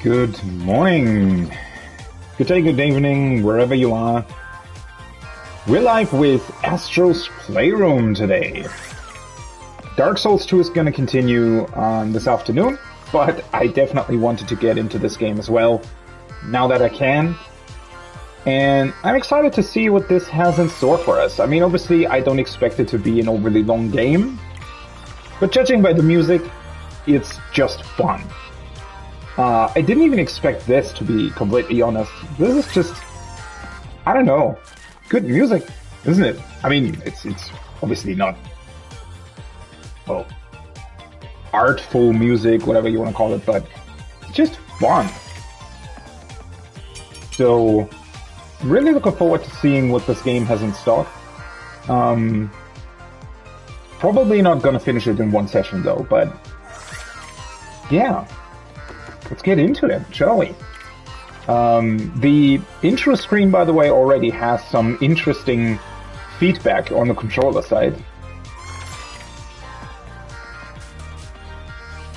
Good morning, good day, good evening, wherever you are. We're live with Astro's Playroom today. Dark Souls 2 is going to continue on this afternoon, but I definitely wanted to get into this game as well, now that I can. And I'm excited to see what this has in store for us. I mean, obviously, I don't expect it to be an overly long game, but judging by the music, it's just fun. I didn't even expect this, to be completely honest. This is just, I don't know, good music, isn't it? I mean, it's obviously not, well, artful music, whatever you want to call it, but it's just fun. So, really looking forward to seeing what this game has in stock. Probably not gonna finish it in one session though, but yeah. Let's get into it, shall we? The intro screen, by the way, already has some interesting feedback on the controller side.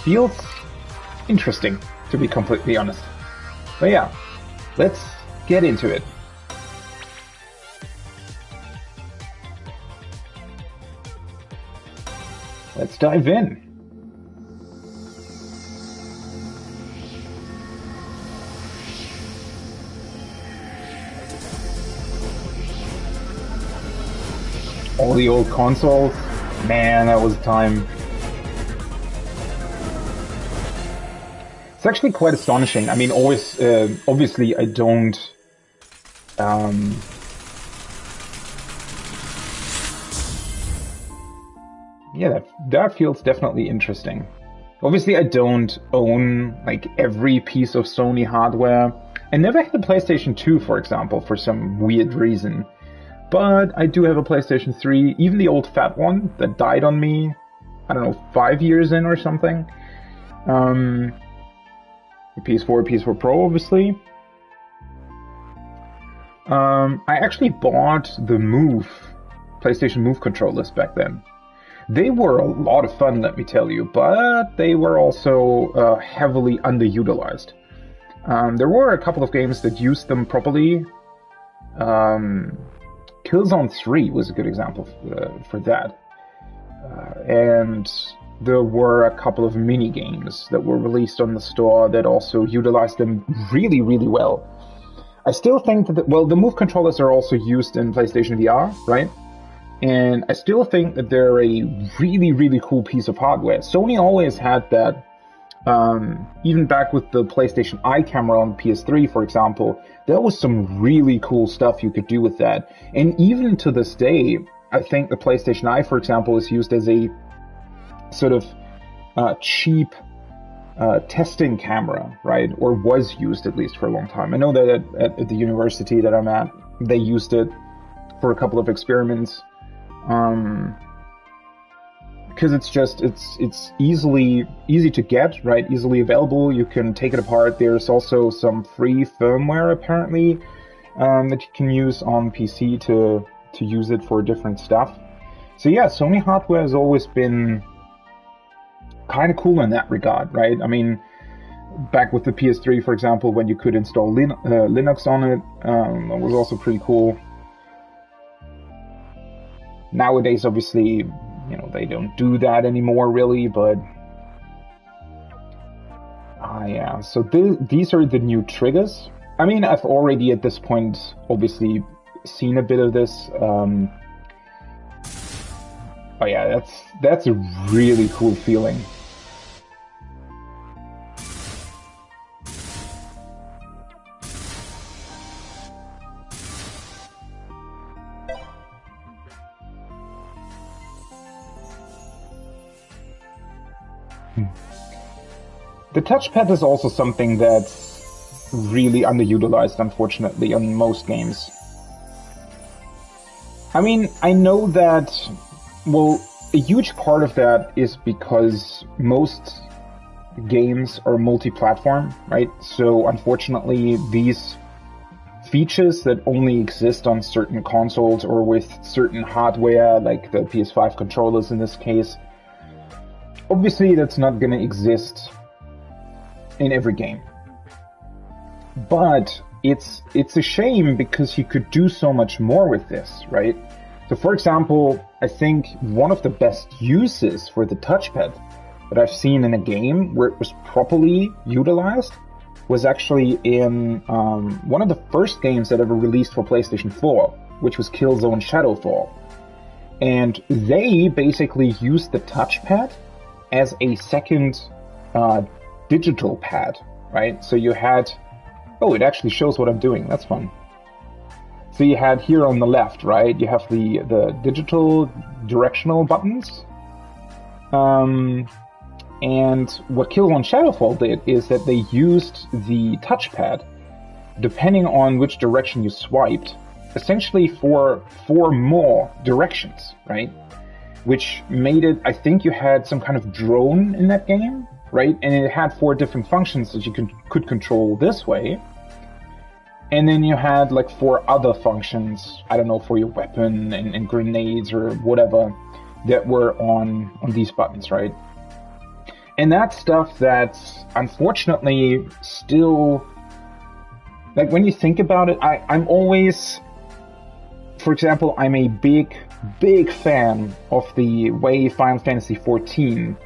Feels interesting, to be completely honest. But yeah, let's get into it. Let's dive in. All the old consoles, man, that was time. It's actually quite astonishing. I mean, always, obviously, I don't. Yeah, that feels definitely interesting. Obviously, I don't own like every piece of Sony hardware. I never had a PlayStation 2, for example, for some weird reason. But I do have a PlayStation 3, even the old fat one that died on me, I don't know, 5 years in or something. PS4, PS4 Pro, obviously. I actually bought the PlayStation Move controllers back then. They were a lot of fun, let me tell you, but they were also heavily underutilized. There were a couple of games that used them properly. Killzone 3 was a good example for that. And there were a couple of mini-games that were released on the store that also utilized them really, really well. I still think that, the Move controllers are also used in PlayStation VR, right? And I still think that they're a really, really cool piece of hardware. Sony always had that. Even back with the PlayStation Eye camera on PS3, for example, there was some really cool stuff you could do with that. And even to this day, I think the PlayStation Eye, for example, is used as a sort of cheap testing camera, right? Or was used at least for a long time. I know that at the university that I'm at, they used it for a couple of experiments. Because it's easy to get, right? Easily available. You can take it apart. There's also some free firmware apparently that you can use on PC to use it for different stuff. So yeah, Sony hardware has always been kind of cool in that regard, right? I mean, back with the PS3, for example, when you could install Linux on it, that was also pretty cool. Nowadays, obviously, you know, they don't do that anymore, really, but yeah, so these are the new triggers. I mean, I've already at this point obviously seen a bit of this. But yeah, that's a really cool feeling. The touchpad is also something that's really underutilized, unfortunately, on most games. I mean, I know that, well, a huge part of that is because most games are multi-platform, right? So, unfortunately, these features that only exist on certain consoles or with certain hardware, like the PS5 controllers in this case, obviously that's not going to exist in every game. But it's a shame because you could do so much more with this, right? So for example, I think one of the best uses for the touchpad that I've seen in a game where it was properly utilized was actually in one of the first games that ever released for PlayStation 4, which was Killzone Shadowfall. And they basically used the touchpad as a second digital pad, right? So you had... Oh, it actually shows what I'm doing. That's fun. So you had here on the left, right? You have the digital directional buttons. And what Killzone Shadowfall did is that they used the touchpad, depending on which direction you swiped, essentially for 4 more directions, right? Which made it, I think you had some kind of drone in that game, right? And it had 4 different functions that you could control this way. And then you had like 4 other functions, I don't know, for your weapon and grenades or whatever that were on these buttons, right? And that's stuff that unfortunately still, like when you think about it, I'm always, for example, I'm a big fan of the way Final Fantasy XIV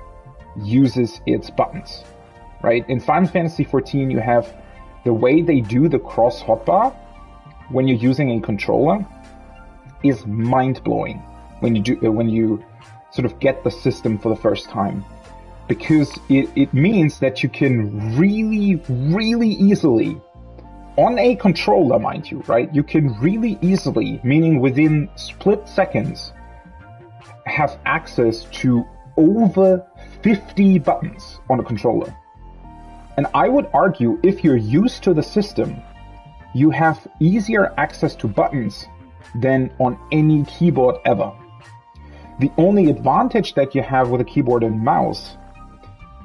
uses its buttons, right? In Final Fantasy XIV, you have the way they do the cross hotbar when you're using a controller is mind-blowing when you sort of get the system for the first time, because it means that you can really easily, on a controller, mind you, right? You can really easily, meaning within split seconds, have access to over 50 buttons on a controller. And I would argue, if you're used to the system, you have easier access to buttons than on any keyboard ever. The only advantage that you have with a keyboard and mouse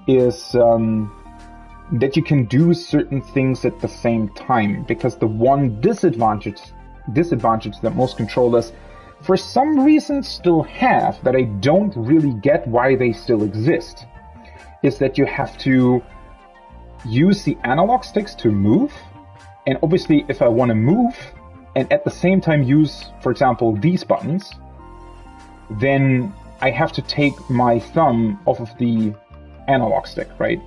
is that you can do certain things at the same time, because the one disadvantage that most controllers for some reason still have, that I don't really get why they still exist, is that you have to use the analog sticks to move. And obviously if I want to move and at the same time use, for example, these buttons, then I have to take my thumb off of the analog stick, right?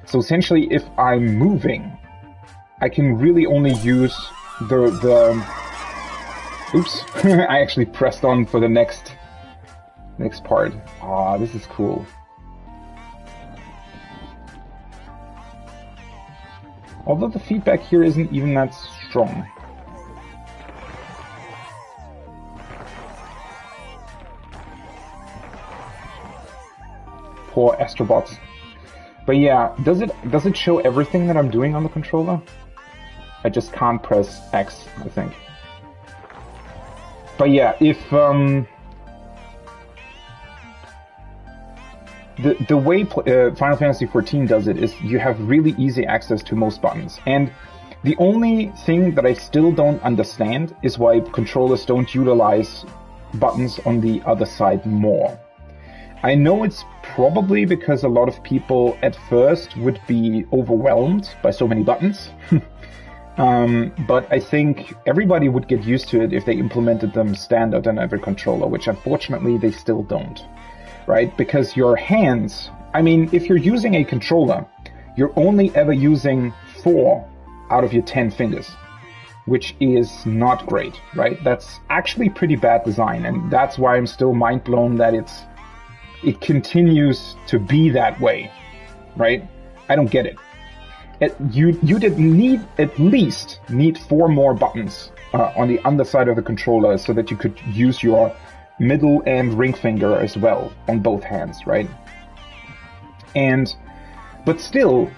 So essentially if I'm moving, I can really only use the oops, I actually pressed on for the next part. Ah, this is cool. Although the feedback here isn't even that strong. Poor Astrobots. But yeah, does it show everything that I'm doing on the controller? I just can't press X, I think. But yeah, if the way Final Fantasy XIV does it is you have really easy access to most buttons. And the only thing that I still don't understand is why controllers don't utilize buttons on the other side more. I know it's probably because a lot of people at first would be overwhelmed by so many buttons. But I think everybody would get used to it if they implemented them standard on every controller, which unfortunately they still don't. Right? Because your hands, I mean, if you're using a controller, you're only ever using 4 out of your 10 fingers, which is not great, right? That's actually pretty bad design, and that's why I'm still mind blown that it continues to be that way, right? I don't get it. You did need at least 4 more buttons on the underside of the controller so that you could use your middle and ring finger as well on both hands, right? But still,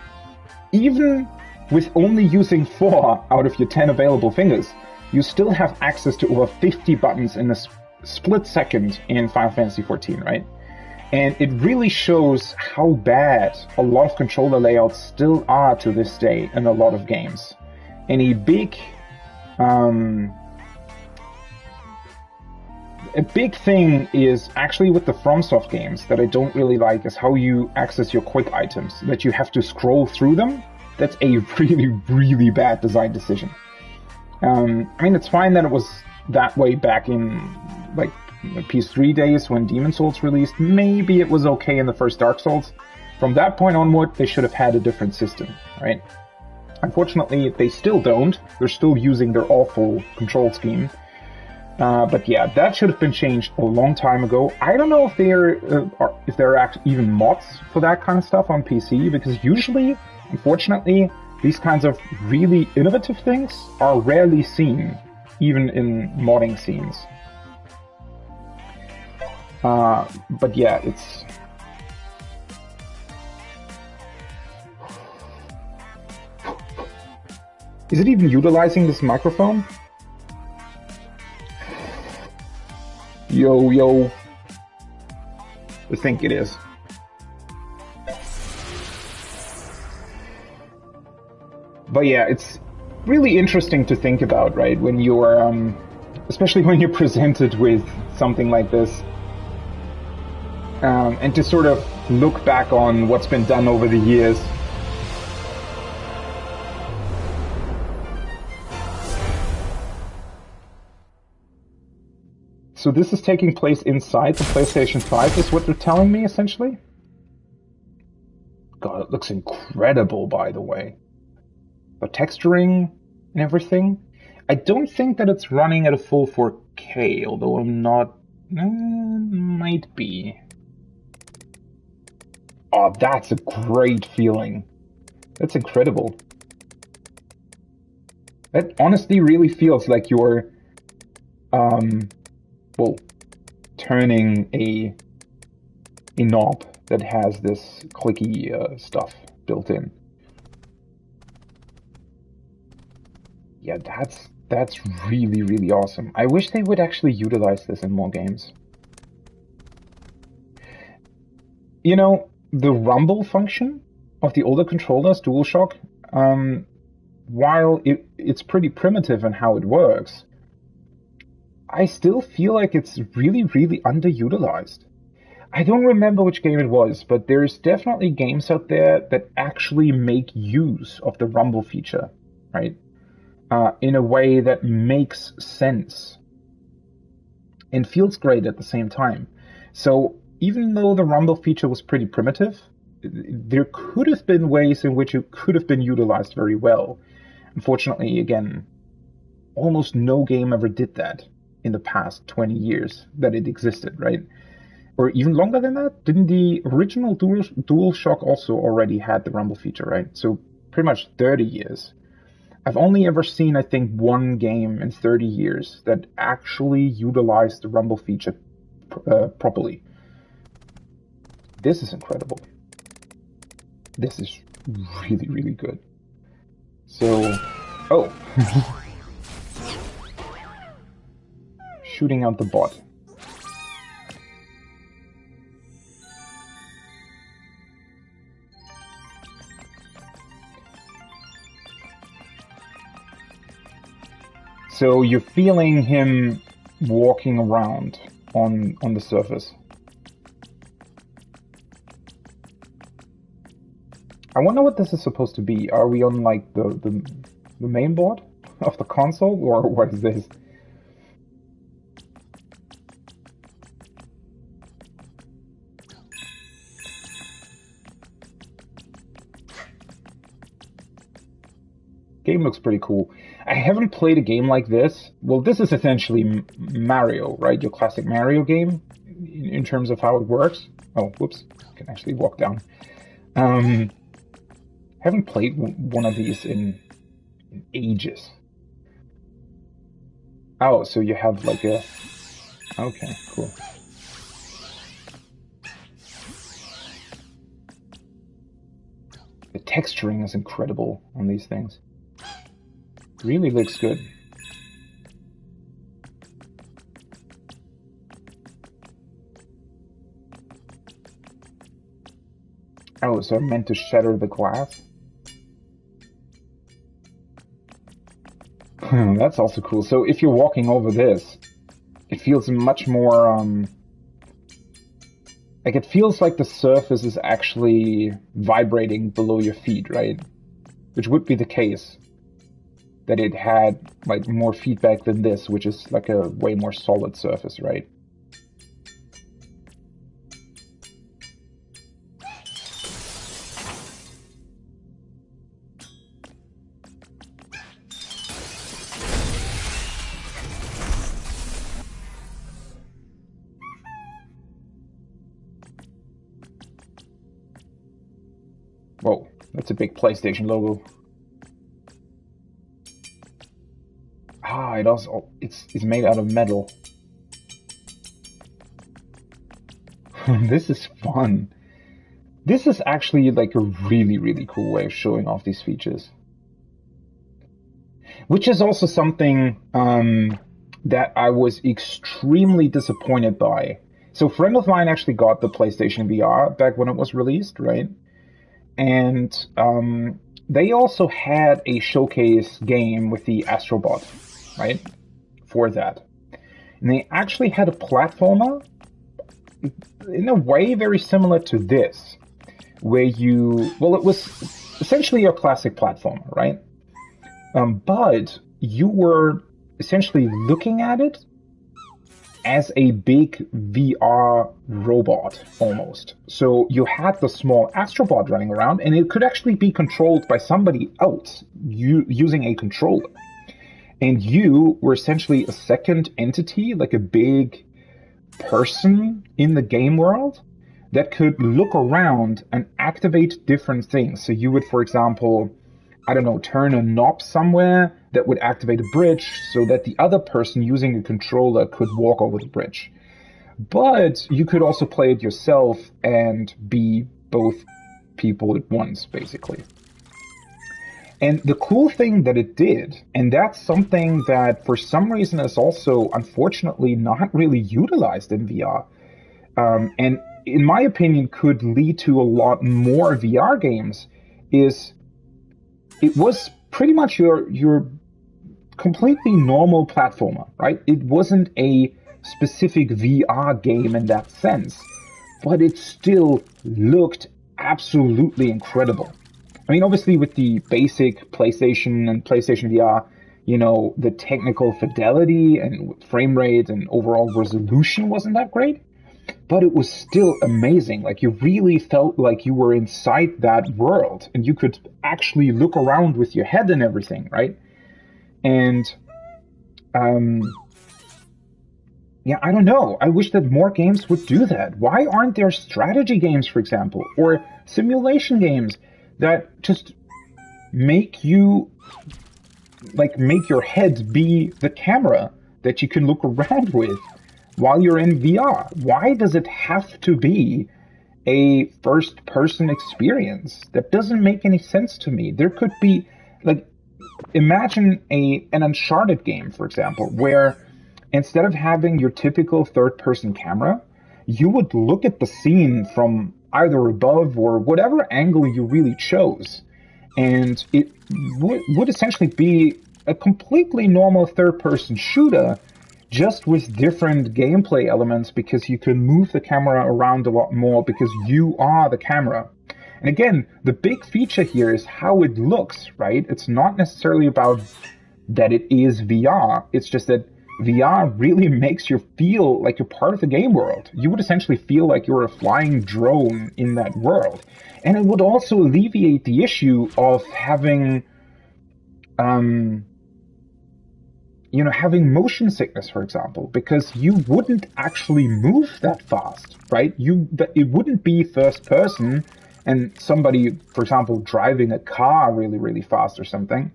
even with only using 4 out of your 10 available fingers, you still have access to over 50 buttons in a split second in Final Fantasy XIV, right? And it really shows how bad a lot of controller layouts still are to this day in a lot of games. And a big thing is actually with the FromSoft games that I don't really like is how you access your quick items, that you have to scroll through them that's a really, really bad design decision. I mean, it's fine that it was that way back in, like, PS3 days when Demon Souls released. Maybe it was okay in the first Dark Souls. From that point onward, they should have had a different system, right? Unfortunately, they still don't. They're still using their awful control scheme. But yeah, that should have been changed a long time ago. I don't know if there are even mods for that kind of stuff on PC, because usually, unfortunately, these kinds of really innovative things are rarely seen, even in modding scenes. But yeah, it's... Is it even utilizing this microphone? Yo. I think it is. But yeah, it's really interesting to think about, right? When you're, especially when you're presented with something like this. And to sort of look back on what's been done over the years. So this is taking place inside the PlayStation 5, is what they're telling me, essentially? God, it looks incredible, by the way. The texturing and everything. I don't think that it's running at a full 4K, although I'm not... might be. Oh, that's a great feeling. That's incredible. That honestly really feels like you're... well, turning a knob that has this clicky stuff built in. Yeah, that's really, really awesome. I wish they would actually utilize this in more games. You know, the rumble function of the older controllers, DualShock, while it's pretty primitive in how it works, I still feel like it's really, really underutilized. I don't remember which game it was, but there's definitely games out there that actually make use of the rumble feature, right? In a way that makes sense and feels great at the same time. So even though the rumble feature was pretty primitive, there could have been ways in which it could have been utilized very well. Unfortunately, again, almost no game ever did that in the past 20 years that it existed, right? Or even longer than that? Didn't the original DualShock also already had the rumble feature, right? So pretty much 30 years. I've only ever seen, I think, one game in 30 years that actually utilized the rumble feature properly. This is incredible. This is really, really good. So, oh. Shooting out the bot. So you're feeling him walking around on the surface. I wonder what this is supposed to be. Are we on like the main board of the console, or what is this? Game looks pretty cool. I haven't played a game like this. Well, this is essentially Mario, right? Your classic Mario game in terms of how it works. Oh, whoops. I can actually walk down. Haven't played one of these in ages. Oh, so you have like a... Okay, cool. The texturing is incredible on these things. Really looks good. Oh, so I meant to shatter the glass? That's also cool. So if you're walking over this, it feels much more, like it feels like the surface is actually vibrating below your feet, right? which would be the case, that it had like more feedback than this, which is like a way more solid surface, right? Whoa, that's a big PlayStation logo. Ah, it's made out of metal. This is fun. This is actually like a really, really cool way of showing off these features. Which is also something that I was extremely disappointed by. So a friend of mine actually got the PlayStation VR back when it was released, right? And they also had a showcase game with the Astro, right? For that. And they actually had a platformer in a way very similar to this, where well, it was essentially a classic platformer, right? But you were essentially looking at it as a big VR robot, almost. So you had the small Astrobot running around, and it could actually be controlled by somebody else using a controller. And you were essentially a second entity, like a big person in the game world that could look around and activate different things. So you would, for example, I don't know, turn a knob somewhere that would activate a bridge so that the other person using a controller could walk over the bridge. But you could also play it yourself and be both people at once, basically. And the cool thing that it did, and that's something that for some reason is also unfortunately not really utilized in VR, and in my opinion could lead to a lot more VR games, is it was pretty much your completely normal platformer, right? It wasn't a specific VR game in that sense, but it still looked absolutely incredible. I mean, obviously with the basic PlayStation and PlayStation VR, you know, the technical fidelity and frame rate and overall resolution wasn't that great, but it was still amazing. Like, you really felt like you were inside that world and you could actually look around with your head and everything, right? And, yeah, I don't know. I wish that more games would do that. Why aren't there strategy games, for example, or simulation games that just make you, like, make your head be the camera that you can look around with while you're in VR? Why does it have to be a first-person experience? That doesn't make any sense to me. There could be, like, imagine an Uncharted game, for example, where instead of having your typical third-person camera, you would look at the scene from either above or whatever angle you really chose. And it would essentially be a completely normal third-person shooter, just with different gameplay elements, because you can move the camera around a lot more because you are the camera. And again, the big feature here is how it looks, right? It's not necessarily about that it is VR. It's just that VR really makes you feel like you're part of the game world. You would essentially feel like you're a flying drone in that world. And it would also alleviate the issue of having, having motion sickness, for example, because you wouldn't actually move that fast, right? It wouldn't be first person and somebody, for example, driving a car really, really fast or something.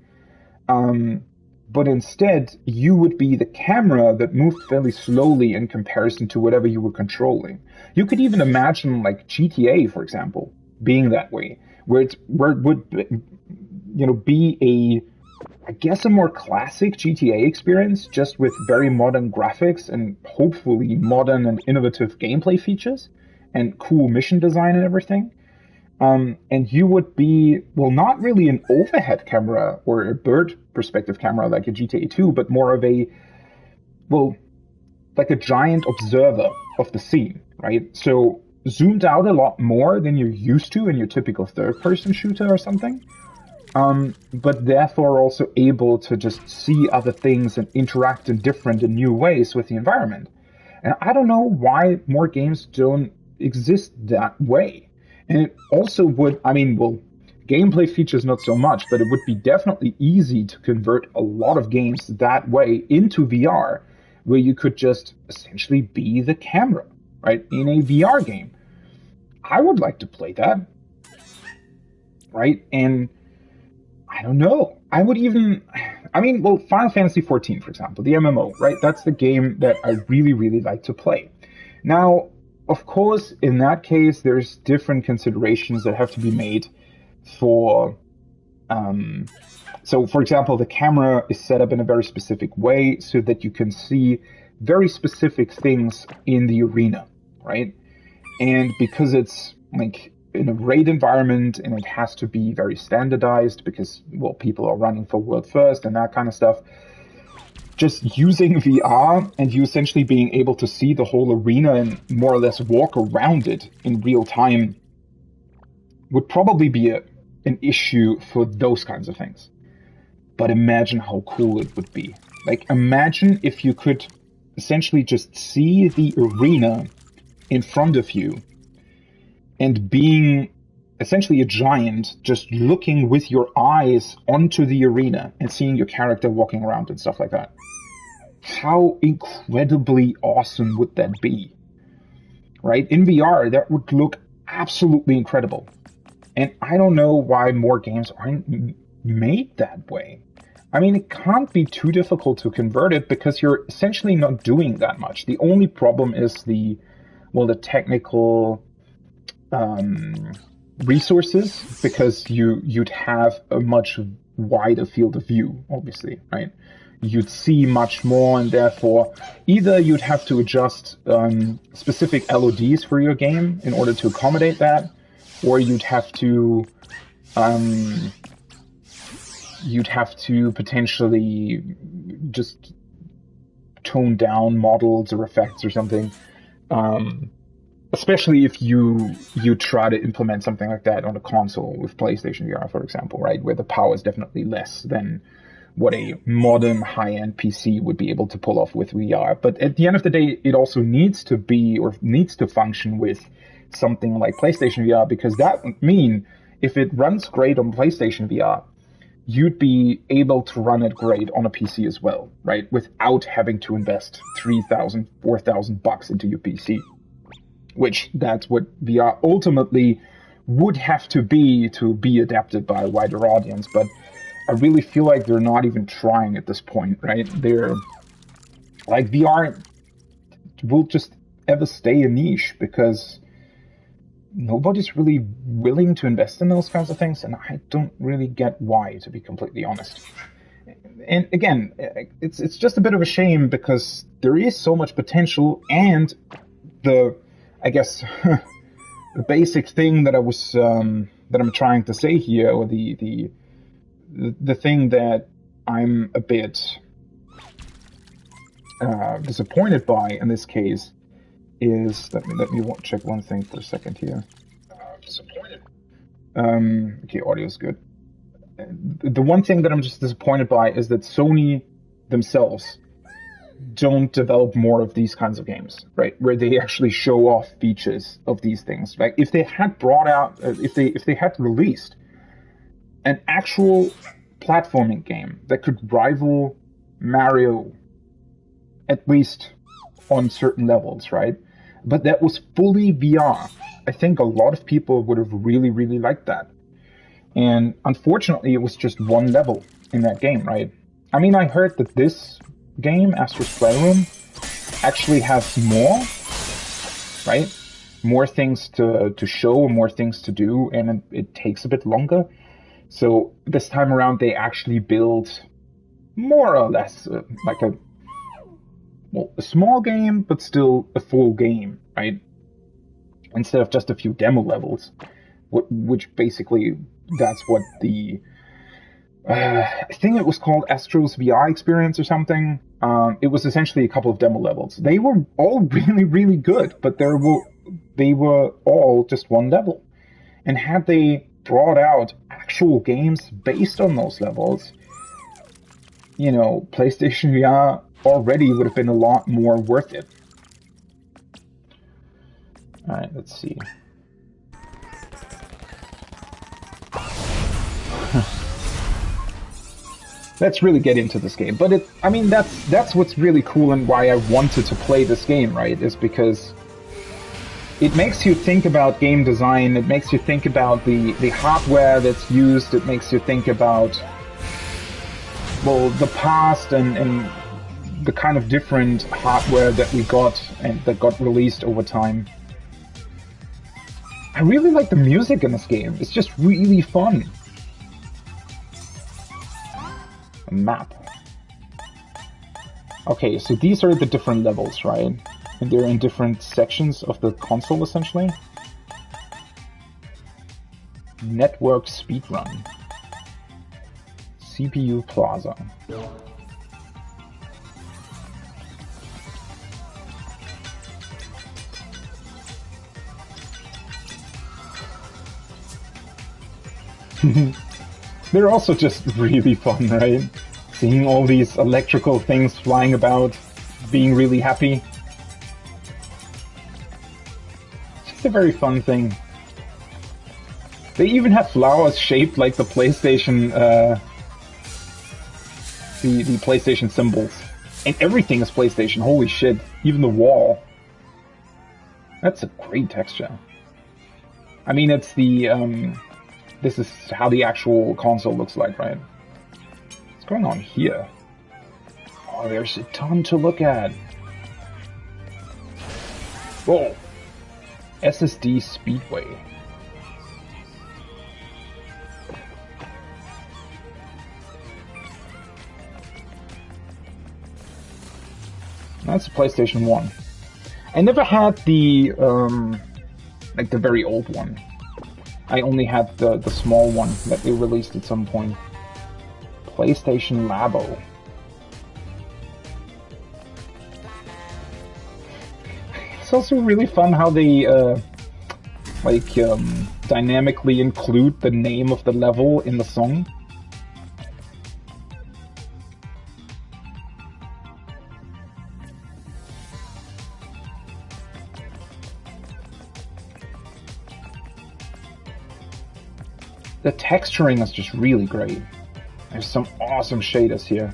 But instead, you would be the camera that moved fairly slowly in comparison to whatever you were controlling. You could even imagine, like, GTA, for example, being that way, where it would, be I guess a more classic GTA experience, just with very modern graphics and hopefully modern and innovative gameplay features and cool mission design and everything. And you would be, well, not really an overhead camera or a bird perspective camera like a GTA 2, but more of like a giant observer of the scene, right? So zoomed out a lot more than you're used to in your typical third-person shooter or something. but therefore also able to just see other things and interact in different and new ways with the environment. And I don't know why more games don't exist that way. And it also would, I mean, well, gameplay features not so much, but it would be definitely easy to convert a lot of games that way into VR, where you could just essentially be the camera, right, in a VR game. I would like to play that, right? And I don't know. I would even, I mean, well, Final Fantasy XIV, for example, the MMO, right? That's the game that I really, really like to play. Now, of course, in that case, there's different considerations that have to be made for, so for example, the camera is set up in a very specific way so that you can see very specific things in the arena, right? And because it's like in a raid environment and it has to be very standardized because, well, people are running for world first and that kind of stuff, just using VR and you essentially being able to see the whole arena and more or less walk around it in real time would probably be an issue for those kinds of things. But imagine how cool it would be. Like, imagine if you could essentially just see the arena in front of you and being essentially a giant, just looking with your eyes onto the arena and seeing your character walking around and stuff like that. How incredibly awesome would that be? Right? In VR, that would look absolutely incredible. And I don't know why more games aren't made that way. I mean, it can't be too difficult to convert it because you're essentially not doing that much. The only problem is the technical resources, because you'd have a much wider field of view, obviously, right? You'd see much more, and therefore either you'd have to adjust specific LODs for your game in order to accommodate that, or you'd have to potentially just tone down models or effects or something. Especially if you try to implement something like that on a console with PlayStation VR, for example, right, where the power is definitely less than what a modern high-end PC would be able to pull off with VR. But at the end of the day, it also needs to be or needs to function with something like PlayStation VR, because that would mean if it runs great on PlayStation VR, you'd be able to run it great on a PC as well, right, without having to invest $3,000, $4,000 into your PC. Which that's what VR ultimately would have to be adapted by a wider audience. But I really feel like they're not even trying at this point, right? They're like, VR will just ever stay a niche because nobody's really willing to invest in those kinds of things, and I don't really get why, to be completely honest. And again, it's just a bit of a shame because there is so much potential, and I guess the basic thing that I'm trying to say here, or the thing that I'm a bit disappointed by in this case is, let me check one thing for a second here. Disappointed. Okay, audio's good. The one thing that I'm just disappointed by is that Sony themselves don't develop more of these kinds of games, right? Where they actually show off features of these things. Like if they had brought out, if they had released an actual platforming game that could rival Mario, at least on certain levels, right? But that was fully VR. I think a lot of people would have really, really liked that. And unfortunately, it was just one level in that game, right? I mean, I heard that this game, Astro's Playroom, actually has more, right? More things to show, more things to do, and it takes a bit longer. So this time around, they actually built more or less like a small game, but still a full game, right? Instead of just a few demo levels, which basically that's what the I think it was called Astro's VR experience or something. It was essentially a couple of demo levels. They were all really, really good, but they were all just one level. And had they brought out actual games based on those levels, you know, PlayStation VR already would have been a lot more worth it. Alright, let's see. Let's really get into this game. But I mean, that's what's really cool and why I wanted to play this game, right? Is because it makes you think about game design, it makes you think about the hardware that's used, it makes you think about, well, the past and the kind of different hardware that we got and that got released over time. I really like the music in this game. It's just really fun. A map. Okay, so these are the different levels, right? And they're in different sections of the console, essentially. Network speedrun. CPU Plaza. They're also just really fun, right? Seeing all these electrical things flying about, being really happy. It's just a very fun thing. They even have flowers shaped like the PlayStation, the PlayStation symbols. And everything is PlayStation, holy shit. Even the wall. That's a great texture. I mean, it's the, this is how the actual console looks like, right? What's going on here? Oh, there's a ton to look at. Whoa. SSD Speedway. That's a PlayStation 1. I never had the, like the very old one. I only had the small one that they released at some point. PlayStation Labo. It's also really fun how they, dynamically include the name of the level in the song. The texturing is just really great. There's some awesome shaders here.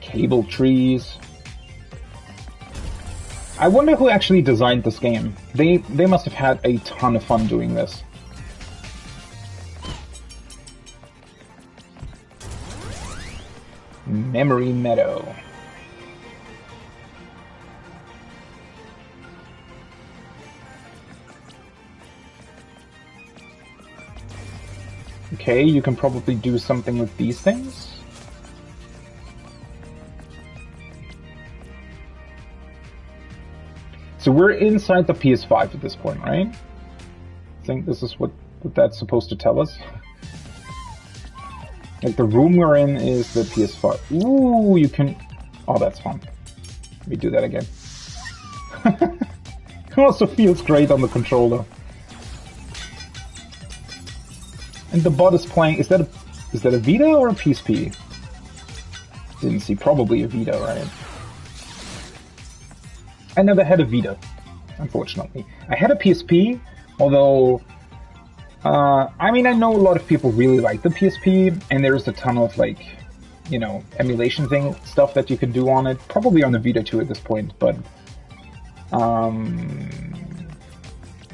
Cable trees. I wonder who actually designed this game. They must have had a ton of fun doing this. Memory Meadow. Okay, you can probably do something with these things. So we're inside the PS5 at this point, right? I think this is what that's supposed to tell us. Like the room we're in is the PS5. Ooh, you can... Oh, that's fun. Let me do that again. It also feels great on the controller. And the bot is playing... Is that a Vita or a PSP? Didn't see. Probably a Vita, right? I never had a Vita, unfortunately. I had a PSP, although... I mean, I know a lot of people really like the PSP, and there's a ton of, like, you know, emulation stuff that you can do on it. Probably on the Vita too at this point, but...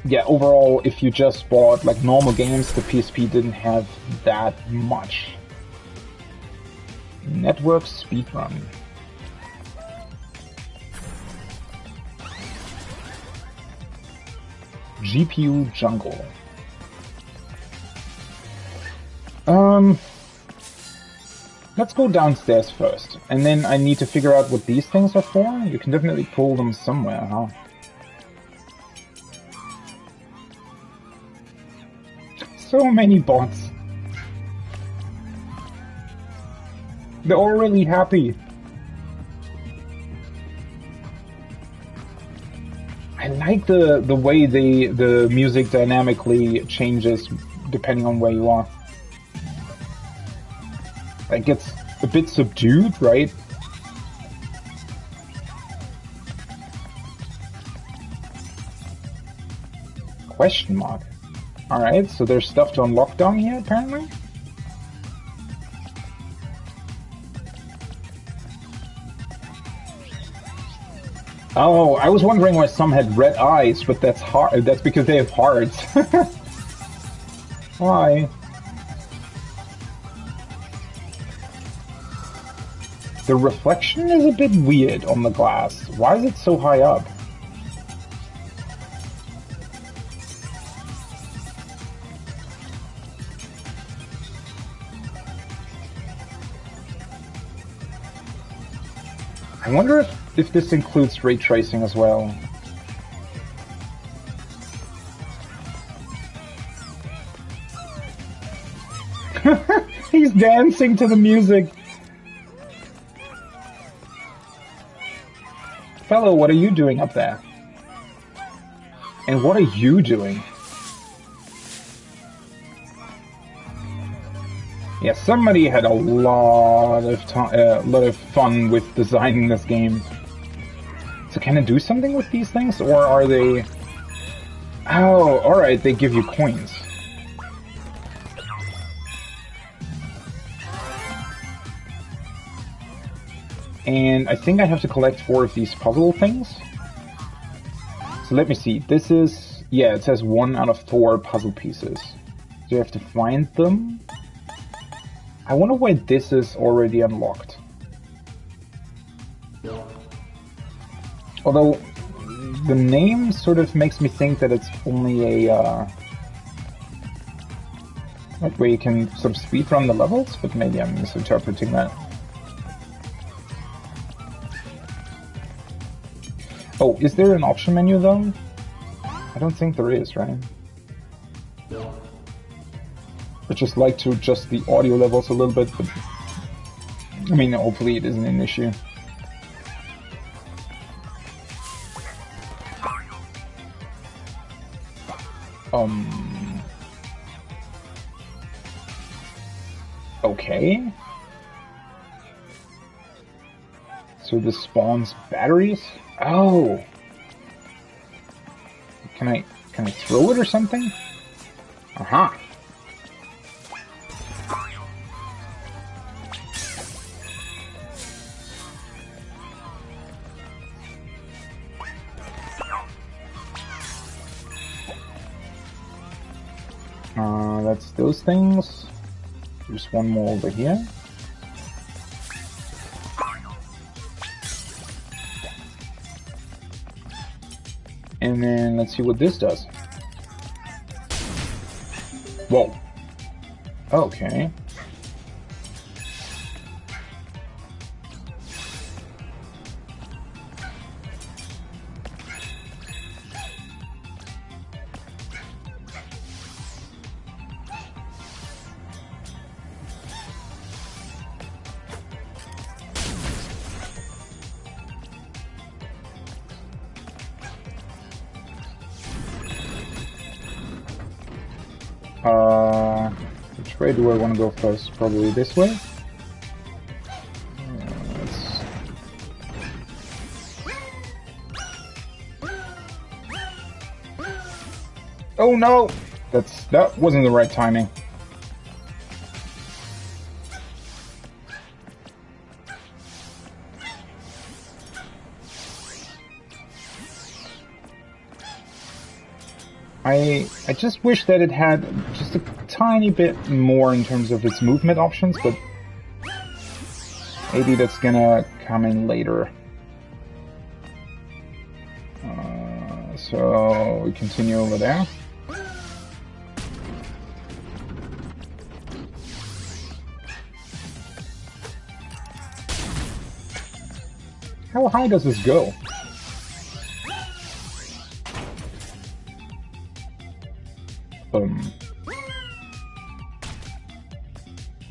yeah, overall, if you just bought like normal games, the PSP didn't have that much. Network speedrun. GPU jungle. Let's go downstairs first, and then I need to figure out what these things are for. You can definitely pull them somewhere, huh? So many bots. They're all really happy. like the way the music dynamically changes depending on where you are. It gets a bit subdued, right? Question mark. Alright, so there's stuff to unlock down here, apparently? Oh, I was wondering why some had red eyes, but that's because they have hearts. Why? The reflection is a bit weird on the glass. Why is it so high up? I wonder if this includes ray tracing as well. He's dancing to the music. Fellow, what are you doing up there? And what are you doing? Yeah, somebody had a lot of fun with designing this game. So can I do something with these things, or are they... Oh, alright, they give you coins. And I think I have to collect 4 of these puzzle things. So let me see, this is... Yeah, it says 1 out of 4 puzzle pieces. So you have to find them. I wonder why this is already unlocked. Although, the name sort of makes me think that it's only a, like where you can sort of speedrun the levels, but maybe I'm misinterpreting that. Oh, is there an option menu though? I don't think there is, right? I just like to adjust the audio levels a little bit, but I mean, hopefully it isn't an issue. Okay. So this spawns batteries? Oh! Can I throw it or something? Aha! That's those things. There's one more over here. And then let's see what this does. Whoa. Okay. Which way do I want to go first? Probably this way? Oh no! That wasn't the right timing. I just wish that it had just a tiny bit more in terms of its movement options, but maybe that's gonna come in later. So we continue over there. How high does this go?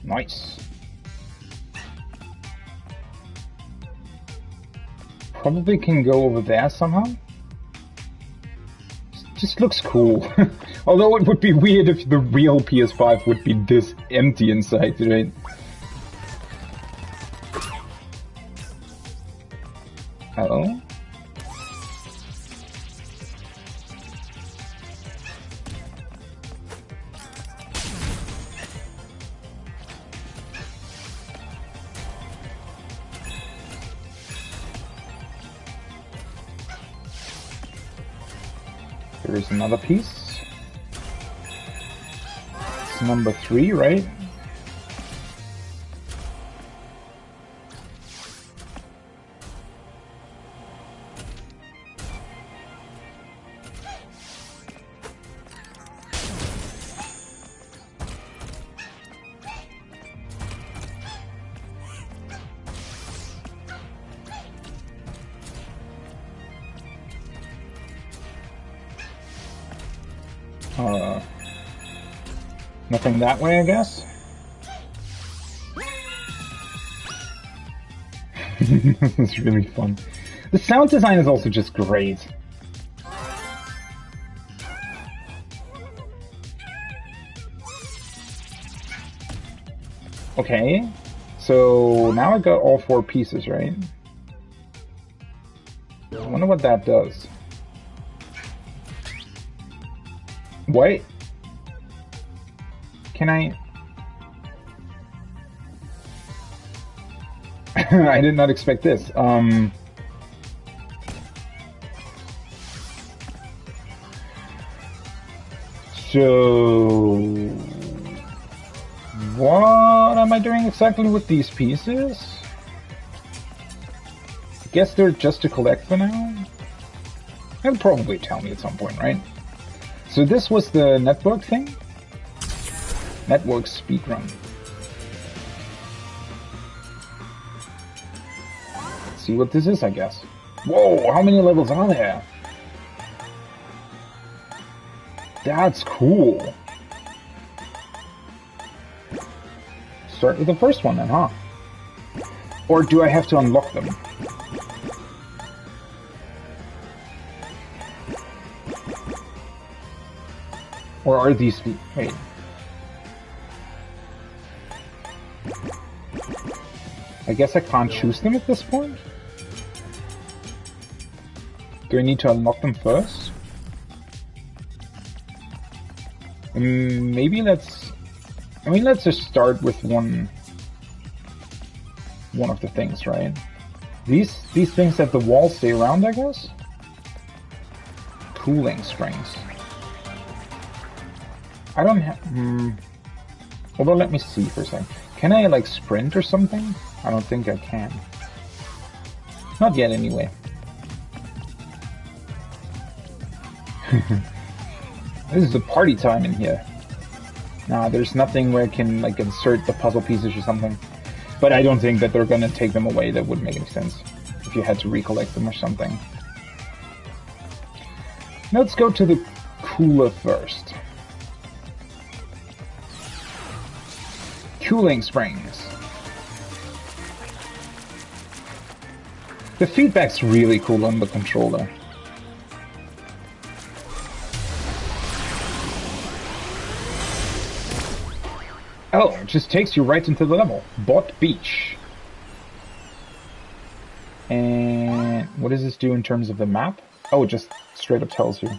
Nice. Probably can go over there somehow. Just looks cool. Although it would be weird if the real PS5 would be this empty inside, right? Uh-oh? There's another piece. It's number 3, right? Nothing that way, I guess? This is really fun. The sound design is also just great. Okay, so now I got all 4 pieces, right? I wonder what that does. Wait. Can I... I did not expect this. So... what am I doing exactly with these pieces? I guess they're just to collect for now? They'll probably tell me at some point, right? So this was the network thing? Network speedrun. Let's see what this is, I guess. Whoa, how many levels are there? That's cool. Start with the first one then, huh? Or do I have to unlock them? Or are these... wait. I guess I can't choose them at this point? Do I need to unlock them first? Maybe let's... I mean, let's just start with one of the things, right? These things at the wall stay around, I guess? Cooling springs. I don't have... although, let me see for a second. Can I, like, sprint or something? I don't think I can. Not yet, anyway. This is a party time in here. Nah, there's nothing where I can, like, insert the puzzle pieces or something. But I don't think that they're gonna take them away. That wouldn't make any sense. If you had to recollect them or something. Let's go to the cooler first. Cooling springs. The feedback's really cool on the controller. Oh, it just takes you right into the level. Bot Beach. And what does this do in terms of the map? Oh, it just straight up tells you.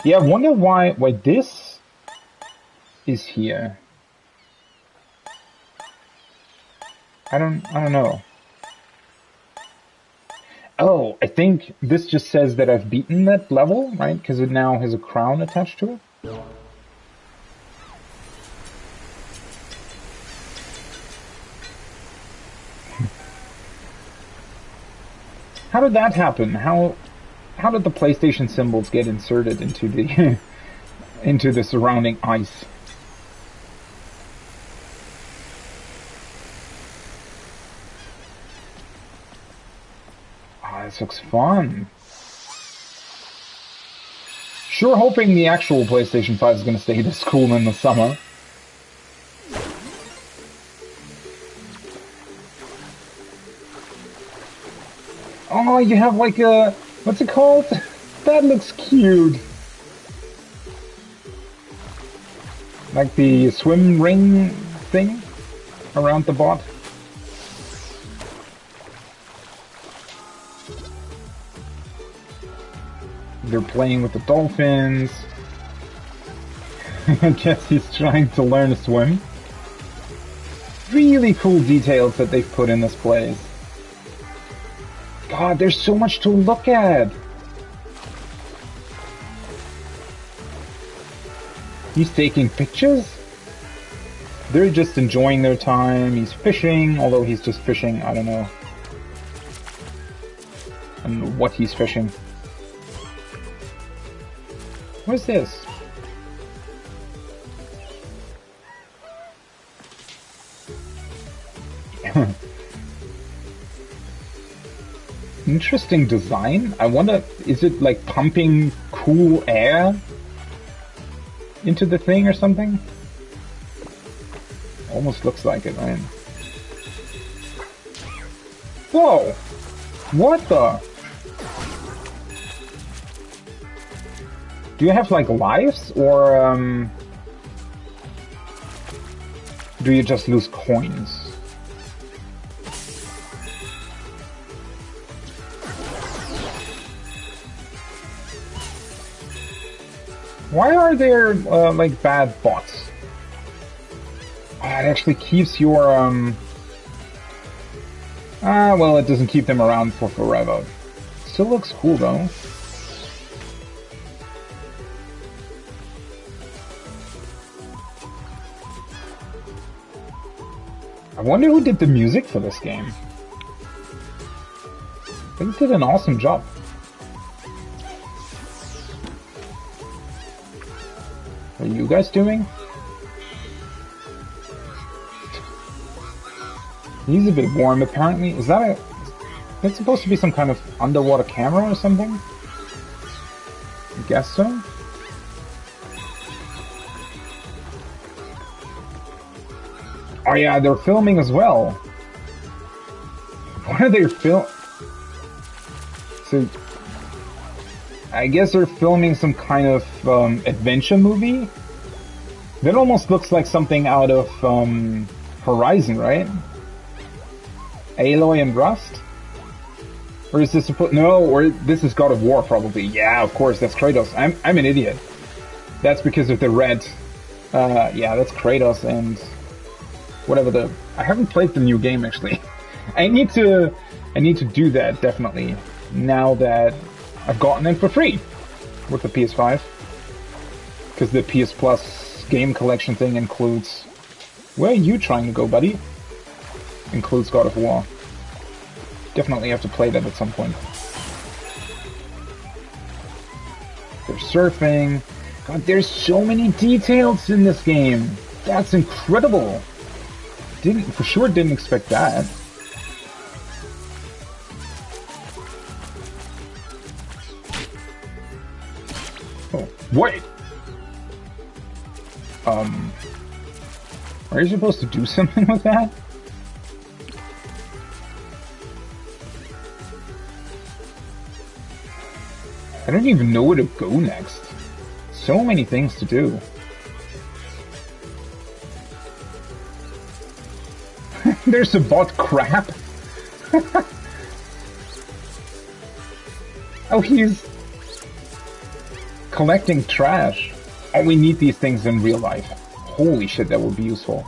Yeah, I wonder why this is here. I don't know. Oh, I think this just says that I've beaten that level, right? Because it now has a crown attached to it. How did that happen? How did the PlayStation symbols get inserted into the into the surrounding ice? This looks fun. Sure hoping the actual PlayStation 5 is going to stay this cool in the summer. Oh, you have like a... what's it called? That looks cute. Like the swim ring thing around the bot. They're playing with the dolphins. I guess he's trying to learn to swim. Really cool details that they've put in this place. God, there's so much to look at. He's taking pictures? They're just enjoying their time. He's fishing, although he's just fishing, I don't know. I don't know what he's fishing. What is this? Interesting design. I wonder, is it like pumping cool air into the thing or something? Almost looks like it, right? Whoa! What the? Do you have like lives, or do you just lose coins? Why are there like bad bots? It actually keeps your well, it doesn't keep them around for forever. Still looks cool though. I wonder who did the music for this game. They did an awesome job. What are you guys doing? He's a bit warm apparently. Is that that's supposed to be some kind of underwater camera or something? I guess so. Oh yeah, they're filming as well. What are they film? So, I guess they're filming some kind of adventure movie. That almost looks like something out of Horizon, right? Aloy and Rust? Or is this no? Or this is God of War probably. Yeah, of course, that's Kratos. I'm an idiot. That's because of the red. Yeah, that's Kratos and whatever the. I haven't played the new game actually. I need to do that definitely now that I've gotten it for free with the PS5, because the PS Plus game collection thing includes. Where are you trying to go, buddy? Includes God of War. Definitely have to play that at some point. They're surfing. God, there's so many details in this game. That's incredible. For sure didn't expect that. Oh, wait. Are you supposed to do something with that? I don't even know where to go next. So many things to do. There's a bot crap. Oh, he's collecting trash. Oh, we need these things in real life. Holy shit, that would be useful.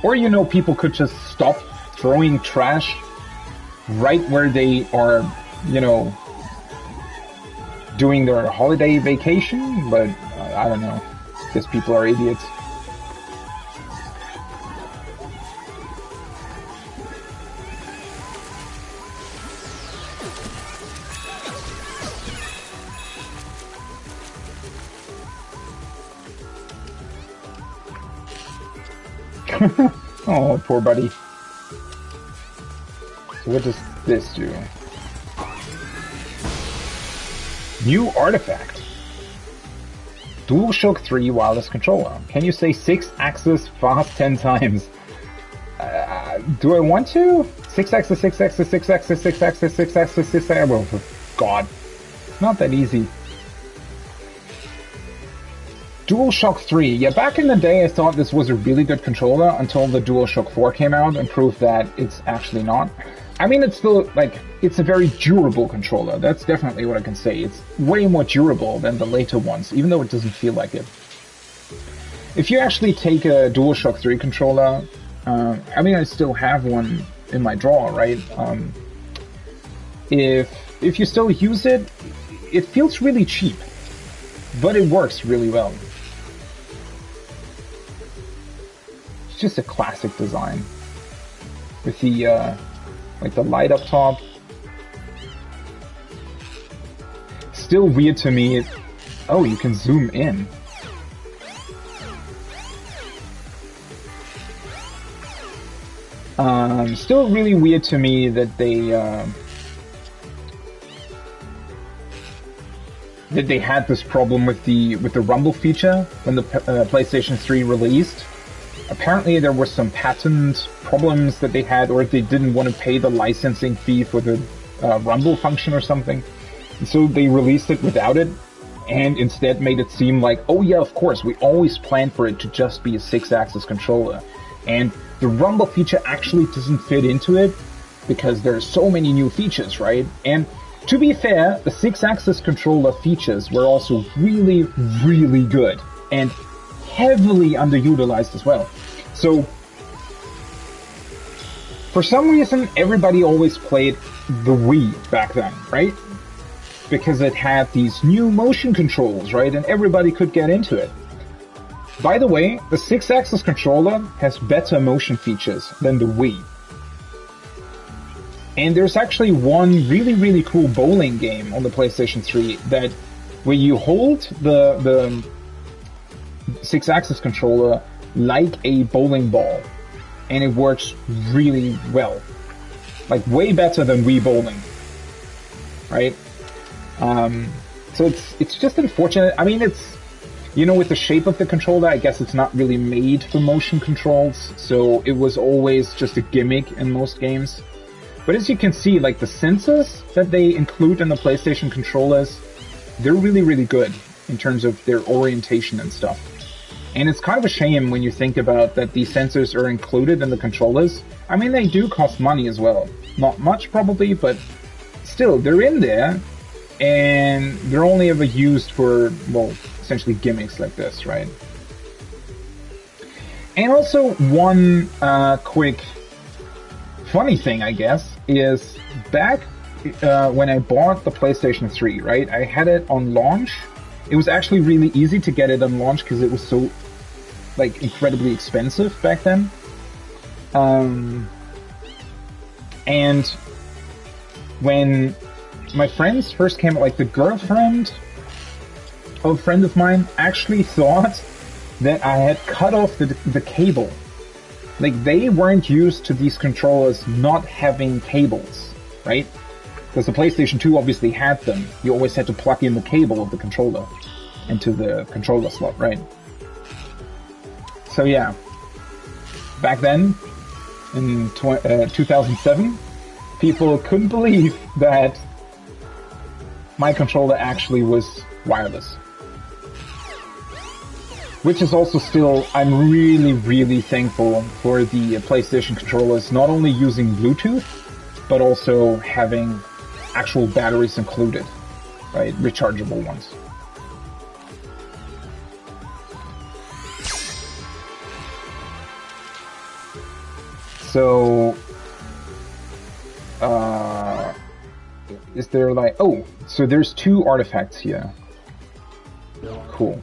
Or, you know, people could just stop throwing trash right where they are, you know, doing their holiday vacation, but I don't know. Guess people are idiots. Oh, poor buddy. So what does this do? New artifact. DualShock 3 wireless controller. Can you say 6-axis fast 10 times? Do I want to? 6-axis, 6-axis, 6-axis, 6-axis, 6-axis, 6-axis. Well, for God. It's not that easy. DualShock 3. Yeah, back in the day I thought this was a really good controller until the DualShock 4 came out and proved that it's actually not. I mean, it's still, like, it's a very durable controller. That's definitely what I can say. It's way more durable than the later ones, even though it doesn't feel like it. If you actually take a DualShock 3 controller, I mean, I still have one in my drawer, right? If you still use it, it feels really cheap, but it works really well. It's just a classic design with the like the light up top. Still weird to me. Oh, you can zoom in. Still really weird to me that they had this problem with the rumble feature when the PlayStation 3 released. Apparently there were some patent problems that they had, or they didn't want to pay the licensing fee for the rumble function or something. And so they released it without it, and instead made it seem like, oh yeah, of course, we always planned for it to just be a 6-axis controller. And the rumble feature actually doesn't fit into it, because there's so many new features, right? And to be fair, the 6-axis controller features were also really, really good, and heavily underutilized as well. So, for some reason, everybody always played the Wii back then, right? Because it had these new motion controls, right? And everybody could get into it. By the way, the 6-axis controller has better motion features than the Wii. And there's actually one really, really cool bowling game on the PlayStation 3 that where you hold the 6-axis controller like a bowling ball, and it works really well. Like, way better than Wii Bowling. Right? So it's just unfortunate. I mean, it's, you know, with the shape of the controller, I guess it's not really made for motion controls, so it was always just a gimmick in most games. But as you can see, like, the sensors that they include in the PlayStation controllers, they're really, really good in terms of their orientation and stuff. And it's kind of a shame when you think about that these sensors are included in the controllers. I mean, they do cost money as well. Not much, probably, but still, they're in there, and they're only ever used for, well, essentially gimmicks like this, right? And also, one quick funny thing, I guess, is back when I bought the PlayStation 3, right? I had it on launch. It was actually really easy to get it on launch because it was so, like, incredibly expensive back then. And when my friends first came, like, the girlfriend of a friend of mine actually thought that I had cut off the cable. Like, they weren't used to these controllers not having cables, right? Because the PlayStation 2 obviously had them. You always had to plug in the cable of the controller into the controller slot, right? So yeah, back then, in 2007, people couldn't believe that my controller actually was wireless. Which is also still, I'm really, really thankful for the PlayStation controllers not only using Bluetooth, but also having actual batteries included, right? Rechargeable ones. So, is there like, oh, so there's 2 artifacts here. Cool.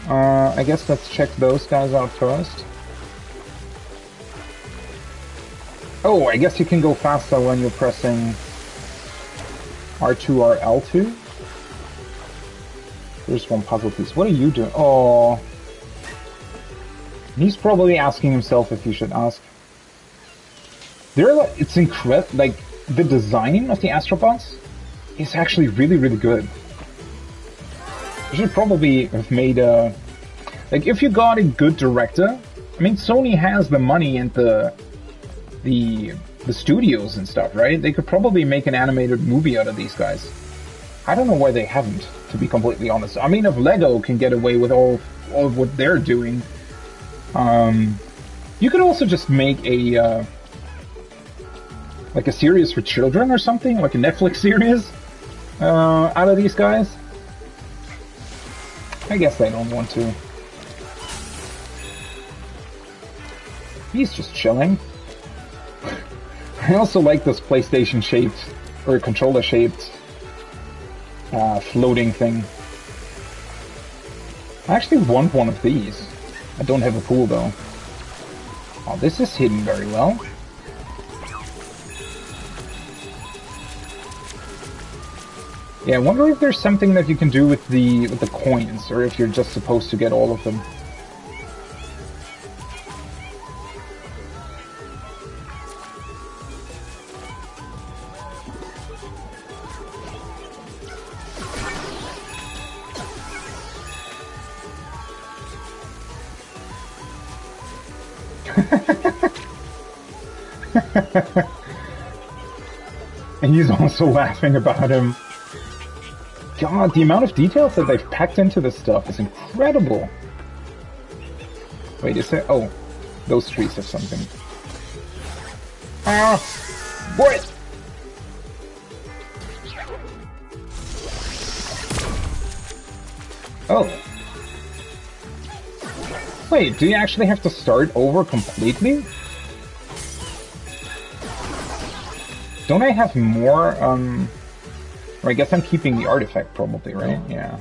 I guess let's check those guys out first. Oh, I guess you can go faster when you're pressing R2 or L2. There's one puzzle piece. What are you doing? Oh, he's probably asking himself if he should ask. It's incredible. Like, the design of the Astrobots is actually really, really good. You should probably have made a... Like, if you got a good director... I mean, Sony has the money and the the studios and stuff, right? They could probably make an animated movie out of these guys. I don't know why they haven't, to be completely honest. I mean, if Lego can get away with all of what they're doing, you could also just make a like a series for children or something, like a Netflix series out of these guys. I guess they don't want to. He's just chilling. I also like this PlayStation-shaped, or controller-shaped floating thing. I actually want one of these. I don't have a pool though. Oh, this is hidden very well. Yeah, I wonder if there's something that you can do with the coins, or if you're just supposed to get all of them. And he's also laughing about him. God, the amount of details that they've packed into this stuff is incredible. Wait, is it? Oh, those trees have something. Ah! What? Oh. Wait, do you actually have to start over completely? Don't I have more, or I guess I'm keeping the artifact probably, right? Yeah.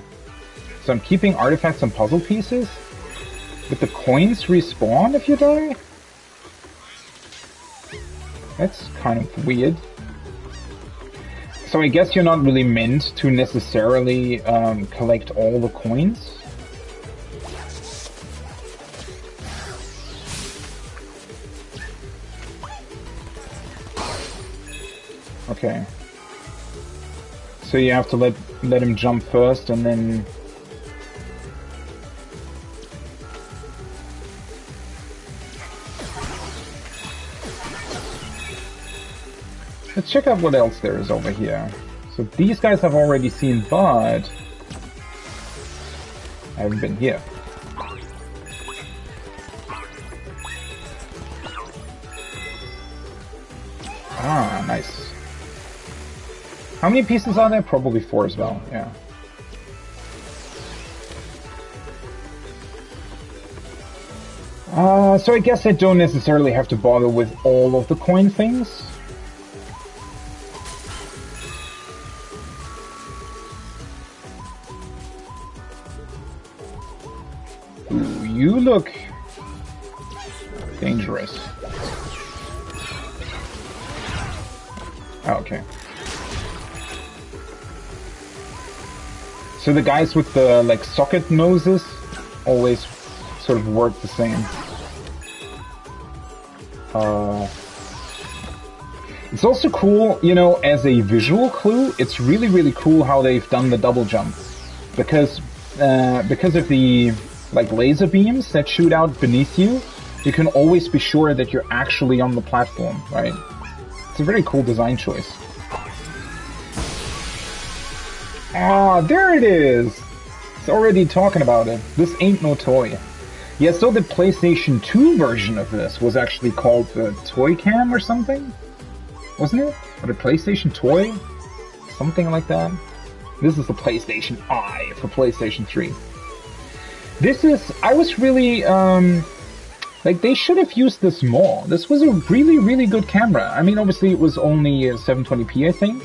So I'm keeping artifacts and puzzle pieces? But the coins respawn if you die? That's kind of weird. So I guess you're not really meant to necessarily collect all the coins? Okay. So you have to let him jump first, and then... Let's check out what else there is over here. So these guys I've already seen, but... I haven't been here. Ah, nice. How many pieces are there? Probably 4 as well, yeah. So I guess I don't necessarily have to bother with all of the coin things. Ooh, you look dangerous. Oh, okay. So the guys with the, like, socket noses always sort of work the same. It's also cool, you know, as a visual clue, it's really, really cool how they've done the double jump. Because of the, like, laser beams that shoot out beneath you, you can always be sure that you're actually on the platform, right? It's a very cool design choice. Ah, there it is! It's already talking about it. This ain't no toy. Yeah, so the PlayStation 2 version of this was actually called the Toy Cam or something? Wasn't it? Or the PlayStation Toy? Something like that. This is the PlayStation Eye for PlayStation 3. This is... I was really... like, they should have used this more. This was a really, really good camera. I mean, obviously it was only 720p, I think.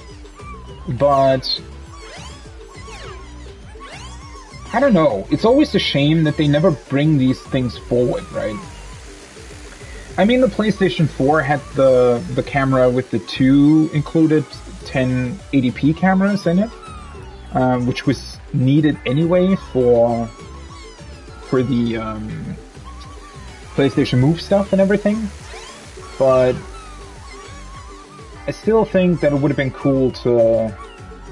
But... I don't know. It's always a shame that they never bring these things forward, right? I mean, the PlayStation 4 had the camera with the 2 included 1080p cameras in it, which was needed anyway for the PlayStation Move stuff and everything. But I still think that it would have been cool to,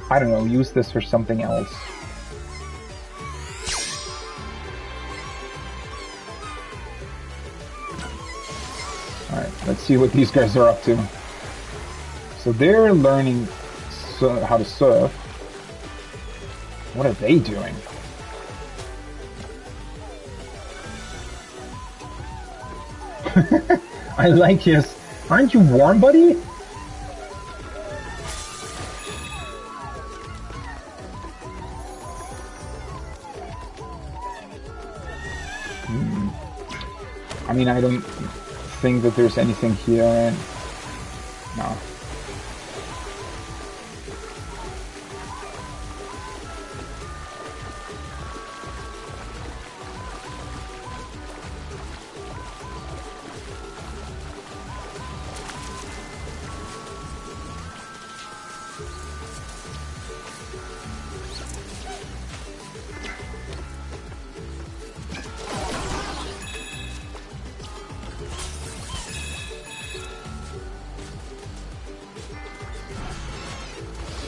I don't know, use this for something else. Alright, let's see what these guys are up to. So they're learning how to surf. What are they doing? I like his... Aren't you warm, buddy? I mean, I don't think that there's anything here. No.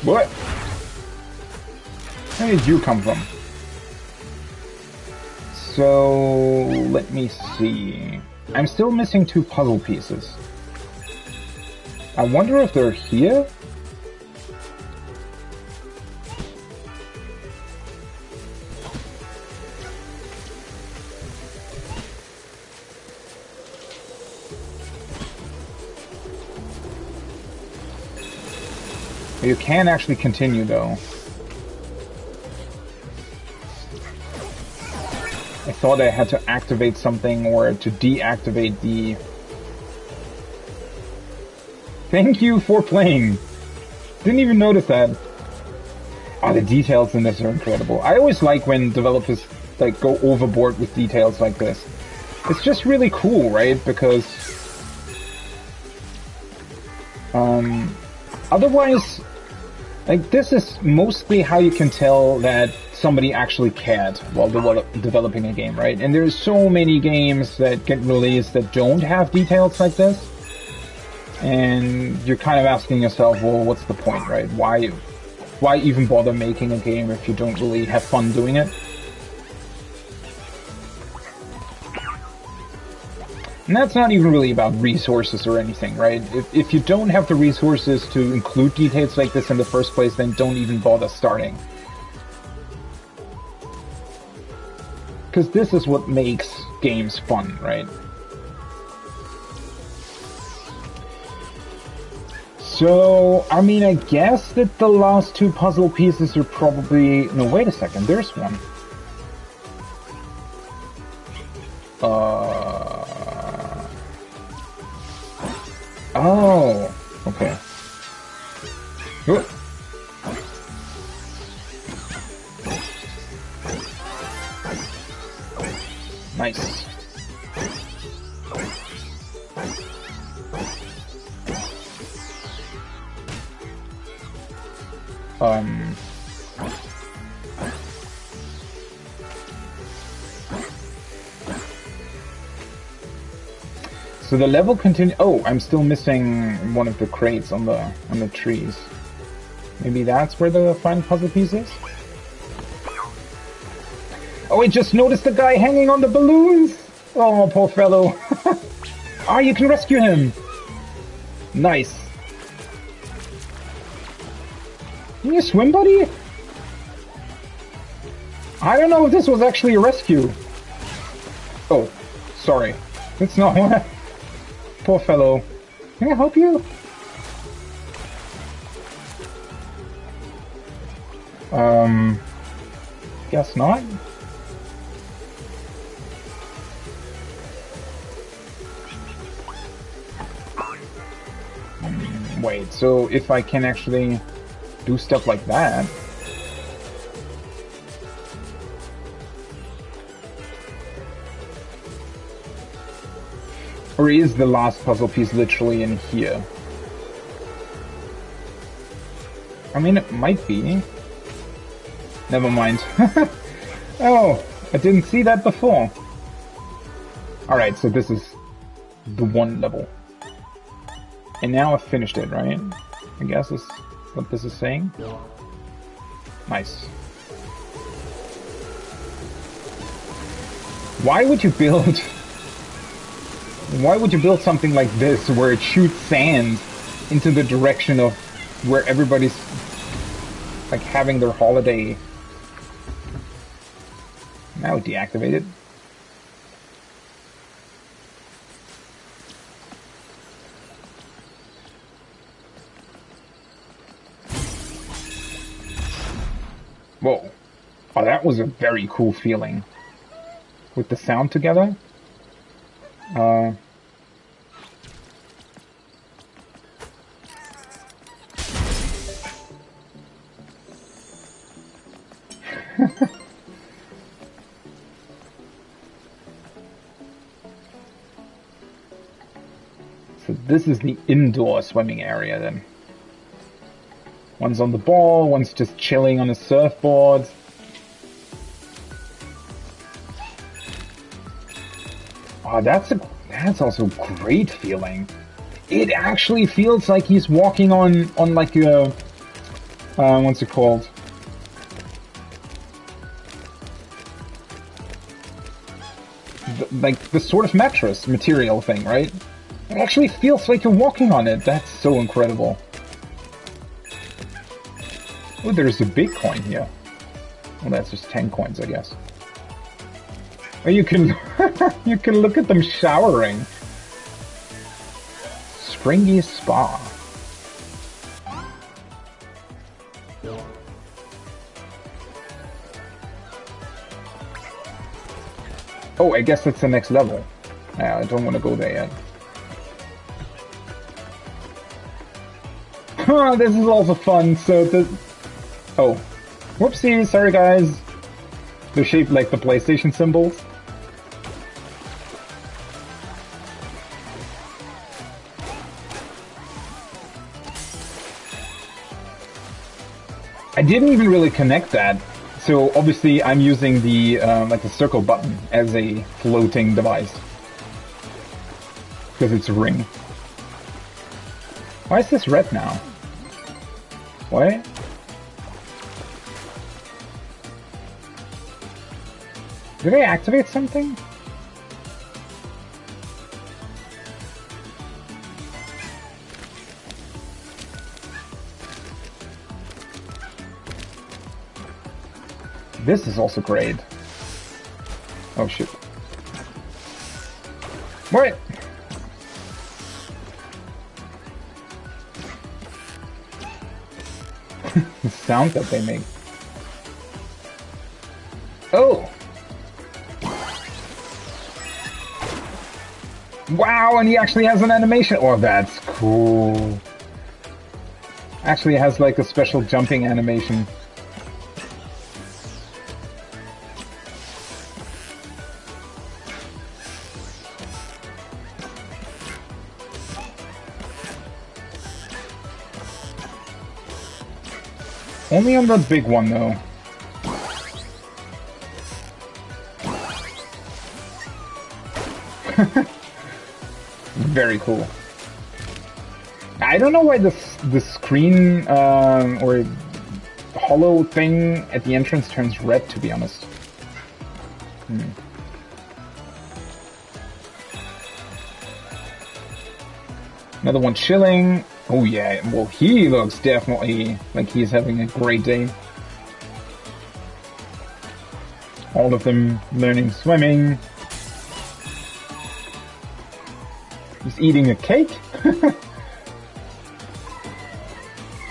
What? Where did you come from? So, let me see. I'm still missing 2 puzzle pieces. I wonder if they're here? You can actually continue, though. I thought I had to activate something or to deactivate the... Thank you for playing! Didn't even notice that. Oh, the details in this are incredible. I always like when developers like go overboard with details like this. It's just really cool, right? Because... otherwise... Like, this is mostly how you can tell that somebody actually cared while developing a game, right? And there's so many games that get released that don't have details like this. And you're kind of asking yourself, well, what's the point, right? Why even bother making a game if you don't really have fun doing it? And that's not even really about resources or anything, right? If you don't have the resources to include details like this in the first place, then don't even bother starting. Because this is what makes games fun, right? So, I mean, I guess that the last 2 puzzle pieces are probably... No, wait a second, there's one. Oh, okay. Ooh. Nice. So the level continue. Oh, I'm still missing one of the crates on the trees. Maybe that's where the final puzzle piece is? Oh, I just noticed the guy hanging on the balloons! Oh, poor fellow. Ah, you can rescue him! Nice. Can you swim, buddy? I don't know if this was actually a rescue. Oh, sorry. It's not one. Poor fellow. Can I help you? Guess not. Wait, so if I can actually do stuff like that... Or is the last puzzle piece literally in here? I mean, it might be. Never mind. Oh, I didn't see that before. Alright, so this is the one level. And now I've finished it, right? I guess is what this is saying. Nice. Why would you build... Why would you build something like this where it shoots sand into the direction of where everybody's like having their holiday. Now deactivated. Whoa. Oh, that was a very cool feeling. With the sound together. So this is the indoor swimming area then. One's on the ball, one's just chilling on a surfboard. Oh, that's also a great feeling. It actually feels like he's walking on like a what's it called? Like the sort of mattress material thing, right? It actually feels like you're walking on it. That's so incredible. Oh, there's a big coin here. Well, that's just 10 coins, I guess. Oh, you can you can look at them showering. Springy Spa. Oh, I guess that's the next level. Yeah, I don't want to go there yet. Huh, this is also fun. So the... Oh. Whoopsie, sorry guys. They're shaped like the PlayStation symbols. I didn't even really connect that. So obviously I'm using the like the circle button as a floating device. Because it's a ring. Why is this red now? What? Did I activate something? This is also great. Oh shit. What? The sound that they make. Oh! Wow, and he actually has an animation. Oh, that's cool. Actually has like a special jumping animation. Only on the big one, though. Very cool. I don't know why the screen or hollow thing at the entrance turns red, to be honest. Another one chilling. Oh yeah, well he looks definitely like he's having a great day. All of them learning swimming. He's eating a cake?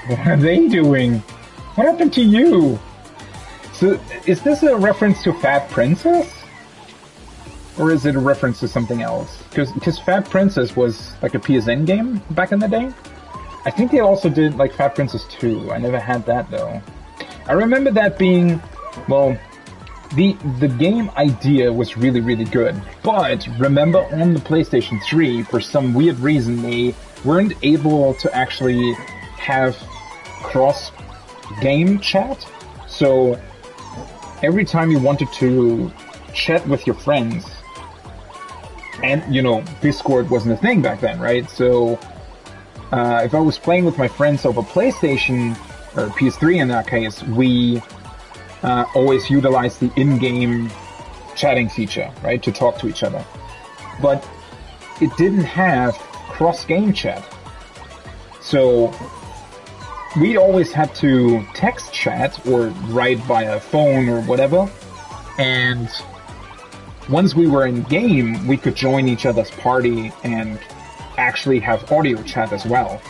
What are they doing? What happened to you? So, is this a reference to Fat Princess? Or is it a reference to something else? Because Fat Princess was like a PSN game back in the day. I think they also did like Fat Princess 2. I never had that though. I remember that being, well, the game idea was really, really good. But remember on the PlayStation 3, for some weird reason, they weren't able to actually have cross-game chat. So every time you wanted to chat with your friends, and, you know, Discord wasn't a thing back then, right? So if I was playing with my friends over PlayStation, or PS3 in that case, we always utilized the in-game chatting feature, right, to talk to each other. But it didn't have cross-game chat. So we always had to text chat or write via phone or whatever. And once we were in game, we could join each other's party and actually have audio chat as well.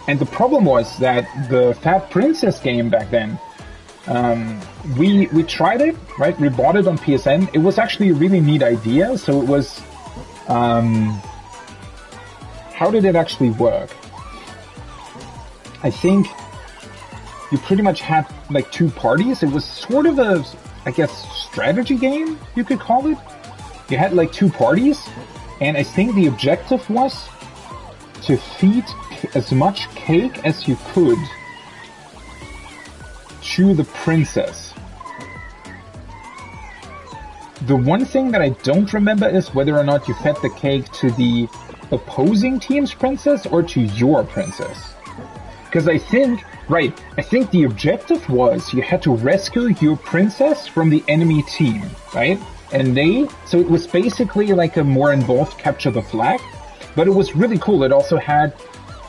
And the problem was that the Fat Princess game back then, we tried it, right? We bought it on PSN. It was actually a really neat idea. So it was, how did it actually work? I think you pretty much had like two parties. It was sort of a, I guess, strategy game, you could call it. You had like two parties, and I think the objective was to feed as much cake as you could to the princess. The one thing that I don't remember is whether or not you fed the cake to the opposing team's princess or to your princess. Because I think the objective was you had to rescue your princess from the enemy team, right? So it was basically like a more involved capture the flag, but it was really cool. It also had,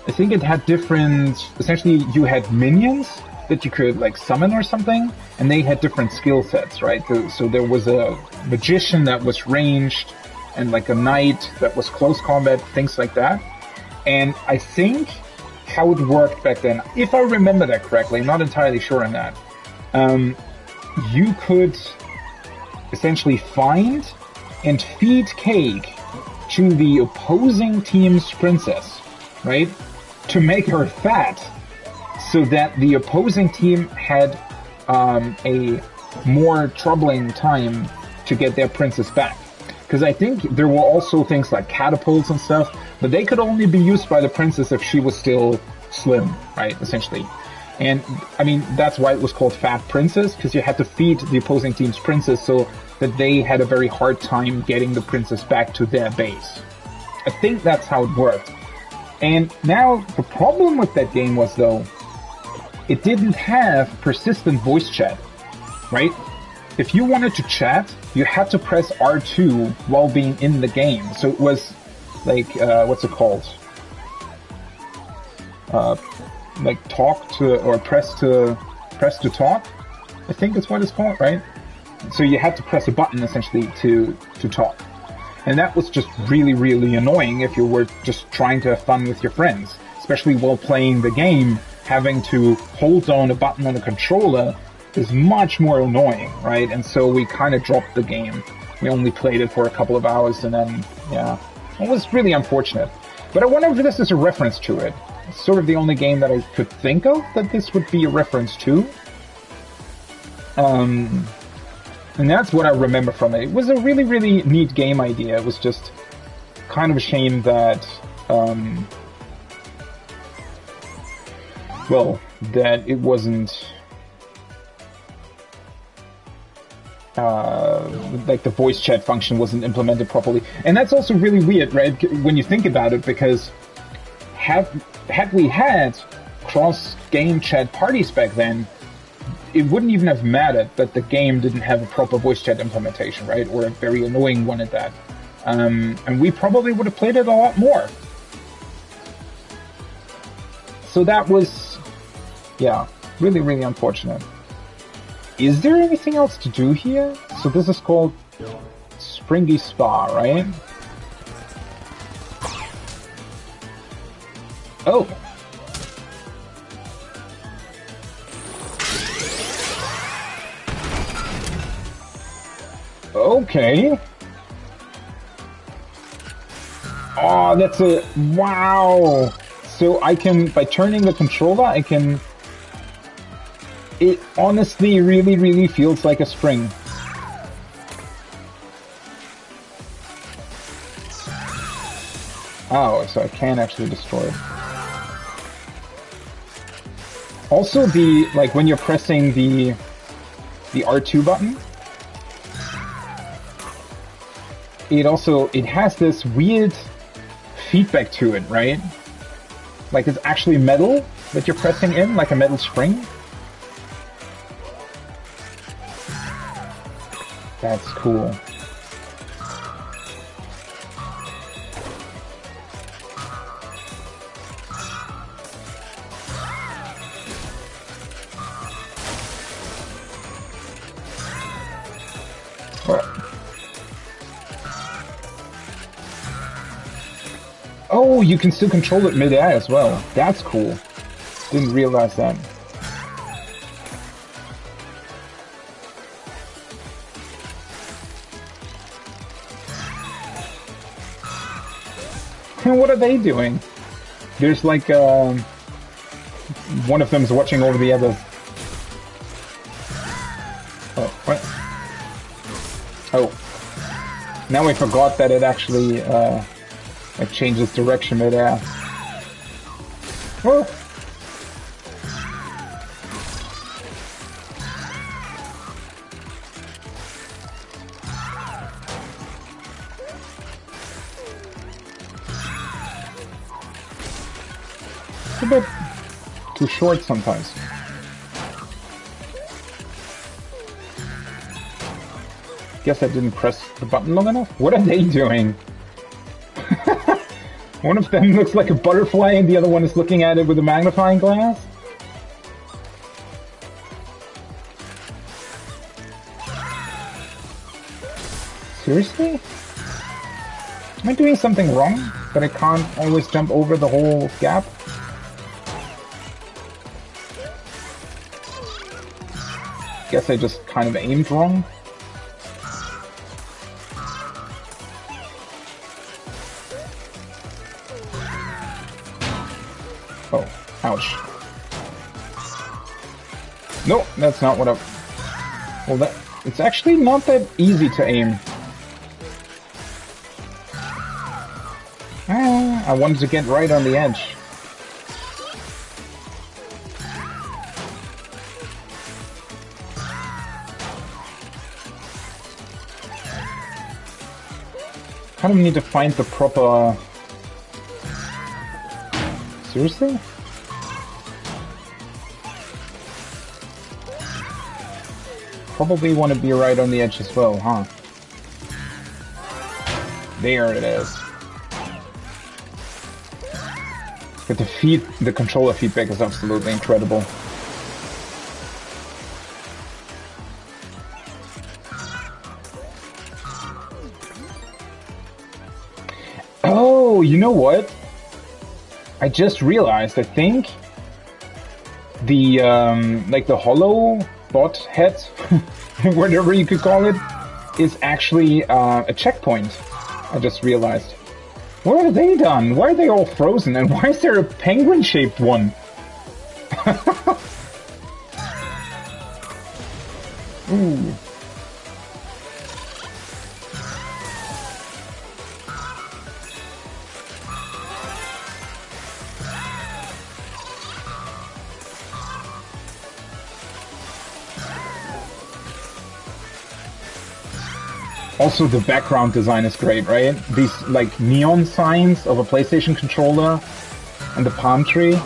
I think it had different, essentially you had minions that you could like summon or something, and they had different skill sets, right? So there was a magician that was ranged, and like a knight that was close combat, things like that. And I think how it worked back then, if I remember that correctly, I'm not entirely sure on that, you could essentially find and feed cake to the opposing team's princess, right? To make her fat, so that the opposing team had a more troubling time to get their princess back. Because I think there were also things like catapults and stuff, but they could only be used by the princess if she was still slim, right, essentially. And, I mean, that's why it was called Fat Princess, because you had to feed the opposing team's princess so that they had a very hard time getting the princess back to their base. I think that's how it worked. And now, the problem with that game was, though, it didn't have persistent voice chat, right? If you wanted to chat, you had to press R2 while being in the game. So it was like, what's it called? Like talk to, or press to talk, I think is what it's called, right? So you had to press a button essentially to talk. And that was just really, really annoying if you were just trying to have fun with your friends, especially while playing the game. Having to hold down a button on a controller is much more annoying, right? And so we kind of dropped the game. We only played it for a couple of hours, and then, yeah, it was really unfortunate. But I wonder if this is a reference to it. It's sort of the only game that I could think of that this would be a reference to. And that's what I remember from it. It was a really, really neat game idea. It was just kind of a shame that, well, that it wasn't, like the voice chat function wasn't implemented properly. And that's also really weird, right, when you think about it, because had we had cross-game chat parties back then, it wouldn't even have mattered that the game didn't have a proper voice chat implementation, right, or a very annoying one at that. And we probably would have played it a lot more. So that was, yeah, really, really unfortunate. Is there anything else to do here? So this is called Springy Spa, right? Oh. Okay. Oh, that's a, wow. So I can, by turning the controller, I can, it honestly really, really feels like a spring. Oh, so I can actually destroy it. Also, the, like, when you're pressing the R2 button, it has this weird feedback to it, right? Like it's actually metal that you're pressing in, like a metal spring. That's cool. Oh, you can still control it mid-air as well. That's cool. Didn't realize that. What are they doing? There's like, one of them's watching over the other. Oh, what? Oh. Now I forgot that it actually, it changes direction mid-air. Oh! It's a bit too short sometimes. Guess I didn't press the button long enough. What are they doing? One of them looks like a butterfly and the other one is looking at it with a magnifying glass. Seriously? Am I doing something wrong? That I can't always jump over the whole gap? Guess I just kind of aimed wrong. Oh, ouch. No, that's not what I... Well, it's actually not that easy to aim. I wanted to get right on the edge. Kind of need to find the proper... Seriously? Probably want to be right on the edge as well, huh? There it is. But the controller feedback is absolutely incredible. Oh, you know what? I just realized, I think the, like the hollow bot head, whatever you could call it, is actually a checkpoint. I just realized. What have they done? Why are they all frozen? And why is there a penguin-shaped one? Ooh. Also, the background design is great, right? These, like, neon signs of a PlayStation controller and the palm tree.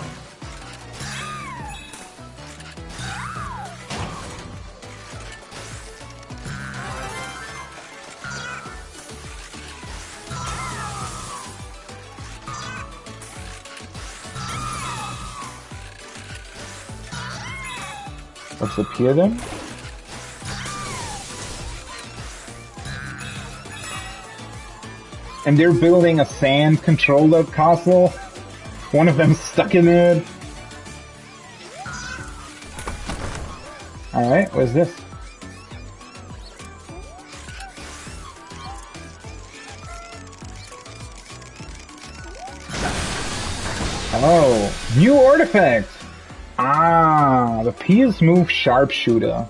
What's up here, then? And they're building a sand controller castle. One of them's stuck in it. Alright, what's this? Oh, new artifact! Ah, the PS Move Sharpshooter.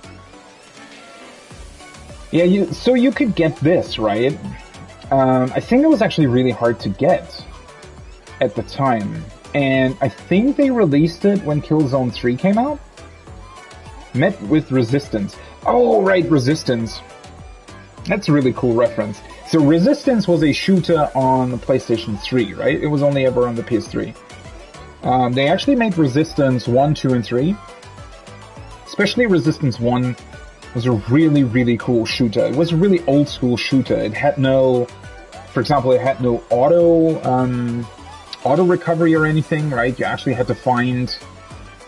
Yeah, so you could get this, right? I think it was actually really hard to get at the time. And I think they released it when Killzone 3 came out? Met with Resistance. Oh, right, Resistance. That's a really cool reference. So Resistance was a shooter on the PlayStation 3, right? It was only ever on the PS3. They actually made Resistance 1, 2, and 3. Especially Resistance 1 was a really, really cool shooter. It was a really old school shooter. It had no... For example, it had no auto recovery or anything, right? You actually had to find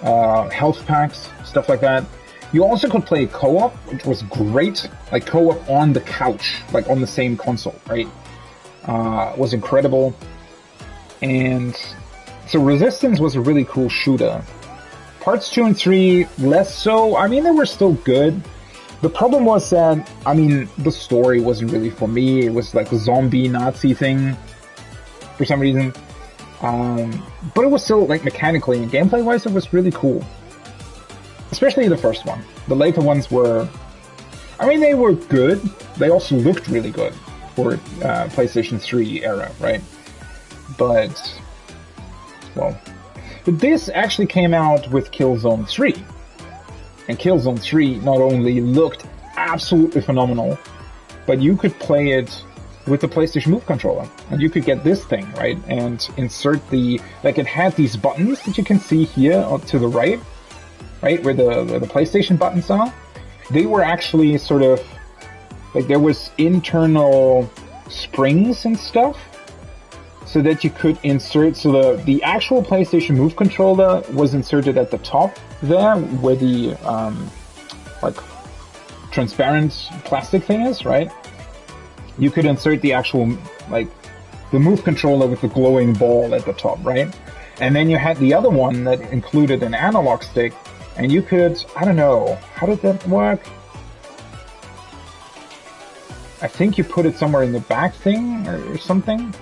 health packs, stuff like that. You also could play co-op, which was great, like co-op on the couch, like on the same console, right? It was incredible. And so Resistance was a really cool shooter. Parts 2 and 3, less so. I mean, they were still good. The problem was that, I mean, the story wasn't really for me. It was like a zombie Nazi thing for some reason. But it was still, like, mechanically and gameplay-wise, it was really cool. Especially the first one. The later ones were... I mean, they were good. They also looked really good for PlayStation 3 era, right? But... well... But this actually came out with Killzone 3. And Killzone 3 not only looked absolutely phenomenal, but you could play it with the PlayStation Move controller. And you could get this thing, right? And insert the... like, it had these buttons that you can see here to the right, where the PlayStation buttons are. They were actually sort of... like, there was internal springs and stuff, so that you could insert, so the actual PlayStation Move controller was inserted at the top there, where the, like, transparent plastic thing is, right? You could insert the actual, like, the Move controller with the glowing ball at the top, right? And then you had the other one that included an analog stick, and you could, I don't know, how did that work? I think you put it somewhere in the back thing, or something.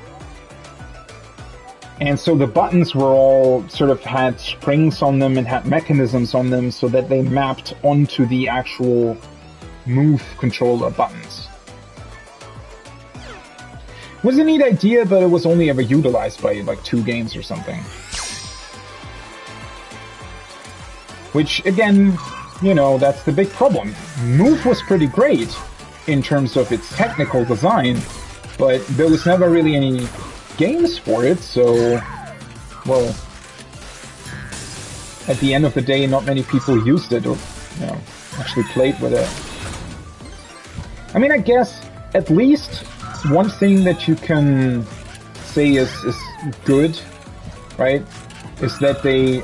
And so the buttons were all sort of had springs on them and had mechanisms on them so that they mapped onto the actual Move controller buttons. It was a neat idea, but it was only ever utilized by like 2 games or something. Which, again, you know, that's the big problem. Move was pretty great in terms of its technical design, but there was never really any games for it, so, well, at the end of the day, not many people used it or, you know, actually played with it. I mean, I guess at least one thing that you can say is good, right, is that they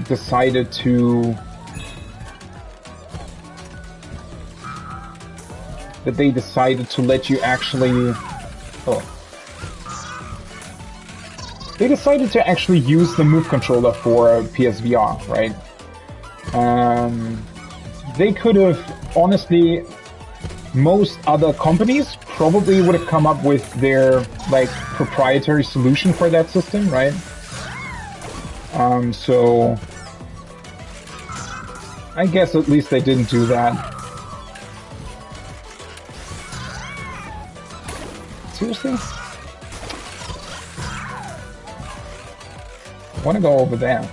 decided to let you actually... They decided to actually use the Move controller for PSVR, right? They could have, honestly, most other companies probably would have come up with their, like, proprietary solution for that system, right? So I guess at least they didn't do that. Seriously? I want to go over there.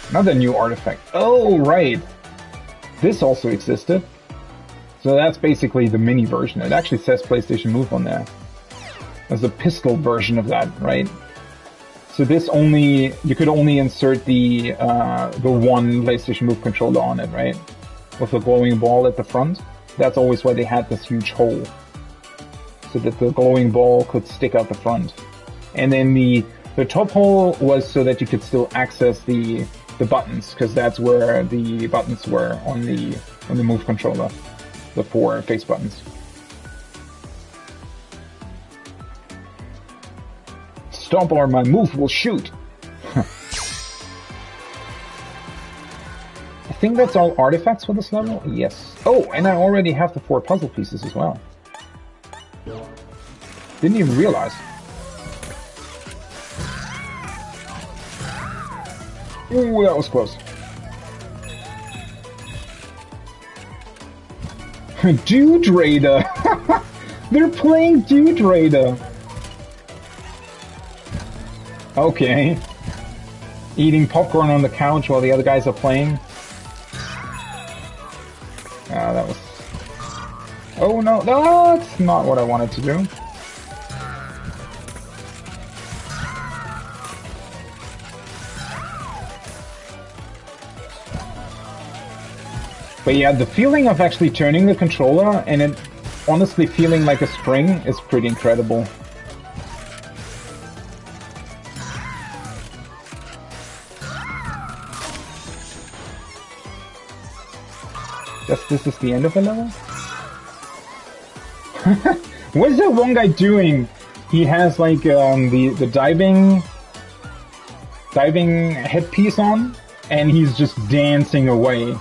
Another new artifact. Oh, right. This also existed. So that's basically the mini version. It actually says PlayStation Move on there. There's a pistol version of that, right? So this only... you could only insert the one PlayStation Move controller on it, right? With a glowing ball at the front. That's always why they had this huge hole, so that the glowing ball could stick out the front. And then the top hole was so that you could still access the buttons, because that's where the buttons were on the Move controller, the 4 face buttons. Stomp or my Move will shoot. I think that's all artifacts for this level? Yes. Oh, and I already have the 4 puzzle pieces as well. Didn't even realize. Ooh, that was close. Dude Raider! They're playing Dude Raider! Okay. Eating popcorn on the couch while the other guys are playing. That was... oh no, no, that's not what I wanted to do. But yeah, the feeling of actually turning the controller and it honestly feeling like a spring is pretty incredible. Guess this is the end of the level? What's that one guy doing? He has like the diving headpiece on, and he's just dancing away.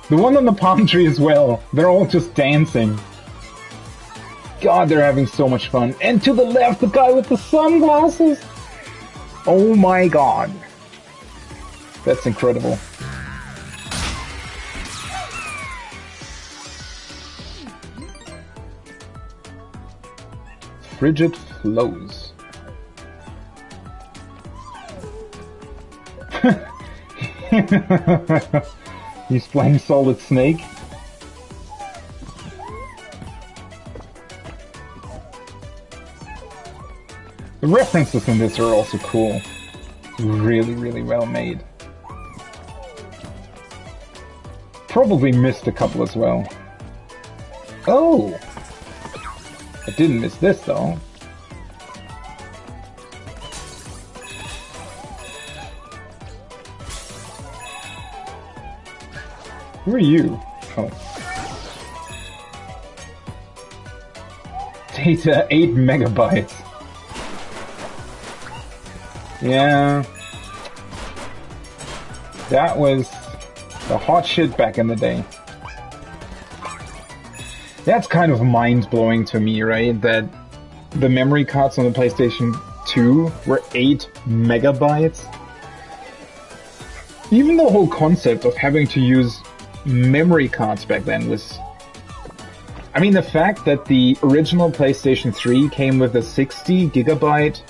The one on the palm tree as well. They're all just dancing. God, they're having so much fun. And to the left, the guy with the sunglasses. Oh my god. That's incredible. Frigid flows. He's playing Solid Snake. The references in this are also cool. Really, really well made. Probably missed a couple as well. Oh! I didn't miss this though. Who are you? Oh. Data 8 megabytes. Yeah. That was the hot shit back in the day. That's kind of mind-blowing to me, right? That the memory cards on the PlayStation 2 were 8 megabytes. Even the whole concept of having to use memory cards back then was... I mean, the fact that the original PlayStation 3 came with a 60 gigabyte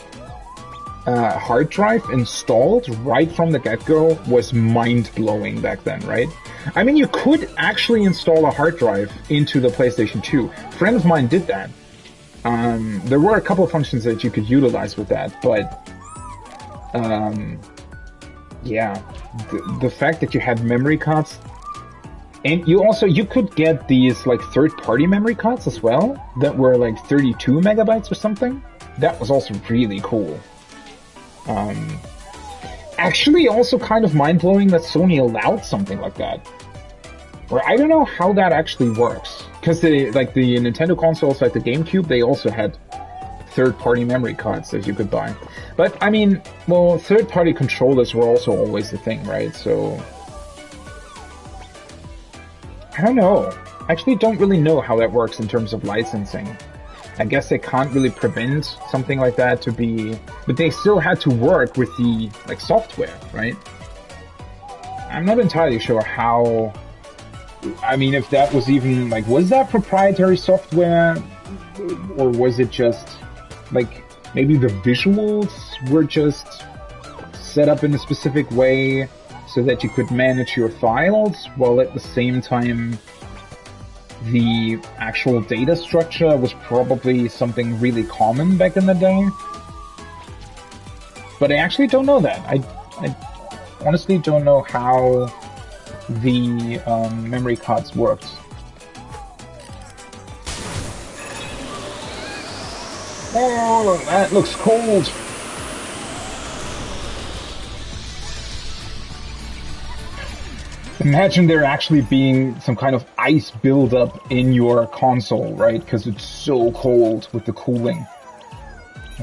hard drive installed right from the get-go was mind-blowing back then, right? I mean, you could actually install a hard drive into the PlayStation 2. A friend of mine did that. There were a couple of functions that you could utilize with that, but yeah, the fact that you had memory cards, and you could get these like third-party memory cards as well that were like 32 megabytes or something. That was also really cool. Actually, also kind of mind-blowing that Sony allowed something like that. Or I don't know how that actually works, because the Nintendo consoles, like the GameCube, they also had third-party memory cards that you could buy. But I mean, well, third-party controllers were also always the thing, right? So I don't know. I actually don't really know how that works in terms of licensing. I guess they can't really prevent something like that to be, but they still had to work with the like software, right? I'm not entirely sure how. I mean, if that was even like, was that proprietary software, or was it just like maybe the visuals were just set up in a specific way so that you could manage your files while at the same time the actual data structure was probably something really common back in the day. But I actually don't know that. I honestly don't know how the memory cards worked. Oh, that looks cold! Imagine there actually being some kind of ice buildup in your console, right? Because it's so cold with the cooling.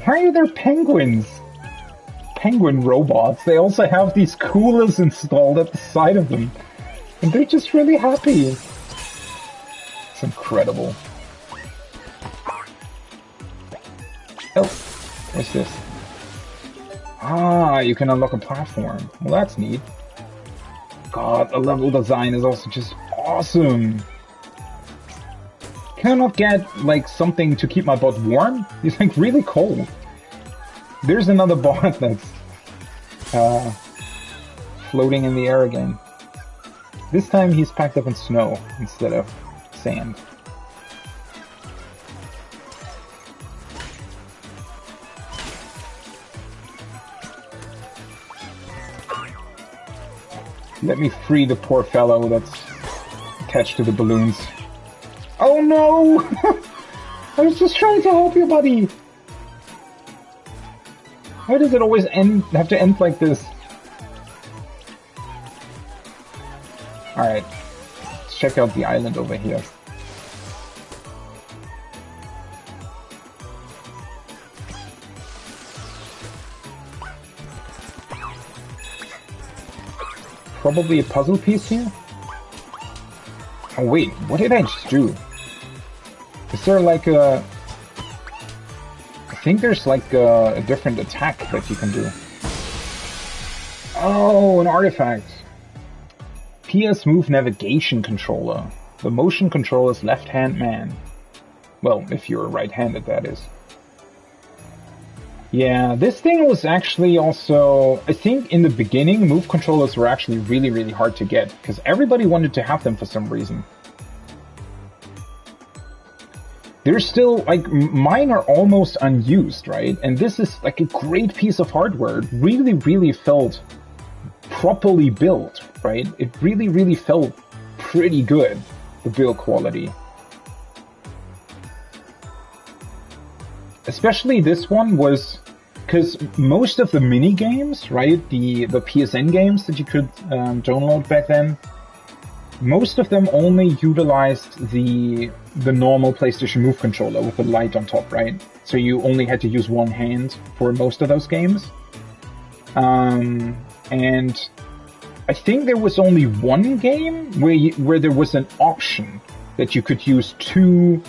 Why are there penguins? Penguin robots. They also have these coolers installed at the side of them. And they're just really happy. It's incredible. Oh, what's this? Ah, you can unlock a platform. Well, that's neat. God, the level design is also just awesome. Can I not get, like, something to keep my butt warm? It's, like, really cold. There's another bot that's floating in the air again. This time he's packed up in snow instead of sand. Let me free the poor fellow that's attached to the balloons. Oh no! I was just trying to help you, buddy! Why does it always have to end like this? Alright, let's check out the island over here. probably a puzzle piece here. Oh wait, what did I just do? Is there like a... I think there's like a different attack that you can do. Oh, an artifact. PS Move Navigation Controller. The motion controller's left-hand man. Well, if you're right-handed, that is. Yeah, this thing was actually also... I think in the beginning, move controllers were actually really, really hard to get, because everybody wanted to have them for some reason. They're still, like, mine are almost unused, right? And this is, like, a great piece of hardware. It really, really felt properly built, right? It really, really felt pretty good, the build quality. Especially this one was... Because most of the mini games, right, the PSN games that you could download back then, most of them only utilized the normal PlayStation Move controller with the light on top, right? So you only had to use one hand for most of those games. And I think there was only one game where there was an option that you could use two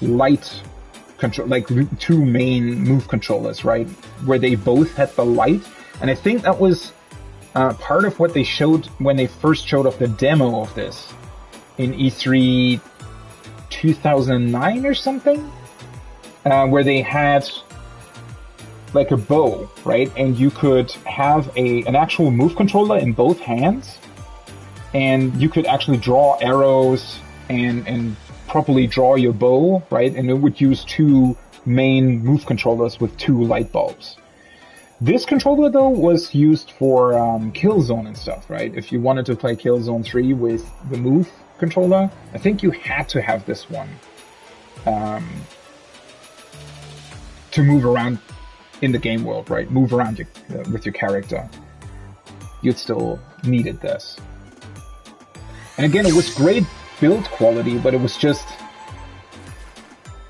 light control, like two main move controllers, right? Where they both had the light. And I think that was part of what they showed when they first showed off the demo of this in E3 2009 or something, where they had like a bow, right? And you could have an actual move controller in both hands, and you could actually draw arrows and properly draw your bow, right? And it would use two main move controllers with two light bulbs. This controller, though, was used for Killzone and stuff, right? If you wanted to play Killzone 3 with the Move controller, I think you had to have this one to move around in the game world, right? Move around with your character. You'd still needed this. And again, it was great build quality, but it was just...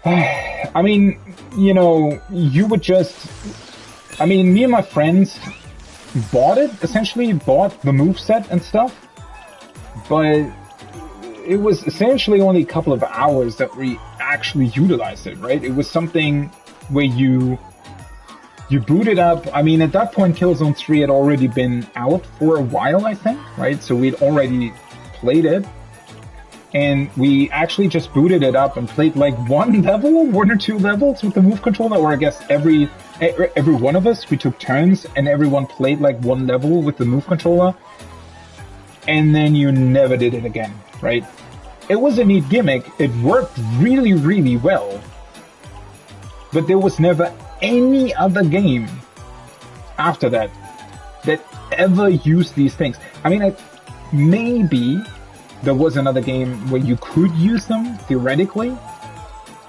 I mean, you know, you would just... I mean, me and my friends bought it, essentially bought the move set and stuff, but it was essentially only a couple of hours that we actually utilized it, right? It was something where you boot it up. I mean, at that point, Killzone 3 had already been out for a while, I think, right? So we'd already played it, and we actually just booted it up and played like one or two levels with the move controller, or I guess every one of us, we took turns and everyone played like one level with the move controller, and then you never did it again, right? It was a neat gimmick. It worked really, really well, but there was never any other game after that ever used these things. I mean, maybe there was another game where you could use them, theoretically,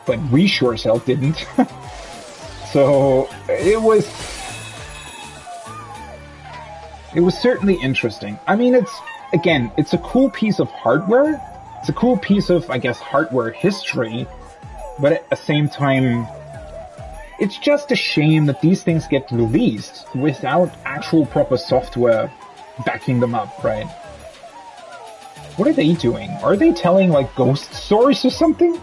but we sure as hell didn't. So it was certainly interesting. I mean, it's a cool piece of hardware. It's a cool piece of, I guess, hardware history, but at the same time, it's just a shame that these things get released without actual proper software backing them up, right? What are they doing? Are they telling, like, ghost stories or something?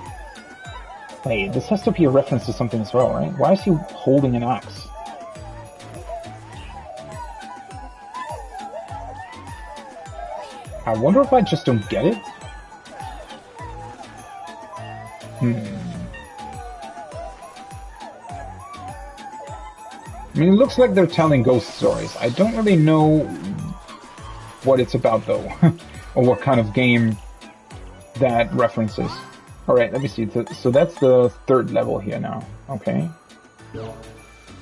Wait, this has to be a reference to something as well, right? Why is he holding an axe? I wonder if I just don't get it? I mean, it looks like they're telling ghost stories. I don't really know what it's about, though. Or what kind of game that references. Alright, let me see. So that's the third level here now. Okay.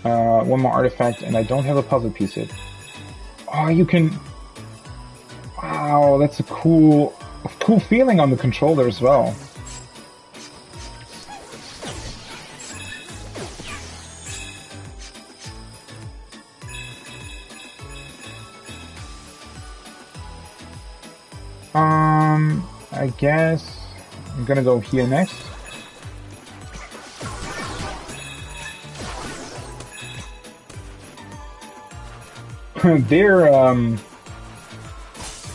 One more artifact, and I don't have a puzzle piece yet. Oh, you can... Wow, that's a cool feeling on the controller as well. I guess I'm gonna go here next.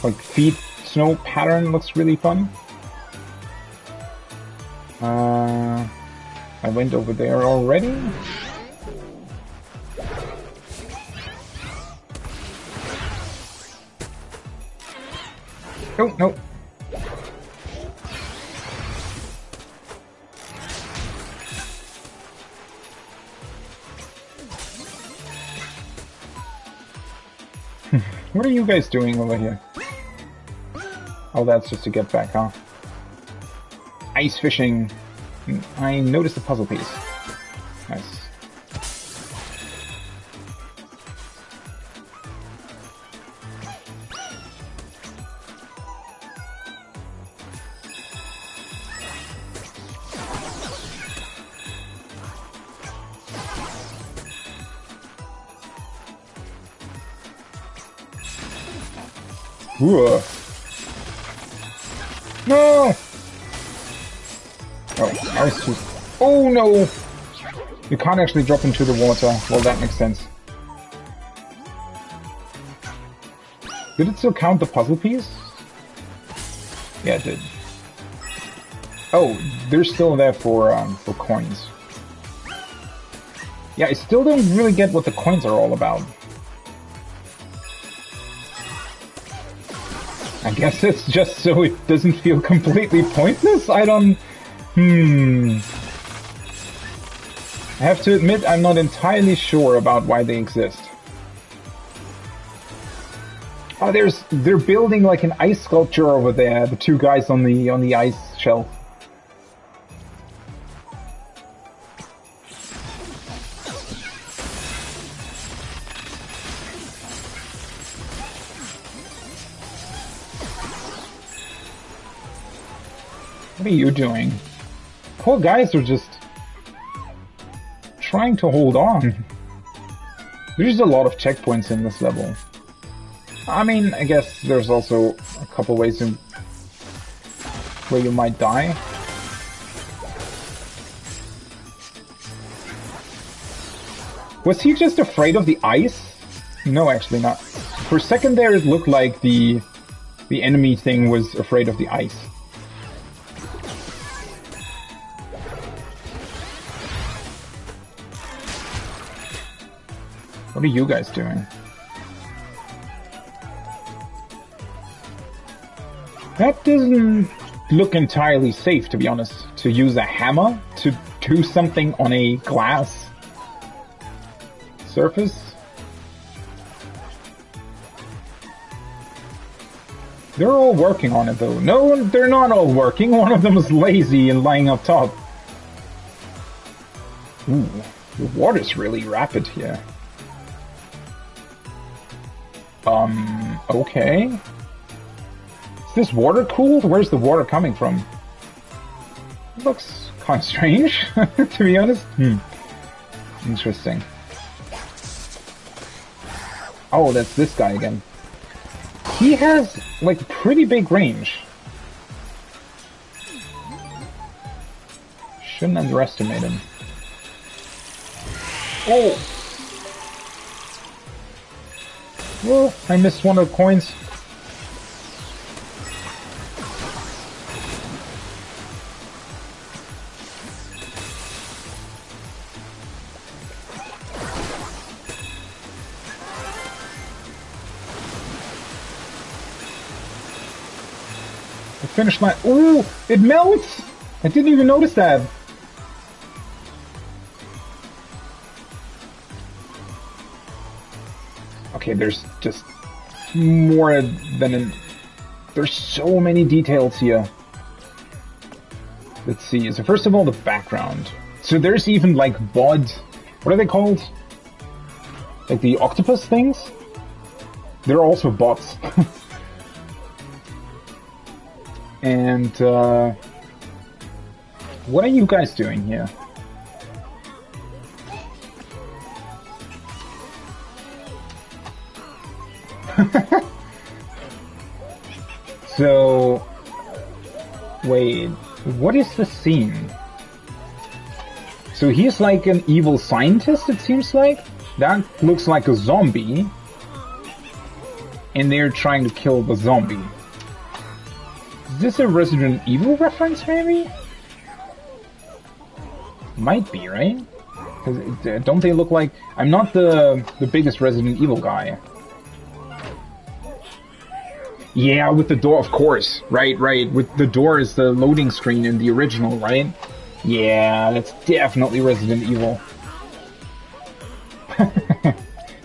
like feet snow pattern looks really fun. I went over there already. Oh, no. What are you guys doing over here? Oh, that's just to get back, huh? Ice fishing. I noticed a puzzle piece. Nice. Ooh. No! Oh, I was too... Oh no! You can't actually drop into the water. Well, that makes sense. Did it still count the puzzle piece? Yeah, it did. Oh, they're still there for coins. Yeah, I still don't really get what the coins are all about. I guess it's just so it doesn't feel completely pointless? I don't... I have to admit, I'm not entirely sure about why they exist. Oh, they're building like an ice sculpture over there, the two guys on the ice shelf. What are you doing? Poor guys are just trying to hold on. There's a lot of checkpoints in this level. I mean, I guess there's also a couple ways in where you might die. Was he just afraid of the ice? No, actually not. For a second there, it looked like the enemy thing was afraid of the ice. What are you guys doing? That doesn't look entirely safe, to be honest. To use a hammer to do something on a glass surface. They're all working on it, though. No, they're not all working. One of them is lazy and lying up top. Ooh, the water's really rapid here. Okay. Is this water cooled? Where's the water coming from? It looks kind of strange, to be honest. Interesting. Oh, that's this guy again. He has, like, pretty big range. Shouldn't underestimate him. Oh! Well, I missed one of the coins. The finish line. Ooh, it melts! I didn't even notice that. Okay, there's just more than there's so many details here. Let's see. So first of all, the background. So there's even like what are they called? Like the octopus things? They're also bots. And what are you guys doing here? So, wait, what is the scene? So he's like an evil scientist, it seems like? That looks like a zombie. and they're trying to kill the zombie. Is this a Resident Evil reference, maybe? Might be, right? Because don't they look like... I'm not the biggest Resident Evil guy. Yeah, with the door, of course. Right. With the door is the loading screen in the original, right? Yeah, that's definitely Resident Evil.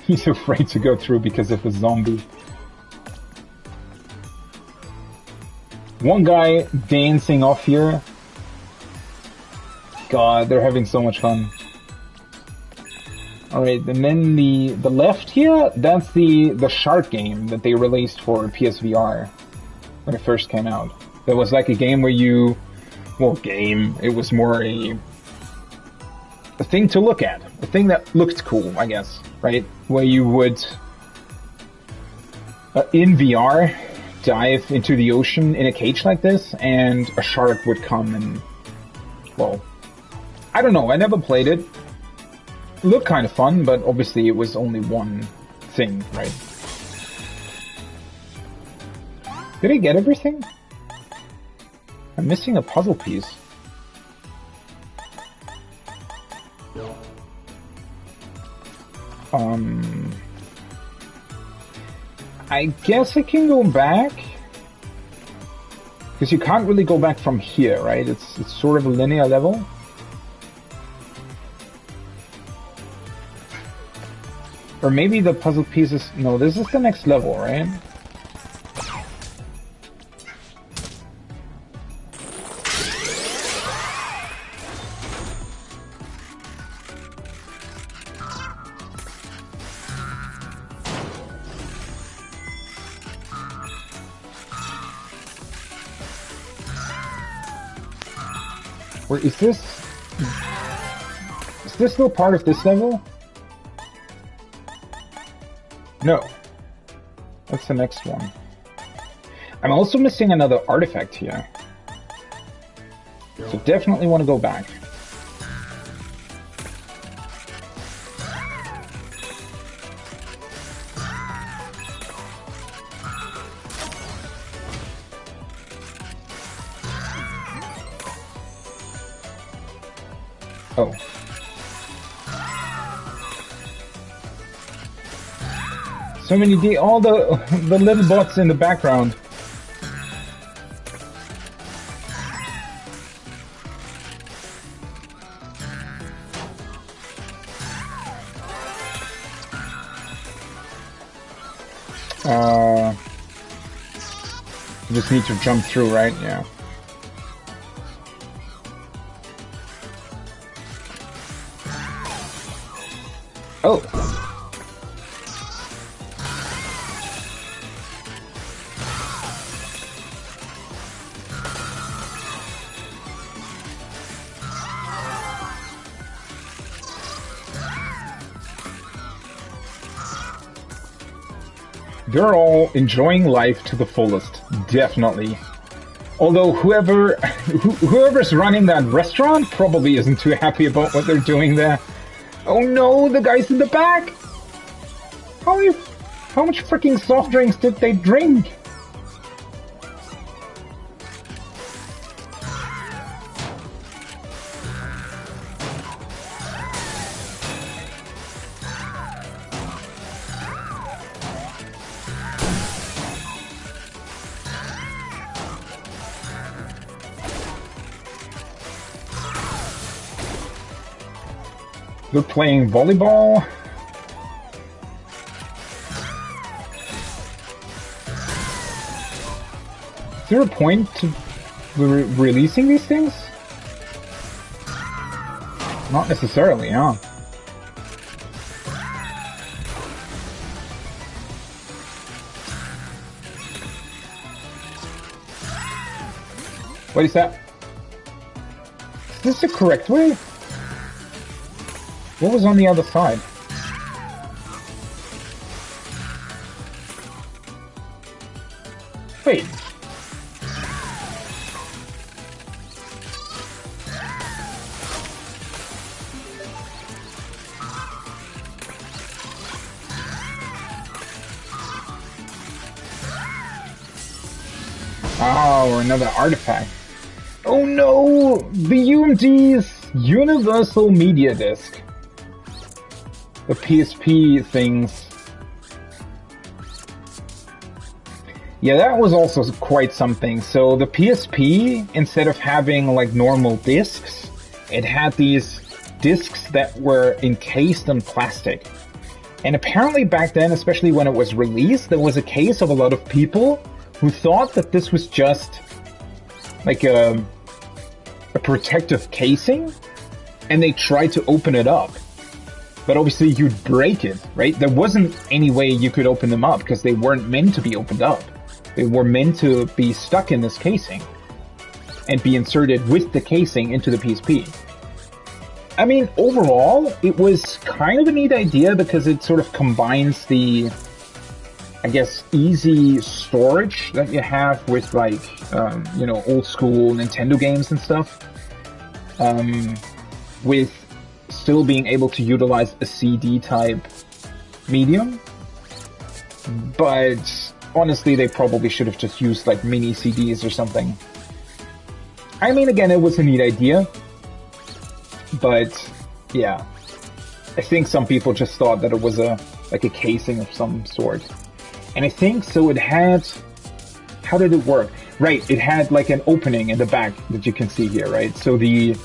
He's afraid to go through because of the zombie. One guy dancing off here. God, they're having so much fun. Alright, and then the left here, that's the shark game that they released for PSVR when it first came out. That was like a game where you... Well, game. It was more a thing to look at. A thing that looked cool, I guess. Right? Where you would, in VR, dive into the ocean in a cage like this, and a shark would come and... Well, I don't know. I never played it. It looked kind of fun, but obviously it was only one thing, right? Did I get everything? I'm missing a puzzle piece. I guess I can go back. Because you can't really go back from here, right? It's sort of a linear level. Or maybe the puzzle pieces... No, this is the next level, right? Or is this... Is this still part of this level? No. That's the next one. I'm also missing another artifact here. So definitely want to go back. Oh. So many all the little bots in the background. You just need to jump through, right? Yeah. Oh. They're all enjoying life to the fullest, definitely. Although whoever's running that restaurant probably isn't too happy about what they're doing there. Oh no, the guys in the back! How much freaking soft drinks did they drink? They're playing volleyball. Is there a point to releasing these things? Not necessarily, huh? What is that? Is this the correct way? What was on the other side? Wait. Oh, another artifact. Oh no! The UMD's Universal Media Disc. The PSP things. Yeah, that was also quite something. So the PSP, instead of having like normal discs, it had these discs that were encased in plastic. And apparently back then, especially when it was released, there was a case of a lot of people who thought that this was just like a protective casing, and they tried to open it up. But obviously you'd break it, right? There wasn't any way you could open them up because they weren't meant to be opened up. They were meant to be stuck in this casing and be inserted with the casing into the PSP. I mean, overall, it was kind of a neat idea because it sort of combines the, I guess, easy storage that you have with like, you know, old school Nintendo games and stuff, with still being able to utilize a CD type medium. But honestly, they probably should have just used like mini CDs or something. I mean, again, it was a neat idea, but yeah, I think some people just thought that it was like a casing of some sort. And I think so it had, how did it work? Right, it had like an opening in the back that you can see here, right? So the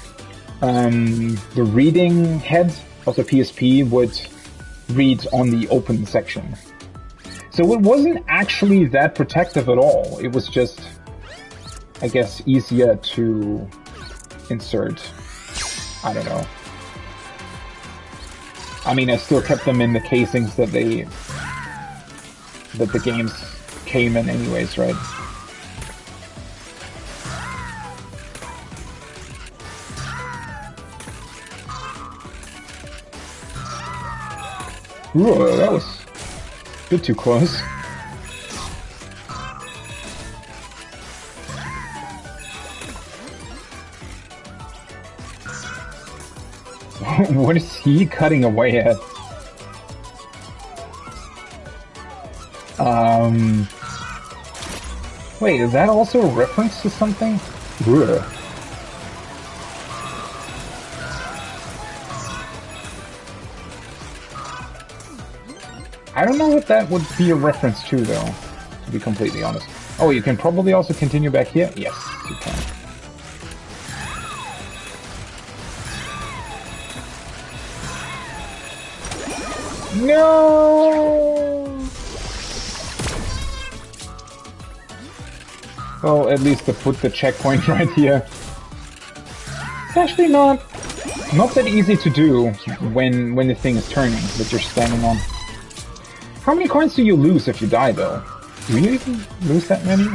reading head of the PSP would read on the open section. So it wasn't actually that protective at all. It was just, I guess, easier to insert. I don't know. I mean, I still kept them in the casings that the games came in anyways, right? Ooh, that was a bit too close. What is he cutting away at? Wait, is that also a reference to something? Ugh. I don't know what that would be a reference to, though, to be completely honest. Oh, you can probably also continue back here? Yes, you can. No! Well, at least to put the checkpoint right here. It's actually not that easy to do when the thing is turning that you're standing on. How many coins do you lose if you die, though? Do you even lose that many?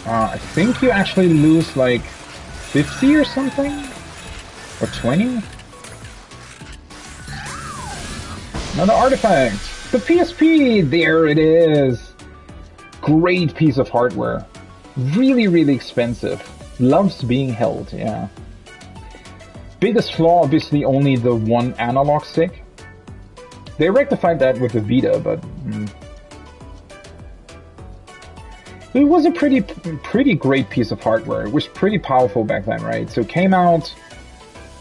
I think you actually lose like 50 or something? Or 20? Another artifact! The PSP! There it is! Great piece of hardware. Really, really expensive. Loves being held, yeah. Biggest flaw, obviously, only the one analog stick. They rectified that with the Vita, but... It was a pretty great piece of hardware. It was pretty powerful back then, right? So it came out...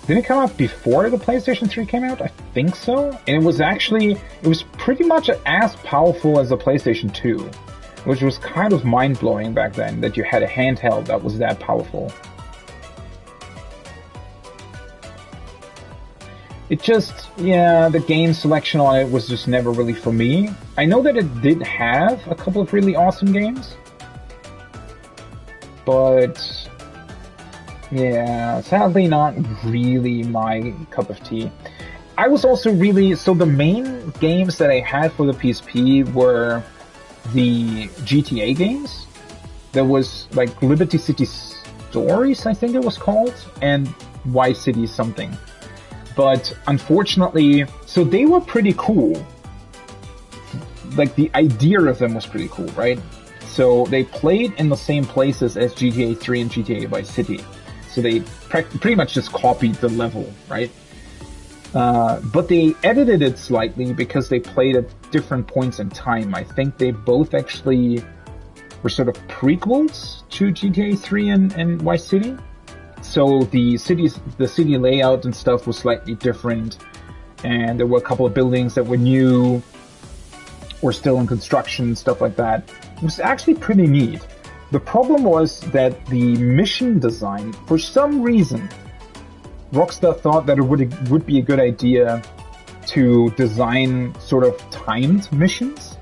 Didn't it come out before the PlayStation 3 came out? I think so. And it was pretty much as powerful as the PlayStation 2. Which was kind of mind-blowing back then, that you had a handheld that was that powerful. It just, yeah, the game selection on it was just never really for me. I know that it did have a couple of really awesome games. But... yeah, sadly not really my cup of tea. I was also really... So the main games that I had for the PSP were the GTA games. There was like Liberty City Stories, I think it was called, and Vice City something. But unfortunately, so they were pretty cool. Like the idea of them was pretty cool, right? So they played in the same places as GTA 3 and GTA Vice City. So they pretty much just copied the level, right? But they edited it slightly because they played at different points in time. I think they both actually were sort of prequels to GTA 3 and Vice City. So the city layout and stuff was slightly different, and there were a couple of buildings that were new or still in construction, stuff like that. It was actually pretty neat. The problem was that the mission design, for some reason, Rockstar thought that it would be a good idea to design sort of timed missions,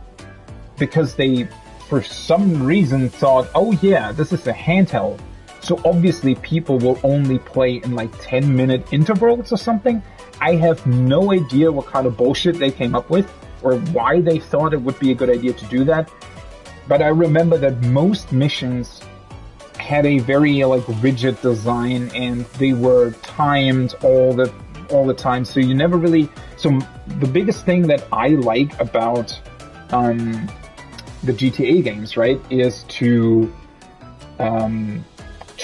because they, for some reason, thought, oh yeah, this is a handheld, so obviously people will only play in like 10-minute intervals or something. I have no idea what kind of bullshit they came up with, or why they thought it would be a good idea to do that. But I remember that most missions had a very like rigid design, and they were timed all the time. So you never really. So the biggest thing that I like about the GTA games, right, is to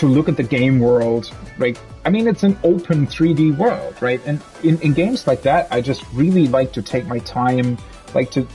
look at the game world. Like, I mean, it's an open 3D world, right? And in games like that, I just really like to take my time, like to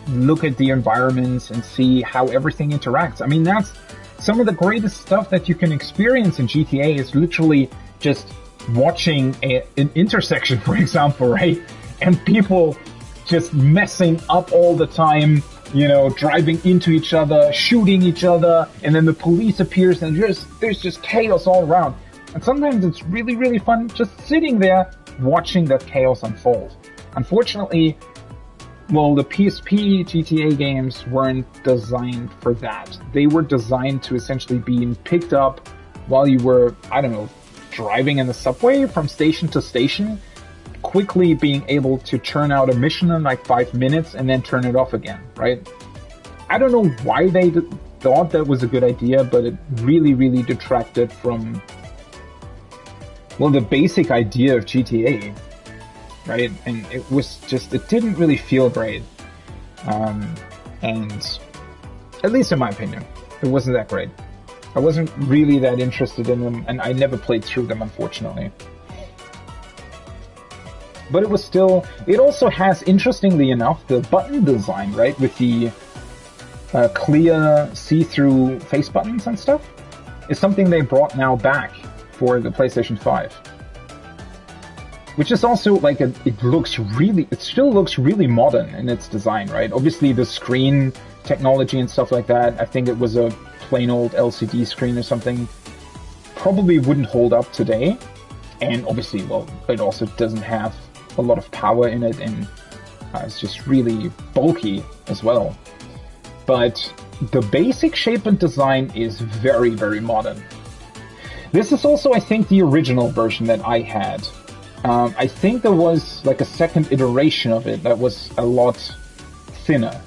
look at the environments and see how everything interacts. I mean, that's some of the greatest stuff that you can experience in GTA is literally just watching an intersection, for example, right? And people just messing up all the time, you know, driving into each other, shooting each other, and then the police appears and there's just chaos all around. And sometimes it's really, really fun just sitting there watching that chaos unfold. Unfortunately, well, the PSP GTA games weren't designed for that. They were designed to essentially be picked up while you were, I don't know, driving in the subway from station to station, quickly being able to churn out a mission in like 5 minutes and then turn it off again, right? I don't know why they thought that was a good idea, but it really, really detracted from, well, the basic idea of GTA. Right, and it was just, it didn't really feel great, and at least in my opinion, it wasn't that great. I wasn't really that interested in them, and I never played through them, unfortunately. But it was still, it also has, interestingly enough, the button design, right, with the clear see-through face buttons and stuff, is something they brought now back for the PlayStation 5. Which is also like it still looks really modern in its design, right? Obviously the screen technology and stuff like that, I think it was a plain old LCD screen or something, probably wouldn't hold up today. And obviously, well, it also doesn't have a lot of power in it, and it's just really bulky as well. But the basic shape and design is very, very modern. This is also, I think, the original version that I had. I think there was like a second iteration of it that was a lot thinner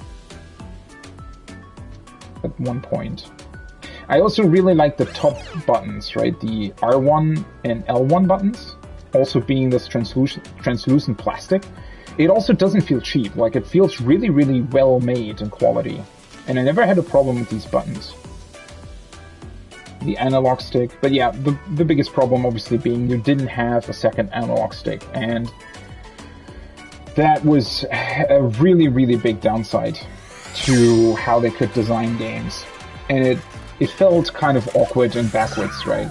at one point. I also really like the top buttons, right? The R1 and L1 buttons, also being this translucent plastic. It also doesn't feel cheap, like it feels really, really well made in quality. And I never had a problem with these buttons. The analog stick, but yeah, the biggest problem obviously being you didn't have a second analog stick, and that was a really, really big downside to how they could design games. And it felt kind of awkward and backwards, right?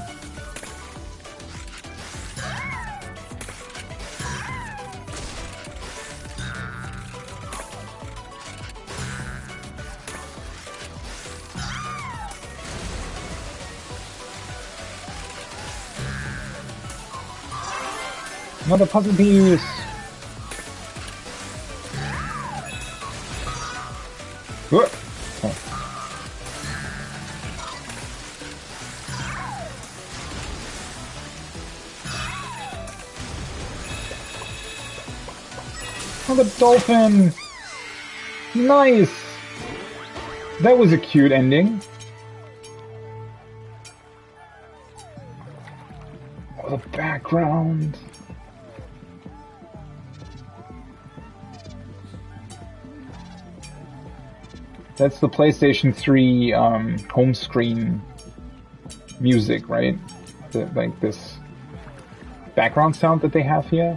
Another puzzle piece! Oh. Oh, the dolphin! Nice! That was a cute ending. Oh, the background. That's the PlayStation 3 home screen music, right? Like this background sound that they have here.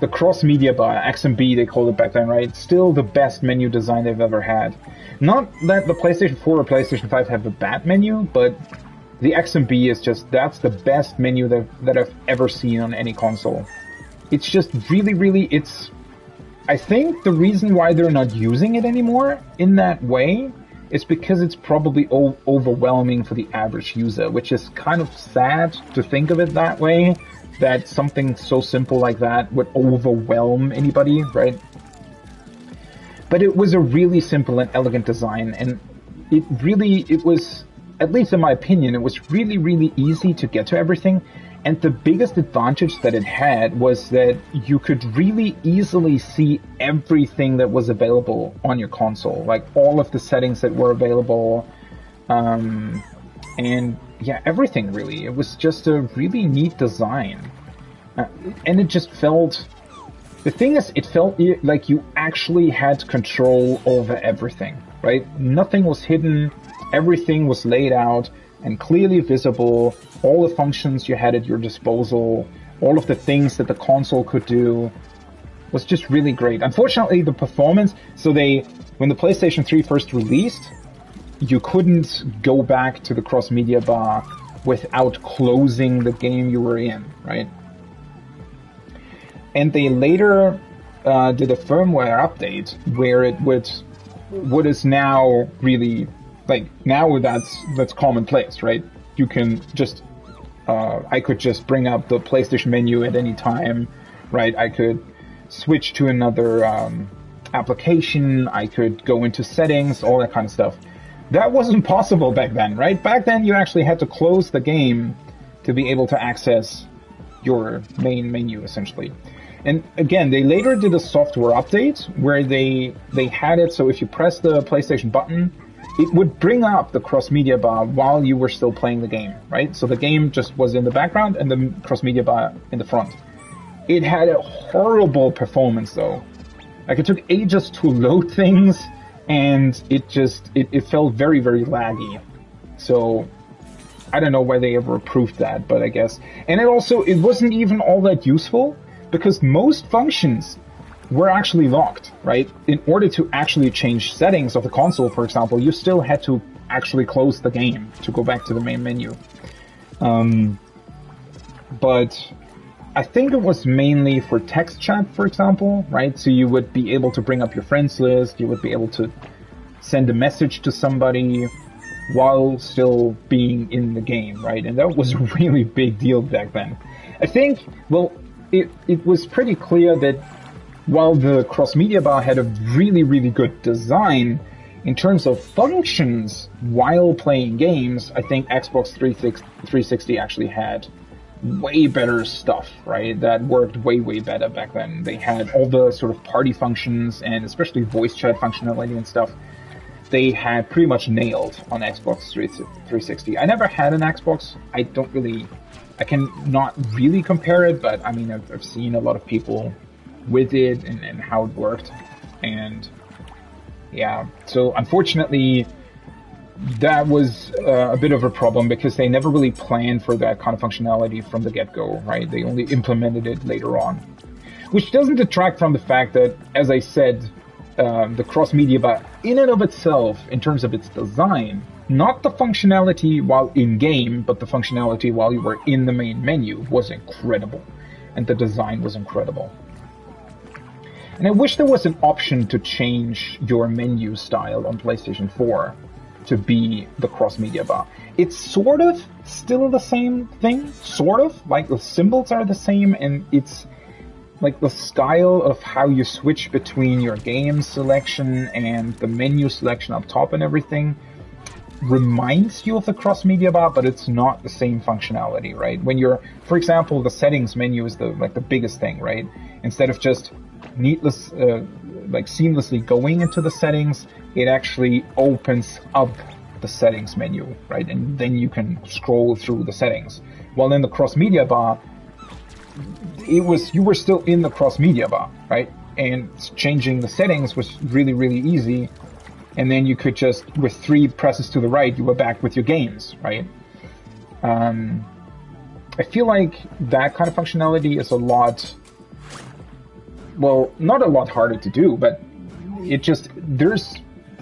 the cross-media bar, XMB they called it back then, right? Still the best menu design they've ever had. Not that the PlayStation 4 or PlayStation 5 have a bad menu, but the XMB is just, that's the best menu that I've ever seen on any console. It's just really, I think the reason why they're not using it anymore in that way is because it's probably overwhelming for the average user, which is kind of sad to think of it that way, that something so simple like that would overwhelm anybody, right? But it was a really simple and elegant design, and it was, at least in my opinion, it was really easy to get to everything. And the biggest advantage that it had was that you could really easily see everything that was available on your console, like all of the settings that were available, and yeah, everything really. It was just a really neat design, and it just felt. The thing is, it felt like you actually had control over everything, right? Nothing was hidden, everything was laid out and clearly visible. All the functions you had at your disposal, all of the things that the console could do, was just really great. Unfortunately, the performance, when the PlayStation 3 first released, you couldn't go back to the cross-media bar without closing the game you were in, right? And they later did a firmware update where it what is now really, like, now that's commonplace, right? You can just, I could just bring up the PlayStation menu at any time, right? I could switch to another application, I could go into settings, all that kind of stuff. That wasn't possible back then, right? Back then you actually had to close the game to be able to access your main menu, essentially. And again, they later did a software update where they had it so if you press the PlayStation button, it would bring up the cross-media bar while you were still playing the game, right? So the game just was in the background and the cross-media bar in the front. It had a horrible performance, though. Like, it took ages to load things, and it felt very laggy. So I don't know why they ever approved that, but I guess. And it wasn't even all that useful, because most functions were actually locked, right? In order to actually change settings of the console, for example, you still had to actually close the game to go back to the main menu. But I think it was mainly for text chat, for example, right? So you would be able to bring up your friends list, you would be able to send a message to somebody while still being in the game, right? And that was a really big deal back then. I think, well, it was pretty clear that while the cross-media bar had a really good design, in terms of functions while playing games, I think Xbox 360 actually had way better stuff, right? That worked way better back then. They had all the sort of party functions and especially voice chat functionality and stuff. They had pretty much nailed on Xbox 360. I never had an Xbox. I can not really compare it, but I mean, I've seen a lot of people with it and how it worked. And yeah, so unfortunately, that was a bit of a problem because they never really planned for that kind of functionality from the get-go, right? They only implemented it later on. Which doesn't detract from the fact that, as I said, the cross-media bar in and of itself, in terms of its design, not the functionality while in-game, but the functionality while you were in the main menu was incredible. And the design was incredible. And I wish there was an option to change your menu style on PlayStation 4 to be the cross-media bar. It's sort of still the same thing, sort of. Like, the symbols are the same, and it's like the style of how you switch between your game selection and the menu selection up top and everything reminds you of the cross-media bar, but it's not the same functionality, right? When you're, for example, the settings menu is the biggest thing, right? Instead of just seamlessly going into the settings, it actually opens up the settings menu, right? And then you can scroll through the settings. While in the cross-media bar, you were still in the cross-media bar, right? And changing the settings was really easy. And then you could just, with 3 presses to the right, you were back with your games, right? I feel like that kind of functionality is a lot well, not a lot harder to do, but there's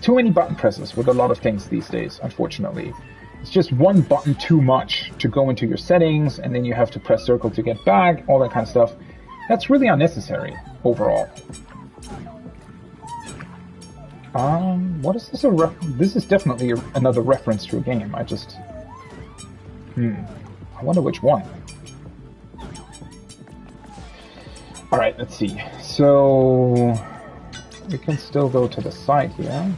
too many button presses with a lot of things these days, unfortunately. It's just one button too much to go into your settings, and then you have to press circle to get back, all that kind of stuff. That's really unnecessary, overall. What is this this is definitely another reference to a game. I wonder which one. Alright, let's see. So, we can still go to the side here.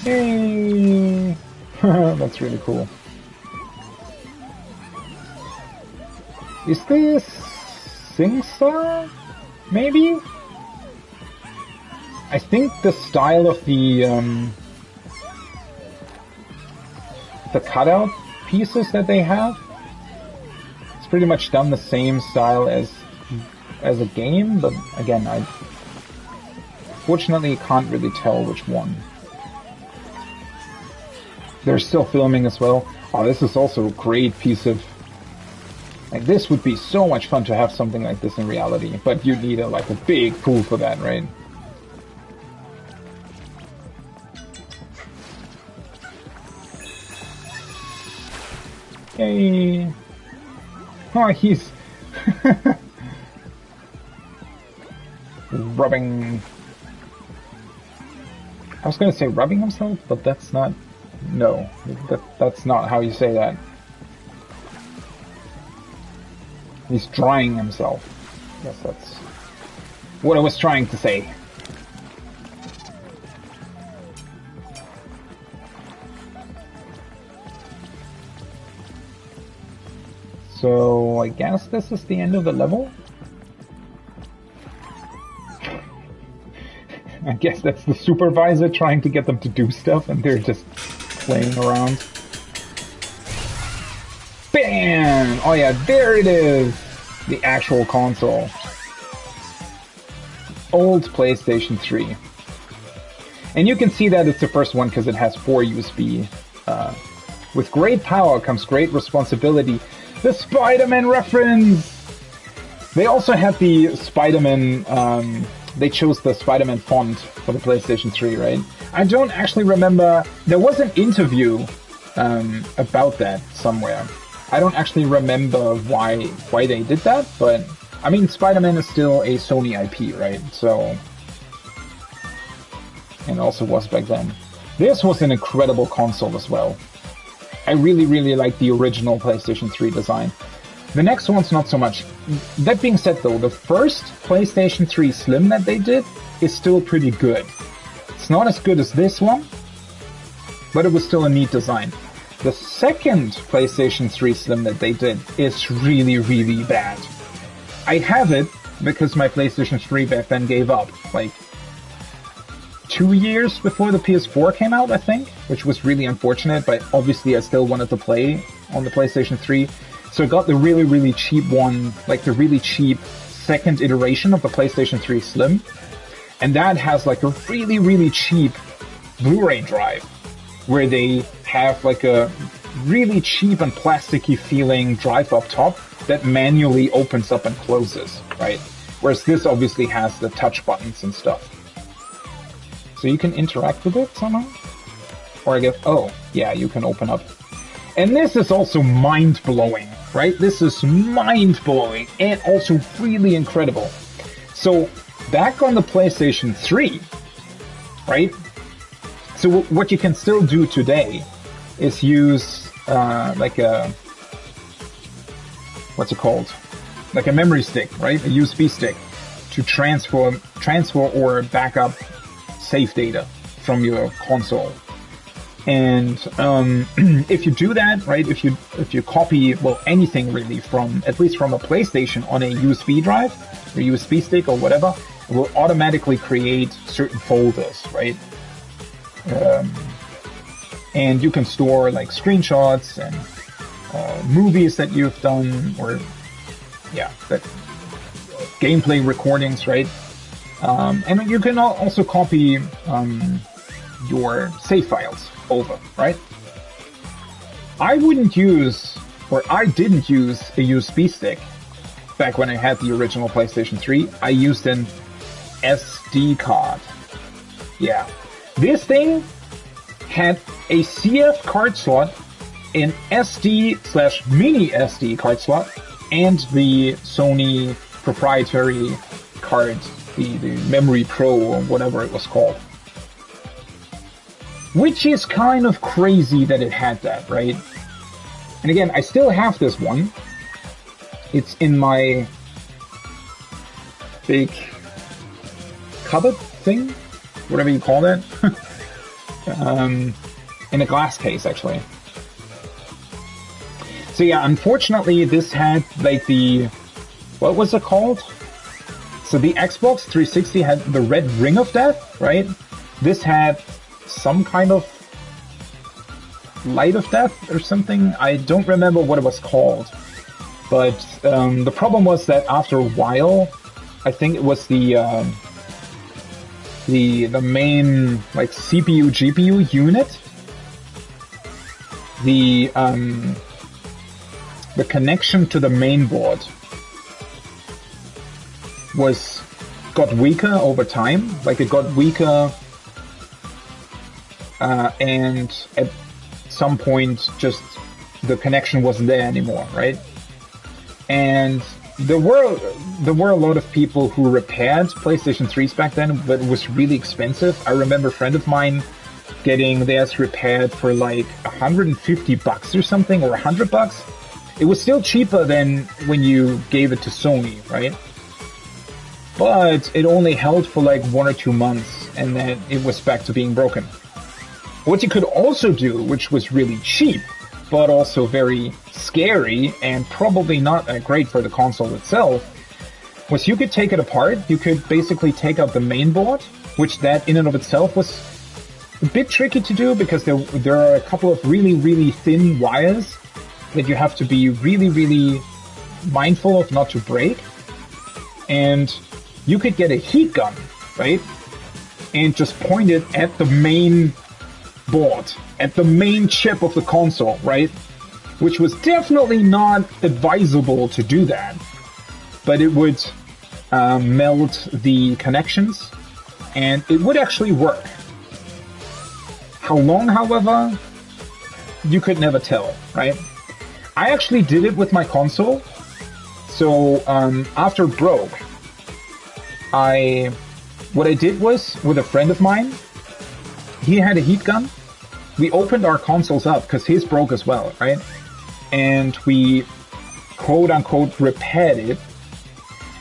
Hey! That's really cool. Is this SingStar? Maybe? I think the style of the cutout pieces that they have, it's pretty much done the same style as a game, but again, I fortunately can't really tell which one. They're still filming as well. Oh, this is also a great piece of... Like, this would be so much fun to have something like this in reality, but you need a big pool for that, right? Hey! Oh, he's... rubbing... I was gonna say rubbing himself, but that's not... No, that's not how you say that. He's drying himself. Yes, that's what I was trying to say. So, I guess this is the end of the level? I guess that's the supervisor trying to get them to do stuff, and they're just playing around. Bam! Oh yeah, there it is! The actual console. Old PlayStation 3. And you can see that it's the first one because it has 4 USB. With great power comes great responsibility. The Spider-Man reference! They also had the Spider-Man... they chose the Spider-Man font for the PlayStation 3, right? I don't actually remember... There was an interview about that somewhere. I don't actually remember why they did that, but... I mean, Spider-Man is still a Sony IP, right? So... And also was back then. This was an incredible console as well. I really, really like the original PlayStation 3 design. The next one's not so much. That being said though, the first PlayStation 3 Slim that they did is still pretty good. It's not as good as this one, but it was still a neat design. The second PlayStation 3 Slim that they did is really, really bad. I have it because my PlayStation 3 back then gave up, like 2 years before the PS4 came out, I think, which was really unfortunate, but obviously I still wanted to play on the PlayStation 3. So I got the really, really cheap one, like the really cheap second iteration of the PlayStation 3 Slim. And that has like a really, really cheap Blu-ray drive, where they have like a really cheap and plasticky feeling drive up top that manually opens up and closes, right? Whereas this obviously has the touch buttons and stuff. So you can interact with it somehow? Or I guess, oh, yeah, you can open up. And this is also mind-blowing, right? This is mind-blowing and also really incredible. So, back on the PlayStation 3, right? So what you can still do today is use like a, what's it called? Like a memory stick, right? A USB stick to transfer or back up save data from your console. And if you do that, right, if you copy, well, anything really from, at least from a PlayStation on a USB drive, or USB stick or whatever, it will automatically create certain folders, right? And you can store like screenshots and movies that you've done, or yeah, that gameplay recordings, right? And you can also copy your save files over, right? I wouldn't use, or I didn't use a USB stick back when I had the original PlayStation 3, I used an SD card. Yeah. This thing had a CF card slot, an SD/mini SD card slot, and the Sony proprietary card, the Memory Pro or whatever it was called. Which is kind of crazy that it had that, right? And again, I still have this one. It's in my big cupboard thing, whatever you call that. In a glass case, actually. So yeah, unfortunately, this had like the, what was it called? So the Xbox 360 had the red ring of death, right? This had some kind of light of death or something. I don't remember what it was called. But the problem was that after a while, I think it was the main like CPU GPU unit, the connection to the main board got weaker over time. Like it got weaker, and at some point, just the connection wasn't there anymore, right? And there were a lot of people who repaired PlayStation 3s back then, but it was really expensive. I remember a friend of mine getting theirs repaired for like $150 or something, or $100. It was still cheaper than when you gave it to Sony, right? But it only held for like 1 or 2 months, and then it was back to being broken. What you could also do, which was really cheap, but also very scary and probably not great for the console itself, was you could take it apart. You could basically take out the main board, which that in and of itself was a bit tricky to do because there are a couple of really, really thin wires that you have to be really, really mindful of not to break. And you could get a heat gun, right? And just point it at the main board, at the main chip of the console, right? Which was definitely not advisable to do that. But it would melt the connections, and it would actually work. How long, however, you could never tell, right? I actually did it with my console. So after it broke, what I did was, with a friend of mine, he had a heat gun. We opened our consoles up, because his broke as well, right? And we, quote-unquote, repaired it.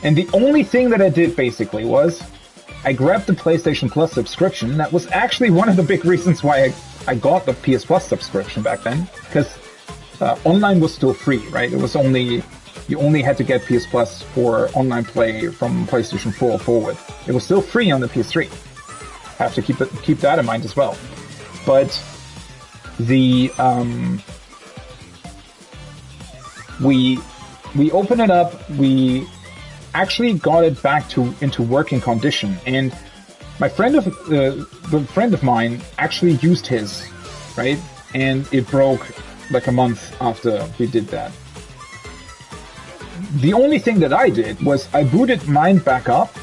And the only thing that I did, basically, was I grabbed the PlayStation Plus subscription. That was actually one of the big reasons why I got the PS Plus subscription back then, because online was still free, right? It was you only had to get PS Plus for online play from PlayStation 4 forward. It was still free on the PS3. I have to keep that in mind as well. But the we opened it up. We actually got it back into working condition, and my the friend of mine actually used his, right? And it broke like a month after we did that. The only thing that I did was I booted mine back up,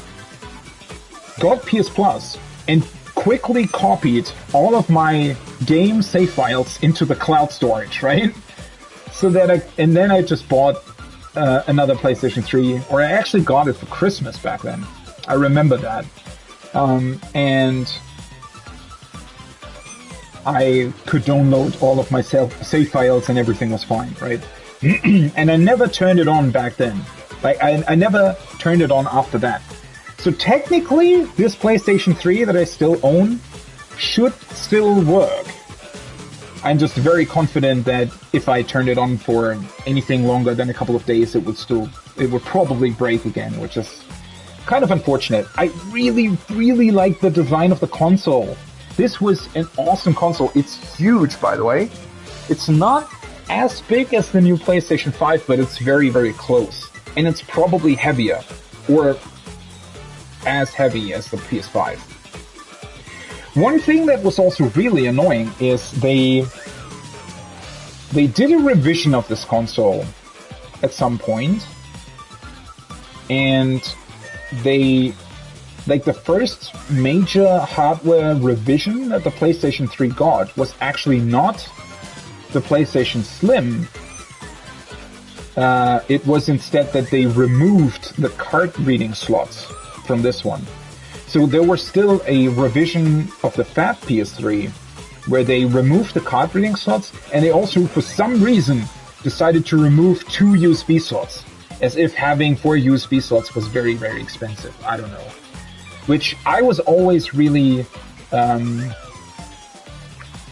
got PS Plus, and quickly copied all of my game save files into the cloud storage, right? So that and then I just bought another PlayStation 3, or I actually got it for Christmas back then. I remember that. And I could download all of my save files and everything was fine, right? And I never turned it on back then. Like, I never turned it on after that. So technically, this PlayStation 3 that I still own should still work. I'm just very confident that if I turned it on for anything longer than a couple of days, it would probably break again, which is kind of unfortunate. I really, really like the design of the console. This was an awesome console. It's huge, by the way. It's not as big as the new PlayStation 5, but it's very, very close. And it's probably heavier, or as heavy as the PS5. One thing that was also really annoying is they did a revision of this console at some point, and they, like, the first major hardware revision that the PlayStation 3 got was actually not the PlayStation Slim. It was instead that they removed the card reading slots from this one. So there was still a revision of the fat PS3 where they removed the card reading slots, and they also, for some reason, decided to remove 2 USB slots, as if having 4 USB slots was very, very expensive. I don't know. Which I was always really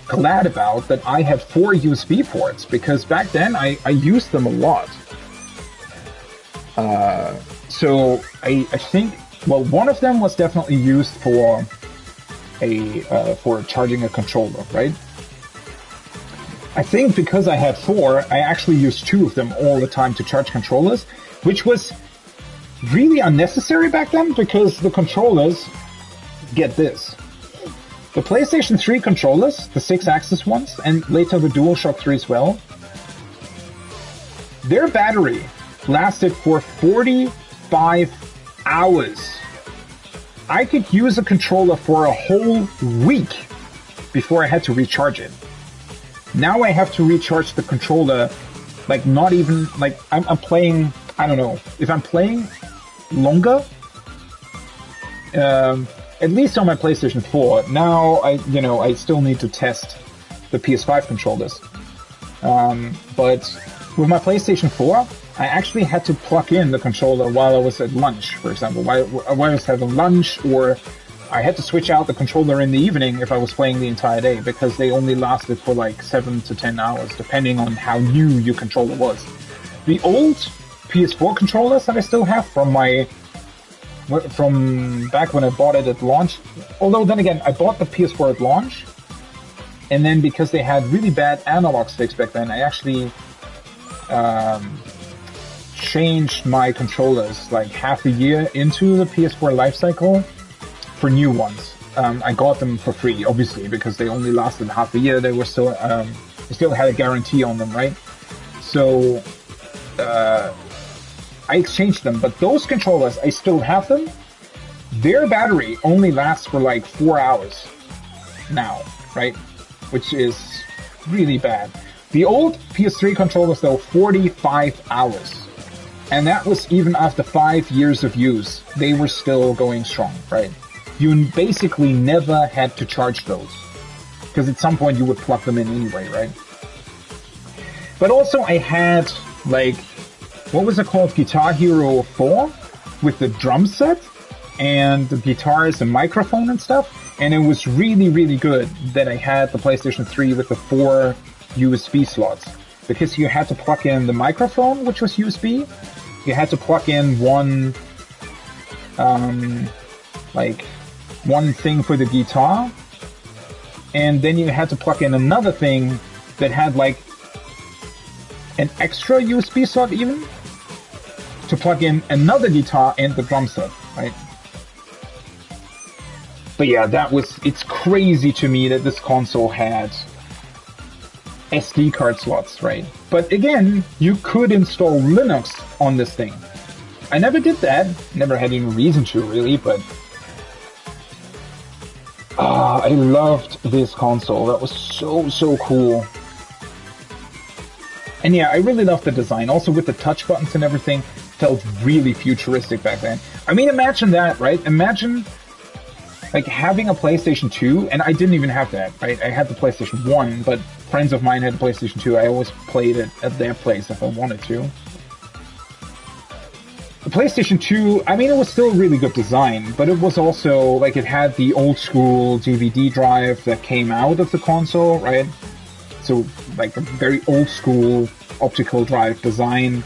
glad about, that I had 4 USB ports, because back then I used them a lot. So I think, well, one of them was definitely used for charging a controller, right? I think because I had 4, I actually used 2 of them all the time to charge controllers, which was really unnecessary back then, because the controllers, get this, the PlayStation 3 controllers, the 6-axis ones, and later the DualShock 3 as well, their battery lasted for 45 hours. I could use a controller for a whole week before I had to recharge it. Now I have to recharge the controller, like, not even, like, I'm playing, I don't know, if I'm playing longer, at least on my PlayStation 4. Now I still need to test the PS5 controllers. But with my PlayStation 4, I actually had to plug in the controller while I was at lunch, for example. While I was having lunch, or I had to switch out the controller in the evening if I was playing the entire day, because they only lasted for like 7 to 10 hours, depending on how new your controller was. The old PS4 controllers that I still have from back when I bought it at launch, although then again, I bought the PS4 at launch, and then because they had really bad analog sticks back then, I actually changed my controllers like half a year into the PS4 lifecycle for new ones. I got them for free, obviously, because they only lasted half a year. They were still, they still had a guarantee on them, right? So, I exchanged them, but those controllers, I still have them. Their battery only lasts for like 4 hours now, right? Which is really bad. The old PS3 controllers, though, 45 hours. And that was even after 5 years of use. They were still going strong, right? You basically never had to charge those, because at some point you would plug them in anyway, right? But also I had, like, what was it called? Guitar Hero 4 with the drum set and the guitars and microphone and stuff. And it was really, really good that I had the PlayStation 3 with the 4 USB slots, because you had to plug in the microphone, which was USB. You had to plug in one thing for the guitar, and then you had to plug in another thing that had like an extra USB slot even to plug in another guitar and the drum set, right? But yeah, it's crazy to me that this console had SD card slots, right? But again, you could install Linux on this thing. I never did that, never had any reason to really, but I loved this console. That was so cool. And yeah, I really loved the design. Also with the touch buttons and everything, felt really futuristic back then. I mean, imagine that, right? Imagine like having a PlayStation 2, and I didn't even have that, right? I had the PlayStation 1, but friends of mine had a PlayStation 2. I always played it at their place if I wanted to. The PlayStation 2, I mean, it was still a really good design, but it was also, like, it had the old school DVD drive that came out of the console, right? So, like, a very old school optical drive design,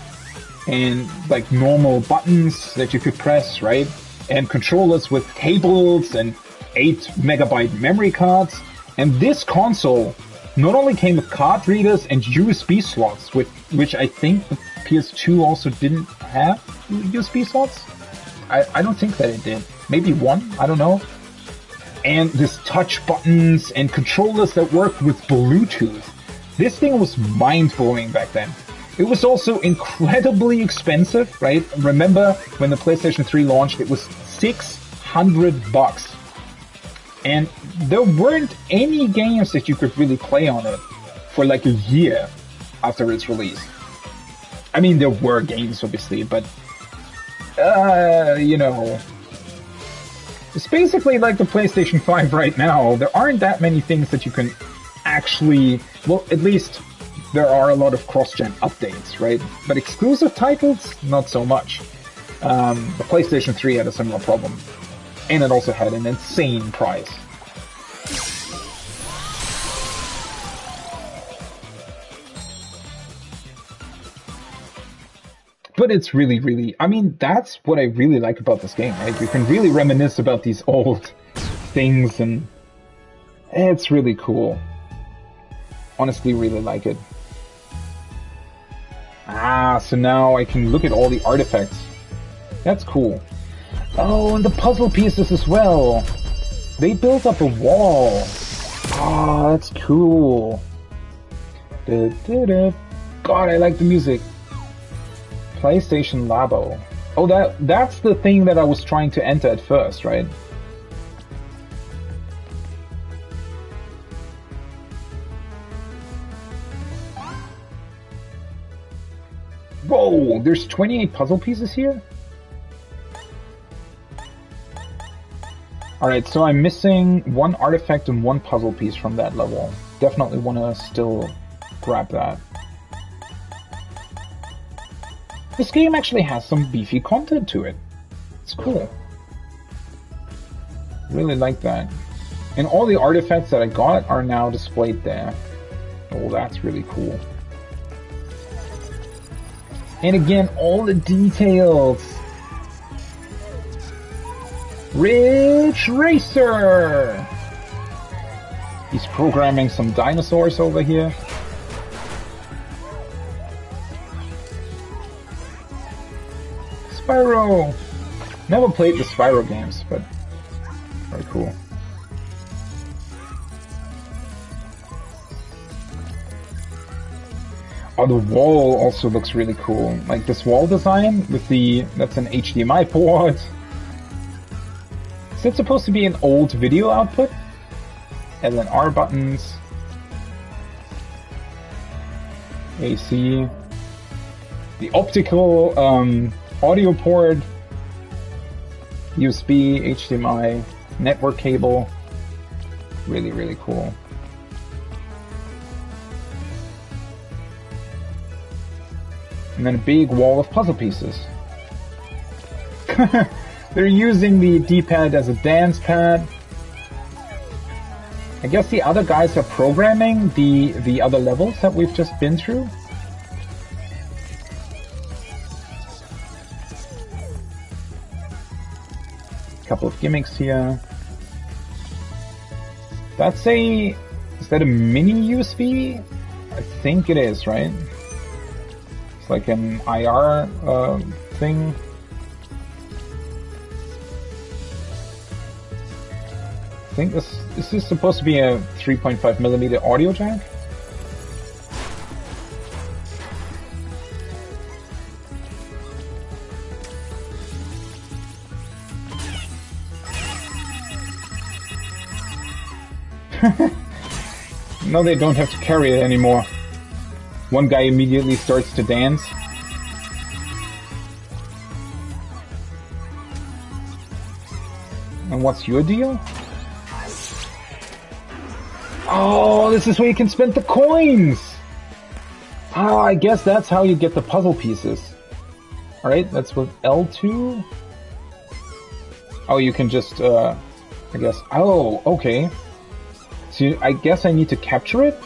and, like, normal buttons that you could press, right? And controllers with cables and 8 megabyte memory cards. And this console not only came with card readers and USB slots, which I think the PS2 also didn't have USB slots. I don't think that it did. Maybe one, I don't know. And this touch buttons and controllers that worked with Bluetooth. This thing was mind-blowing back then. It was also incredibly expensive, right? Remember when the PlayStation 3 launched, it was $600. And there weren't any games that you could really play on it for like a year after its release. I mean, there were games, obviously, but, you know, it's basically like the PlayStation 5 right now. There aren't that many things that you can actually, well, at least there are a lot of cross-gen updates, right? But exclusive titles, not so much. The PlayStation 3 had a similar problem. And it also had an insane price. But it's really, really, I mean, that's what I really like about this game, right? You can really reminisce about these old things, and it's really cool. Honestly, really like it. Ah, so now I can look at all the artifacts. That's cool. Oh, and the puzzle pieces as well. They built up a wall. Oh, that's cool. God, I like the music. PlayStation Labo. Oh, that's the thing that I was trying to enter at first, right? Whoa, there's 28 puzzle pieces here? Alright, so I'm missing one artifact and one puzzle piece from that level. Definitely want to still grab that. This game actually has some beefy content to it. It's cool. Really like that. And all the artifacts that I got are now displayed there. Oh, that's really cool. And again, all the details. Ridge Racer! He's programming some dinosaurs over here. Spyro! Never played the Spyro games, but very cool. Oh, the wall also looks really cool. Like this wall design with that's an HDMI port. Is it supposed to be an old video output? LNR buttons. AC. The optical audio port. USB, HDMI, network cable. Really, really cool. And then a big wall of puzzle pieces. They're using the D-pad as a dance pad. I guess the other guys are programming the other levels that we've just been through. A couple of gimmicks here. Is that a mini USB? I think it is, right? It's like an IR thing. I think this is supposed to be a 3.5mm audio jack. No, they don't have to carry it anymore. One guy immediately starts to dance. And what's your deal? Oh, this is where you can spend the coins! Ah, I guess that's how you get the puzzle pieces. Alright, that's with L2. Oh, you can just, I guess... Oh, okay. So I guess I need to capture it?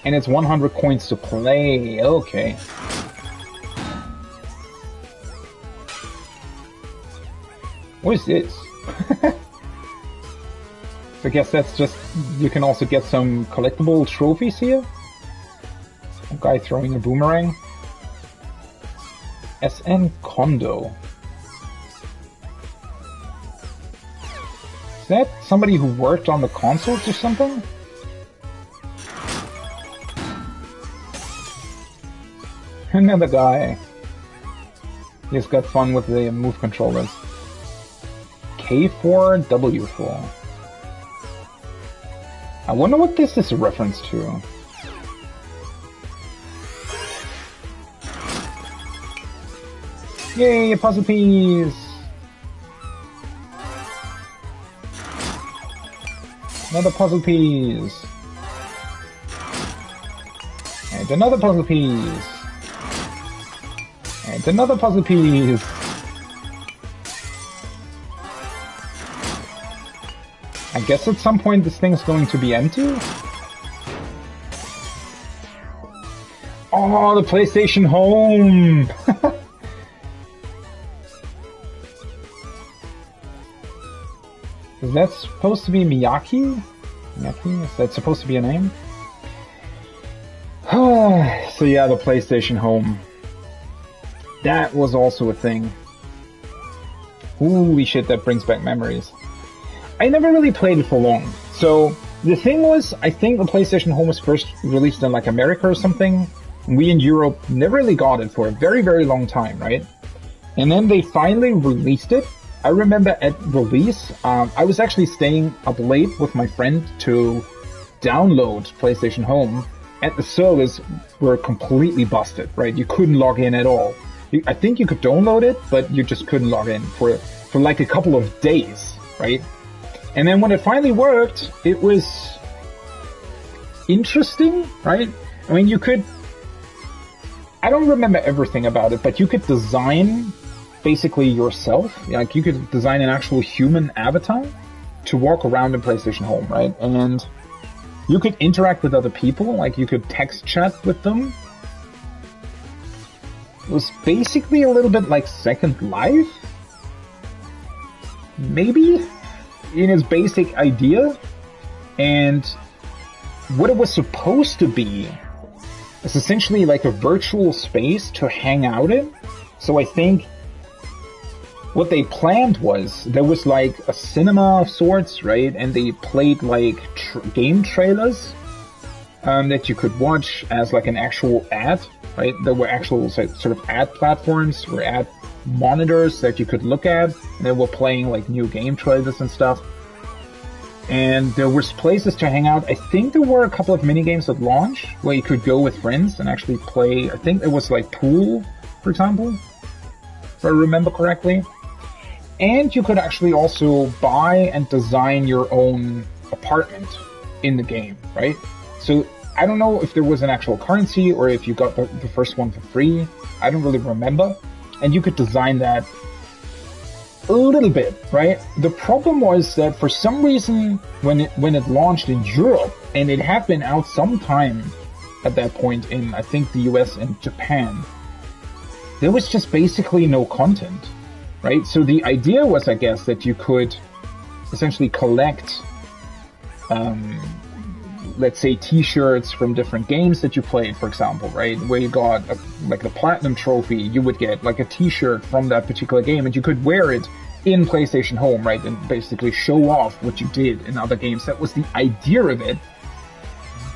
And it's 100 coins to play. Okay. What is this? So I guess that's just... You can also get some collectible trophies here. A guy throwing a boomerang. SN Kondo. Is that somebody who worked on the consoles or something? Another guy. He's got fun with the move controllers. K4, W4. I wonder what this is a reference to. Yay, a puzzle piece! Another puzzle piece! And another puzzle piece! And another puzzle piece! I guess at some point this thing's going to be empty? Oh, the PlayStation Home! Is that supposed to be Miyaki? Miyaki? Is that supposed to be a name? So yeah, the PlayStation Home. That was also a thing. Holy shit, that brings back memories. I never really played it for long. So the thing was, I think the PlayStation Home was first released in like America or something. We in Europe never really got it for a very, very long time, right? And then they finally released it. I remember at release, I was actually staying up late with my friend to download PlayStation Home, and the servers were completely busted, right? You couldn't log in at all. I think you could download it, but you just couldn't log in for like a couple of days, right? And then when it finally worked, it was interesting, right? I mean, you could... I don't remember everything about it, but you could design basically yourself. Like, you could design an actual human avatar to walk around in PlayStation Home, right? And you could interact with other people, like you could text chat with them. It was basically a little bit like Second Life, maybe, in its basic idea. And what it was supposed to be is essentially like a virtual space to hang out in. So I think what they planned was, there was like a cinema of sorts, right? And they played like game trailers that you could watch as like an actual ad, right? There were actual sort of ad platforms or ad monitors that you could look at, and they were playing like new game trailers and stuff. And there was places to hang out. I think there were a couple of mini games at launch where you could go with friends and actually play. I think it was like pool, for example, if I remember correctly. And you could actually also buy and design your own apartment in the game, right? So I don't know if there was an actual currency or if you got the first one for free. I don't really remember. And you could design that a little bit, right? The problem was that for some reason, when it launched in Europe, and it had been out sometime at that point in, I think, the US and Japan, there was just basically no content, right? So the idea was, I guess, that you could essentially collect, let's say, t-shirts from different games that you played, for example, right? Where you got like the platinum trophy, you would get like a t-shirt from that particular game, and you could wear it in PlayStation Home, right? And basically show off what you did in other games. That was the idea of it.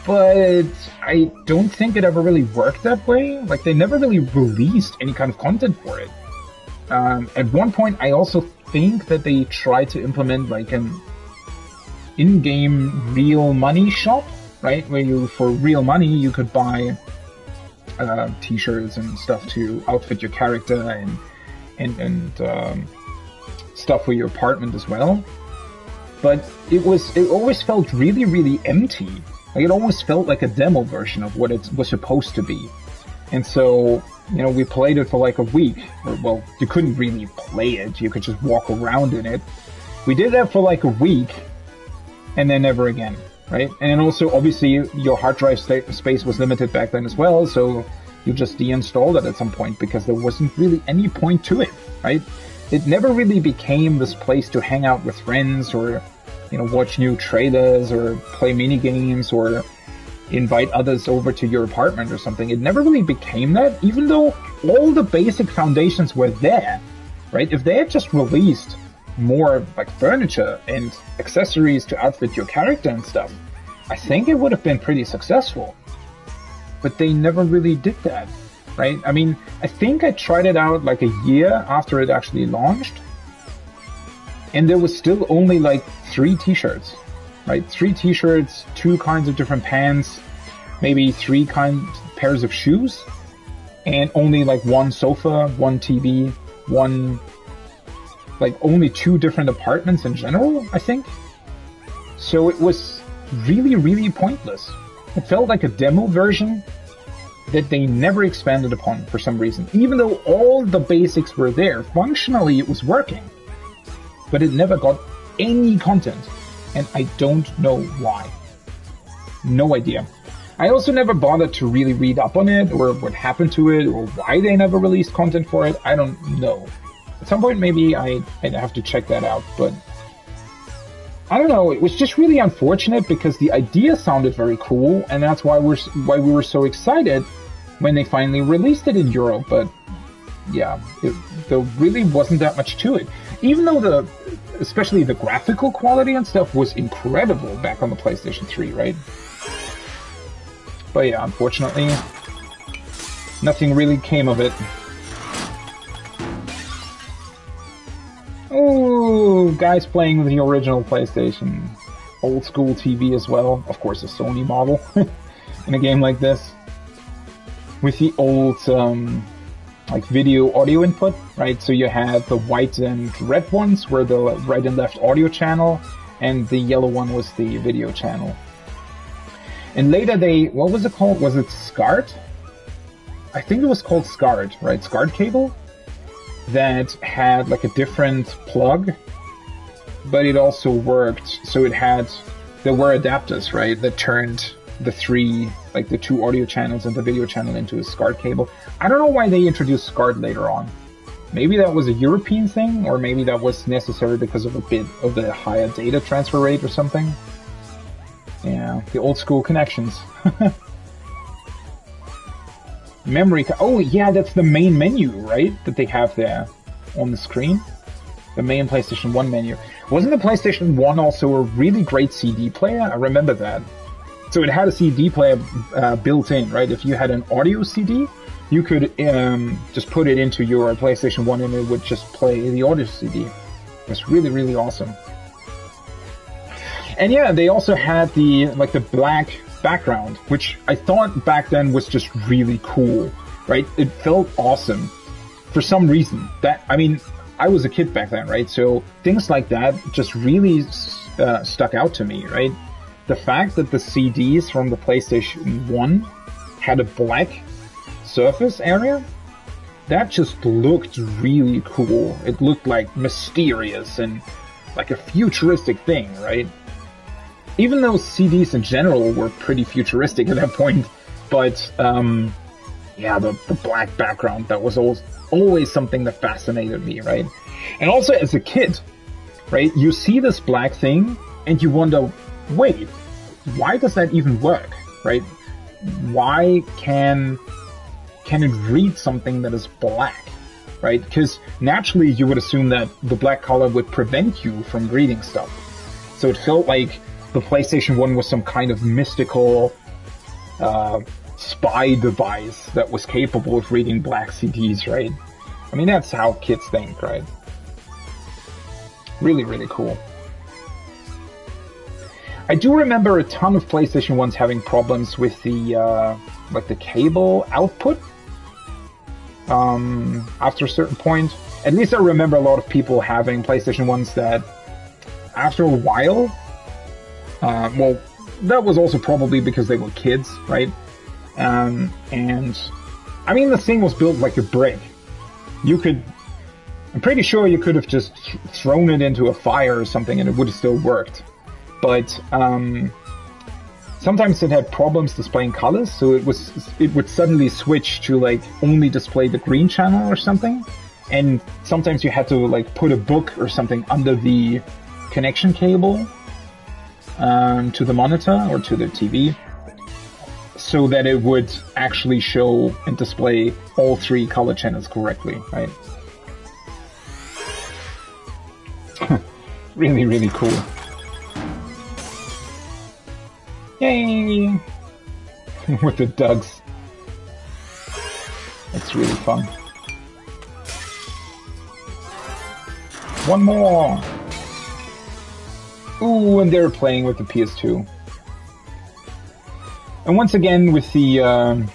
But I don't think it ever really worked that way. Like, they never really released any kind of content for it. At one point, I also think that they tried to implement like an in-game real money shop, right? Where you, for real money, you could buy t-shirts and stuff to outfit your character and stuff for your apartment as well. But it always felt really, really empty. Like, it almost felt like a demo version of what it was supposed to be. And so, you know, we played it for like a week. Well, you couldn't really play it. You could just walk around in it. We did that for like a week, and then never again, right? And also, obviously, your hard drive space was limited back then as well, so you just deinstalled it at some point because there wasn't really any point to it, right? It never really became this place to hang out with friends or, you know, watch new trailers or play mini games or invite others over to your apartment or something. It never really became that, even though all the basic foundations were there, right? If they had just released more like furniture and accessories to outfit your character and stuff, I think it would have been pretty successful. But they never really did that. right? I mean, I think I tried it out like a year after it actually launched, and there was still only like 3 t-shirts, right? 3 t-shirts, 2 kinds of different pants, maybe 3 pairs of shoes, and only like 1 sofa, 1 TV, like only 2 different apartments in general, I think. So it was really, really pointless. It felt like a demo version that they never expanded upon for some reason. Even though all the basics were there, functionally it was working. But it never got any content. And I don't know why. No idea. I also never bothered to really read up on it, or what happened to it, or why they never released content for it. I don't know. At some point maybe I'd have to check that out, but I don't know, it was just really unfortunate because the idea sounded very cool, and that's why we were so excited when they finally released it in Europe. But yeah, there really wasn't that much to it. Even though especially the graphical quality and stuff was incredible back on the PlayStation 3, right? But yeah, unfortunately, nothing really came of it. Oh, guys playing with the original PlayStation. Old school TV as well. Of course, a Sony model in a game like this. With the old, like video audio input, right? So you had the white and red ones were the right and left audio channel, and the yellow one was the video channel. And later what was it called? Was it SCART? I think it was called SCART, right? SCART cable? That had like a different plug, but it also worked. So there were adapters, right? That turned the 2 audio channels and the video channel into a SCART cable. I don't know why they introduced SCART later on. Maybe that was a European thing, or maybe that was necessary because of a bit of the higher data transfer rate or something. Yeah, the old school connections. Oh yeah, that's the main menu, right? That they have there on the screen. The main PlayStation 1 menu. Wasn't the PlayStation 1 also a really great CD player? I remember that. So it had a CD player built in, right? If you had an audio CD, you could just put it into your PlayStation 1 and it would just play the audio CD. It was really, really awesome. And yeah, they also had the black background, which I thought back then was just really cool, right? It felt awesome for some reason. I was a kid back then, right? So things like that just really stuck out to me, right? The fact that the CDs from the PlayStation 1 had a black surface area, that just looked really cool. It looked like mysterious and like a futuristic thing, right? Even though CDs in general were pretty futuristic at that point, but yeah, the black background, that was always something that fascinated me, right? And also as a kid, right, you see this black thing and you wonder, wait, why does that even work, right? Why can it read something that is black, right? Because naturally you would assume that the black color would prevent you from reading stuff. So it felt like the PlayStation 1 was some kind of mystical spy device that was capable of reading black CDs, right? I mean, that's how kids think, right? Really, really cool. I do remember a ton of PlayStation 1s having problems with the the cable output after a certain point. At least I remember a lot of people having PlayStation 1s that after a while, well, that was also probably because they were kids, right? And I mean, the thing was built like a brick. I'm pretty sure you could have just thrown it into a fire or something and it would have still worked. But sometimes it had problems displaying colors, so it would suddenly switch to like only display the green channel or something. And sometimes you had to like put a book or something under the connection cable to the monitor or to the TV, so that it would actually show and display all 3 color channels correctly, right? Really, really cool. Yay! With the ducks. It's really fun. One more! Ooh, and they're playing with the PS2. And once again, with the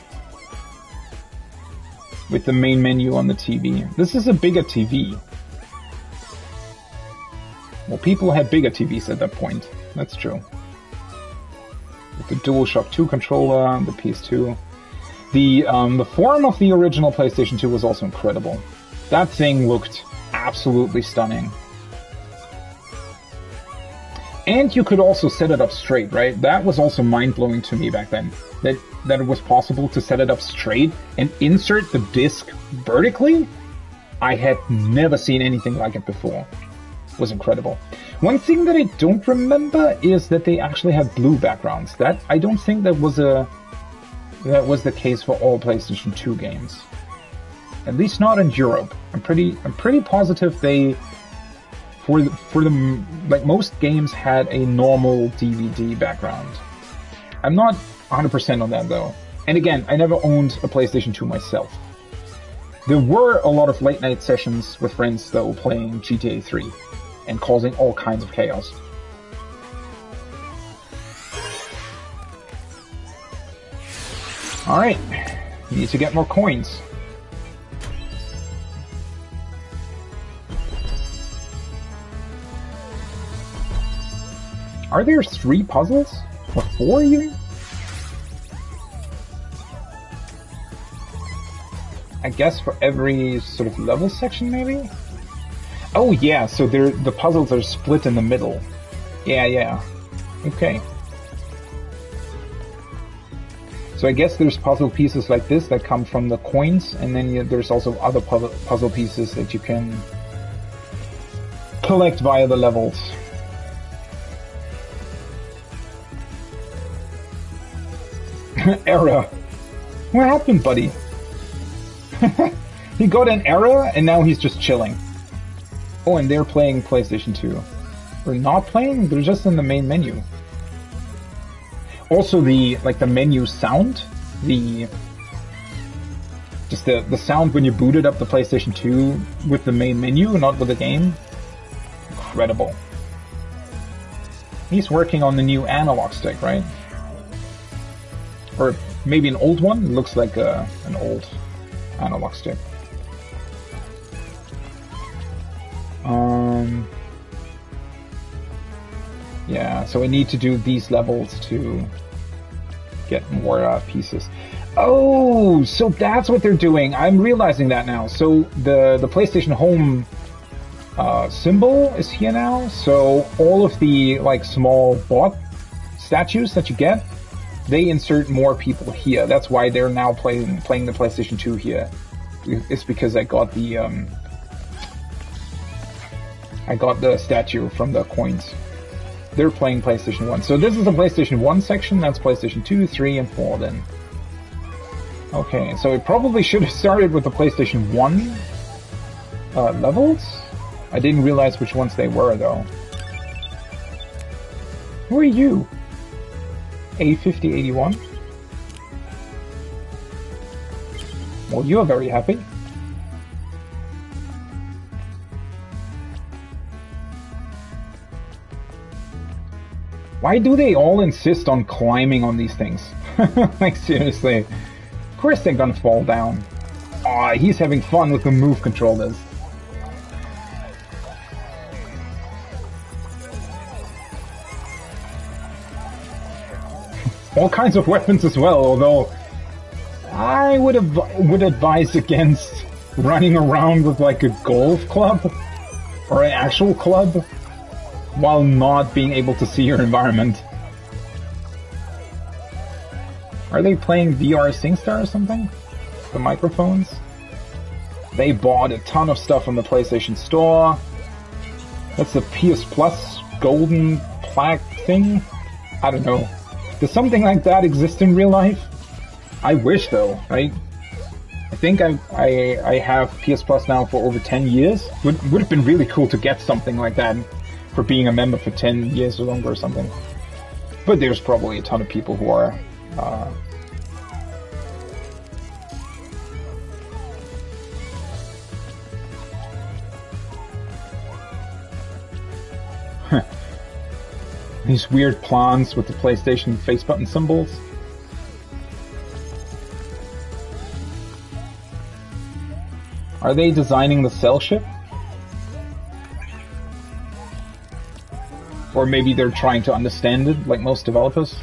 main menu on the TV. This is a bigger TV. Well, people had bigger TVs at that point. That's true. With the DualShock 2 controller, the PS2. The form of the original PlayStation 2 was also incredible. That thing looked absolutely stunning. And you could also set it up straight, right? That was also mind-blowing to me back then. That it was possible to set it up straight and insert the disc vertically? I had never seen anything like it before. It was incredible. One thing that I don't remember is that they actually had blue backgrounds. That I don't think that was the case for all PlayStation 2 games. At least not in Europe. I'm pretty positive they for the like most games had a normal DVD background. I'm not 100% on that though. And again, I never owned a PlayStation 2 myself. There were a lot of late night sessions with friends though playing GTA 3 and causing all kinds of chaos. Alright, need to get more coins. Are there 3 puzzles? Or 4 even? I guess for every sort of level section, maybe? Oh yeah, so the puzzles are split in the middle. Yeah. Okay. So I guess there's puzzle pieces like this that come from the coins, and then there's also other puzzle pieces that you can collect via the levels. Error. What happened, buddy? He got an error and now he's just chilling. Oh, and they're playing PlayStation 2. They're not playing? They're just in the main menu. Also the menu sound, the sound when you booted up the PlayStation 2 with the main menu, not with the game. Incredible. He's working on the new analog stick, right? Or maybe an old one. It looks like an old analog stick. Yeah, so I need to do these levels to get more pieces. Oh, so that's what they're doing. I'm realizing that now. So the PlayStation Home symbol is here now. So all of the small bot statues that you get, they insert more people here. That's why they're now playing the PlayStation 2 here. It's because I got the statue from the coins. They're playing PlayStation 1. So this is the PlayStation 1 section, that's PlayStation 2, 3, and 4 then. Okay, so it probably should have started with the PlayStation 1 levels. I didn't realize which ones they were though. Who are you? A5081? Well, you're very happy. Why do they all insist on climbing on these things? Like, seriously. Of course they're gonna fall down. Aw, he's having fun with the move controllers. All kinds of weapons as well, although I would advise against running around with like a golf club or an actual club while not being able to see your environment. Are they playing VR SingStar or something? The microphones? They bought a ton of stuff from the PlayStation Store. That's the PS Plus golden plaque thing? I don't know. Does something like that exist in real life? I wish though, right? I think I have PS Plus now for over 10 years. Would have been really cool to get something like that for being a member for 10 years or longer or something. But there's probably a ton of people who are These weird plants with the PlayStation face button symbols. Are they designing the Cell ship? Or maybe they're trying to understand it, like most developers.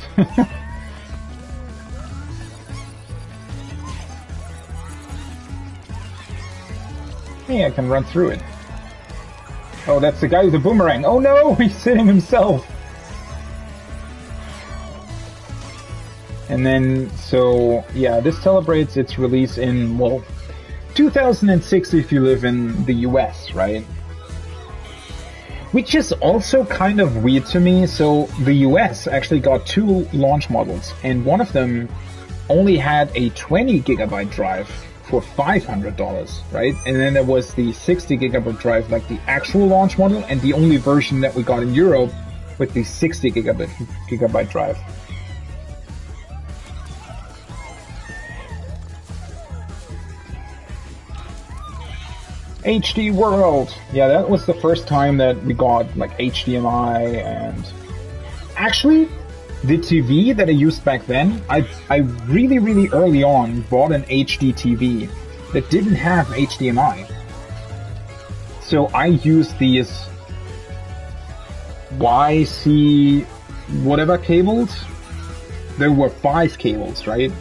Hey, I can run through it. Oh, that's the guy with the boomerang. Oh no, he's hitting himself. And then, so, yeah, this celebrates its release in, well, 2006 if you live in the US, right? Which is also kind of weird to me. So the US actually got 2 launch models, and one of them only had a 20 gigabyte drive for $500, right? And then there was the 60 gigabyte drive, like the actual launch model, and the only version that we got in Europe with the 60 gigabyte drive. HD World! Yeah, that was the first time that we got like HDMI, and actually the TV that I used back then, I really early on bought an HD TV that didn't have HDMI. So I used these YC whatever cables. There were 5 cables, right?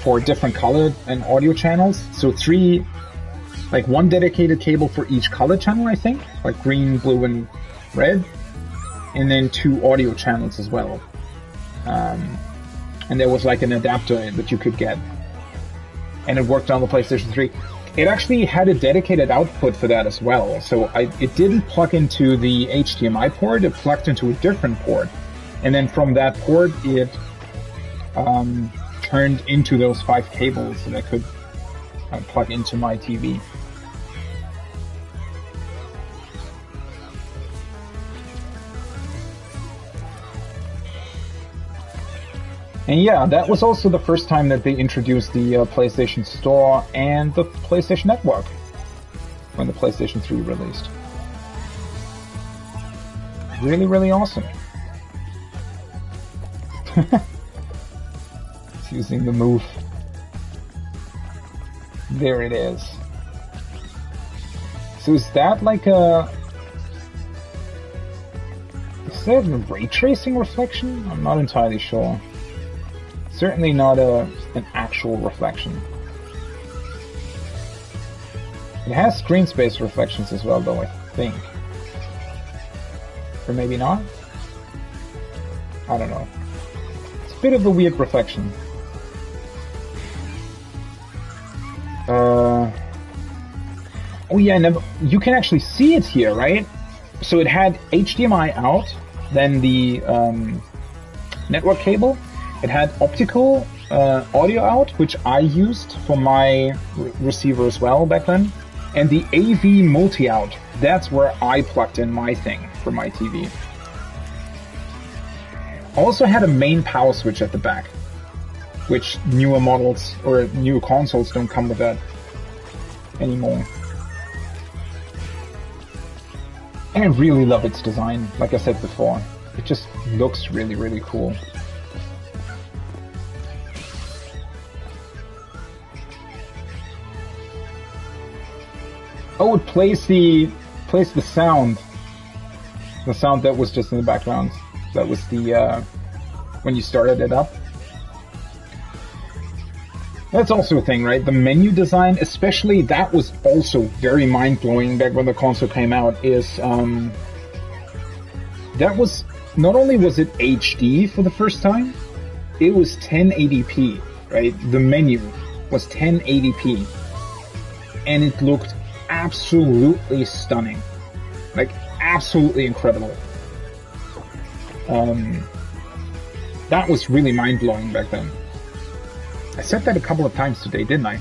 For different color and audio channels. So 3, like 1 dedicated cable for each color channel, I think, like green, blue, and red, and then 2 audio channels as well. And there was like an adapter that you could get, and it worked on the PlayStation 3. It actually had a dedicated output for that as well, so it didn't plug into the HDMI port, it plugged into a different port, and then from that port it turned into those 5 cables that I could plug into my TV. And yeah, that was also the first time that they introduced the PlayStation Store and the PlayStation Network when the PlayStation 3 released. Really awesome. It's using the move. There it is. So is that like a... Is that a ray tracing reflection? I'm not entirely sure. Certainly not an actual reflection. It has screen space reflections as well, though, I think. Or maybe not? I don't know. It's a bit of a weird reflection. Oh yeah, no, you can actually see it here, right? So it had HDMI out, then the network cable. It had optical audio out, which I used for my receiver as well back then. And the AV multi-out, that's where I plugged in my thing for my TV. Also had a main power switch at the back, which newer models or newer consoles don't come with that anymore. And I really love its design, like I said before. It just looks really cool. Oh, it plays the sound. The sound that was just in the background. That was the when you started it up. That's also a thing, right? The menu design, especially, that was also very mind-blowing back when the console came out, is that was, not only was it HD for the first time, it was 1080p, right? The menu was 1080p. And it looked absolutely stunning. Like, absolutely incredible. That was really mind-blowing back then. I said that a couple of times today, didn't I?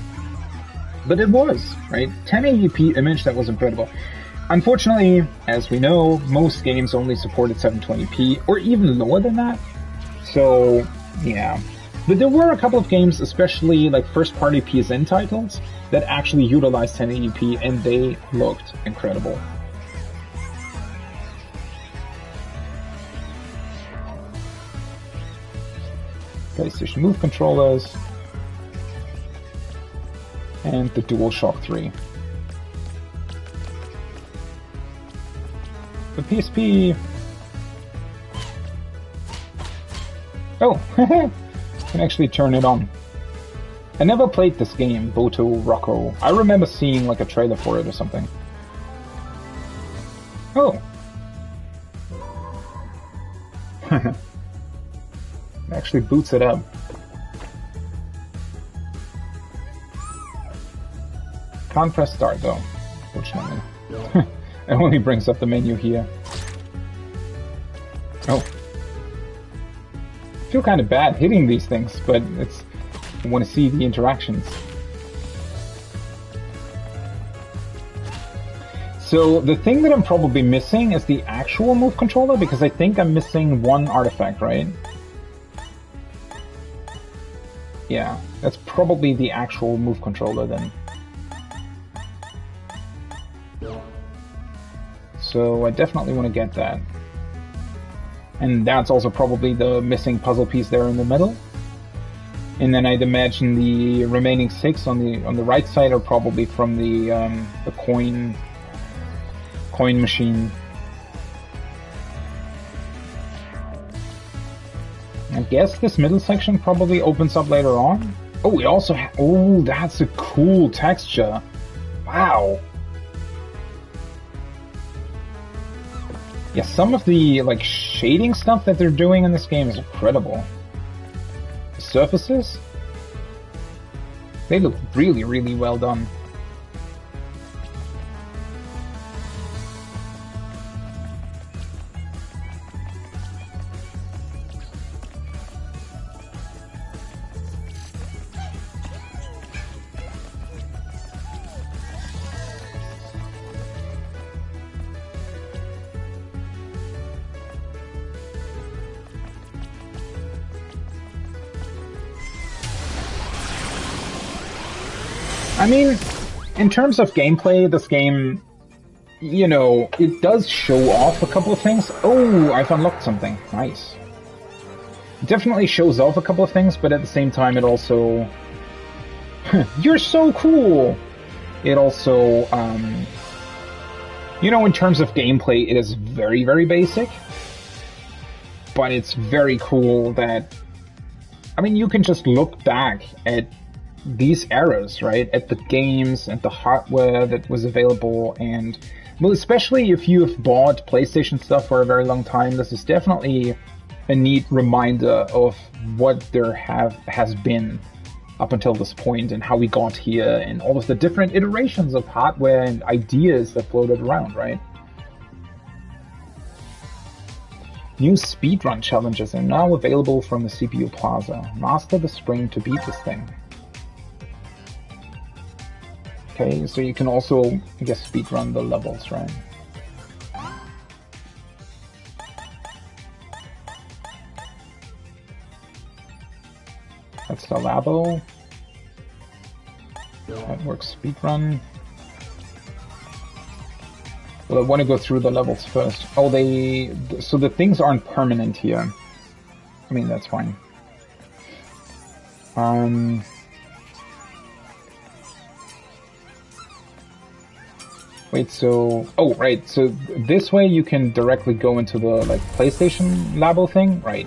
But it was, right? 1080p image, that was incredible. Unfortunately, as we know, most games only supported 720p, or even lower than that. So, yeah. But there were a couple of games, especially like first-party PSN titles, that actually utilized 1080p, and they looked incredible. PlayStation Move controllers, and the DualShock 3. The PSP... Oh! Can actually turn it on. I never played this game, Boto Rocco. I remember seeing like a trailer for it or something. Oh! It actually boots it up. Can't press start though, fortunately. It only brings up the menu here. Oh. I feel kind of bad hitting these things, but it's... I want to see the interactions. So the thing that I'm probably missing is the actual move controller, because I think I'm missing one artifact, right? Yeah, that's probably the actual move controller then. So I definitely want to get that. And that's also probably the missing puzzle piece there in the middle. And then I'd imagine the remaining 6 on the right side are probably from the coin machine. I guess this middle section probably opens up later on. Oh, we also have... Oh, that's a cool texture. Wow. Yeah, some of the like shading stuff that they're doing in this game is incredible. The surfaces, they look really, really well done. I mean, in terms of gameplay, this game, you know, it does show off a couple of things. Oh, I've unlocked something. Nice. It definitely shows off a couple of things, but at the same time it also... You're so cool! It also, you know, in terms of gameplay, it is very, very basic. But it's very cool that... I mean, you can just look back at these eras, right? At the games and the hardware that was available, and well, especially if you've bought PlayStation stuff for a very long time, this is definitely a neat reminder of what there has been up until this point and how we got here and all of the different iterations of hardware and ideas that floated around, right? New speedrun challenges are now available from the CPU Plaza. Master the spring to beat this thing. Okay, so you can also, I guess, speedrun the levels, right? That's the labo. That works speedrun. Well, I want to go through the levels first. Oh, so the things aren't permanent here. I mean, that's fine. Wait, so... Oh, right, so this way you can directly go into the, like, PlayStation Labo thing? Right.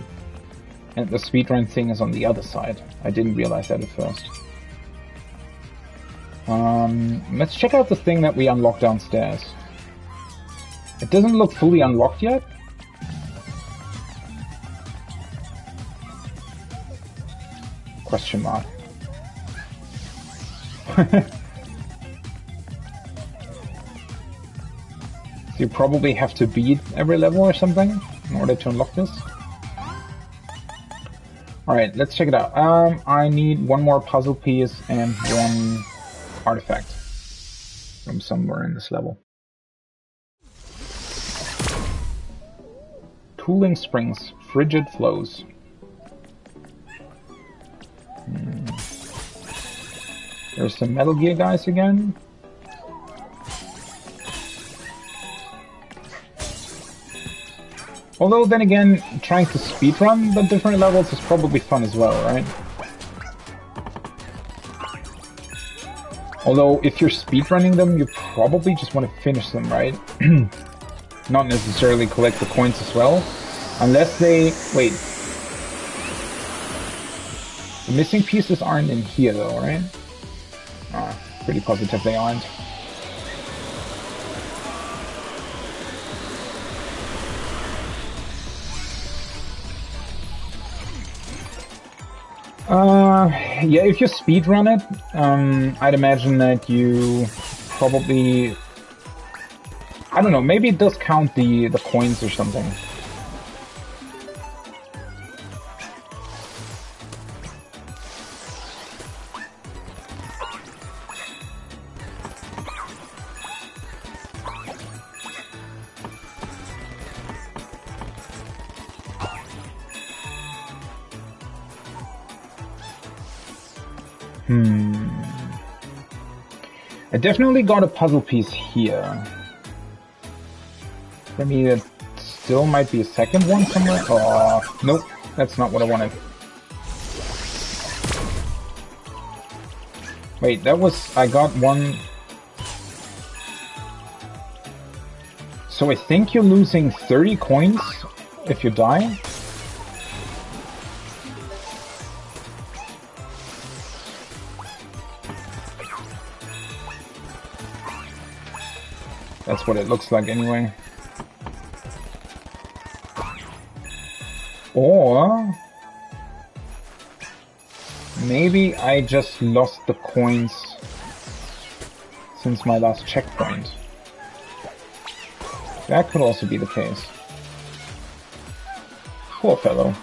And the speedrun thing is on the other side. I didn't realize that at first. Let's check out the thing that we unlocked downstairs. It doesn't look fully unlocked yet. Question mark. You probably have to beat every level or something in order to unlock this. Alright, let's check it out. I need one more puzzle piece and one artifact from somewhere in this level. Cooling springs, frigid flows. There's some Metal Gear guys again. Although then again, trying to speedrun the different levels is probably fun as well, right? Although if you're speedrunning them, you probably just want to finish them, right? Not necessarily collect the coins as well. Unless they... Wait. The missing pieces aren't in here though, right? Pretty positive they aren't. Yeah, if you speedrun it, I'd imagine that you probably... I don't know, maybe it does count the coins or something. I definitely got a puzzle piece here. Maybe it still might be a second one somewhere. Oh, nope, that's not what I wanted. Wait, that was... I got one... So I think you're losing 30 coins if you die? That's what it looks like anyway. Or... maybe I just lost the coins since my last checkpoint. That could also be the case. Poor fellow.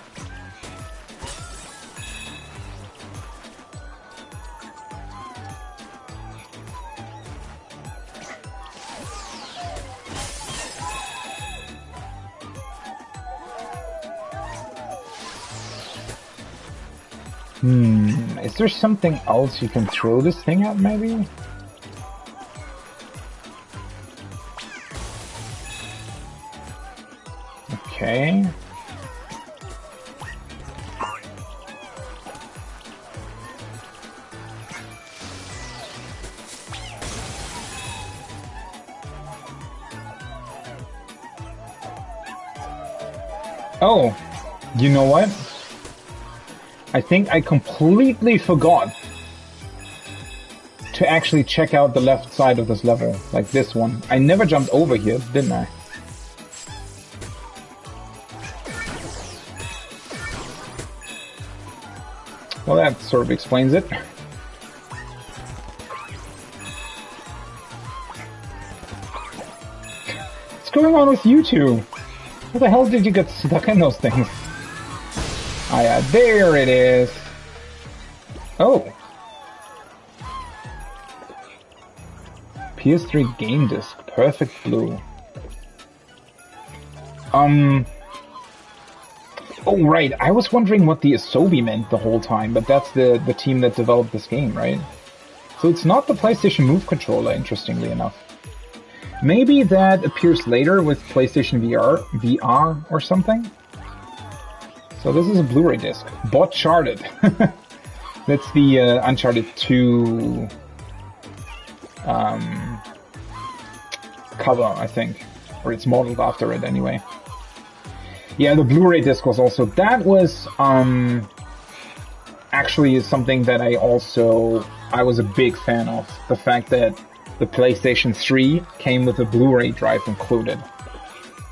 Is there something else you can throw this thing at, maybe? Okay. Oh, you know what? I think I completely forgot to actually check out the left side of this level, like this one. I never jumped over here, didn't I? Well, that sort of explains it. What's going on with you two? How the hell did you get stuck in those things? Ah, yeah, there it is. Oh. PS3 game disc, perfect blue. Oh, right, I was wondering what the Asobi meant the whole time, but that's the team that developed this game, right? So it's not the PlayStation Move controller, interestingly enough. Maybe that appears later with PlayStation VR or something? So this is a Blu-ray disc. Bot charted. That's the Uncharted 2 cover, I think. Or it's modeled after it anyway. Yeah, the Blu-ray disc was also... That was actually something that I was a big fan of. The fact that the PlayStation 3 came with a Blu-ray drive included.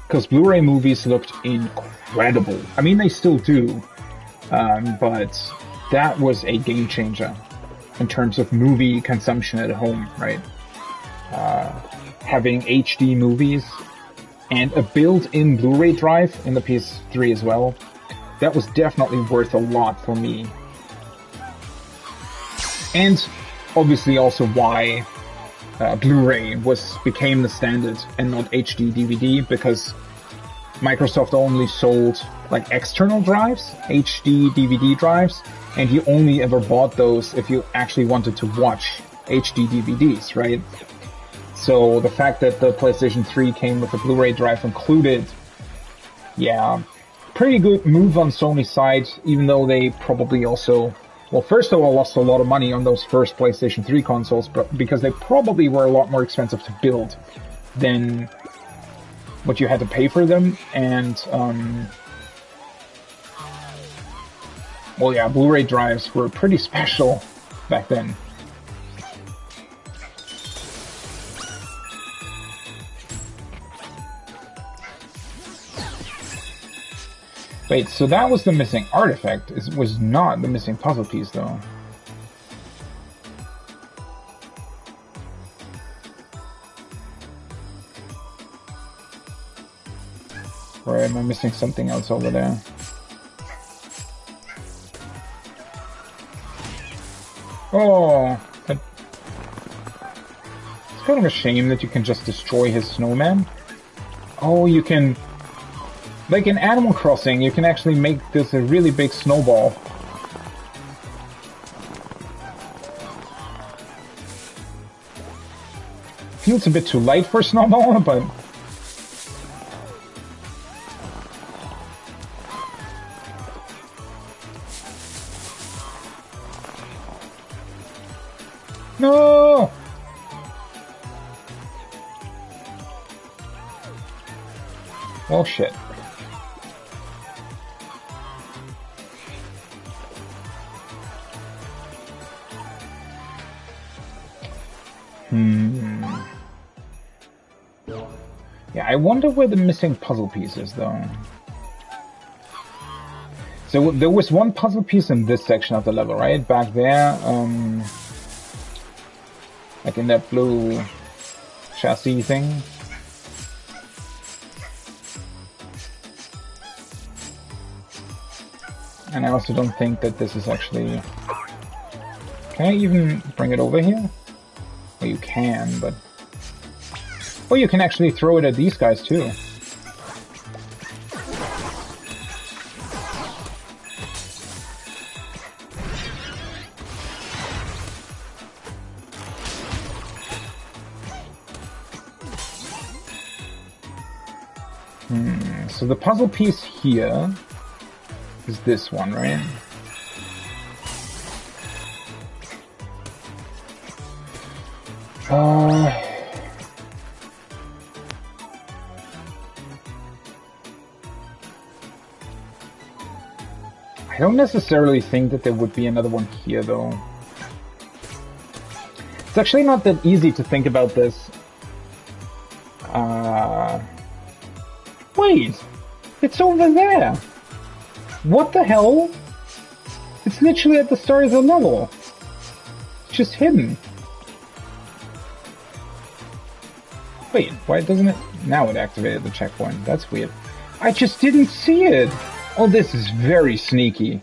Because Blu-ray movies looked incredible. I mean, they still do. But that was a game changer in terms of movie consumption at home, right? Having HD movies and a built-in Blu-ray drive in the PS3 as well. That was definitely worth a lot for me. And obviously also why Blu-ray became the standard and not HD DVD, because Microsoft only sold like external drives, HD DVD drives, and you only ever bought those if you actually wanted to watch HD DVDs, right? So the fact that the PlayStation 3 came with a Blu-ray drive included Yeah, pretty good move on Sony's side, even though they probably also, well, first of all, lost a lot of money on those first PlayStation 3 consoles, but because they probably were a lot more expensive to build than what you had to pay for them, and, well, yeah, Blu-ray drives were pretty special back then. Wait, so that was the missing artifact. It was not the missing puzzle piece, though. Or am I missing something else over there? Oh, it's kind of a shame that you can just destroy his snowman. Oh, you can... Like in Animal Crossing, you can actually make this a really big snowball. Feels a bit too light for a snowball, but... No! Oh shit. Yeah, I wonder where the missing puzzle piece is, though. So there was one puzzle piece in this section of the level, right? Back there, like in that blue chassis thing. And I also don't think that this is actually... Can I even bring it over here? Well, you can, but... Oh, you can actually throw it at these guys, too. So the puzzle piece here is this one, right? I don't necessarily think that there would be another one here, though. It's actually not that easy to think about this. Wait! It's over there! What the hell? It's literally at the start of the level. It's just hidden. Wait, why doesn't it... Now it activated the checkpoint. That's weird. I just didn't see it! Oh, this is very sneaky.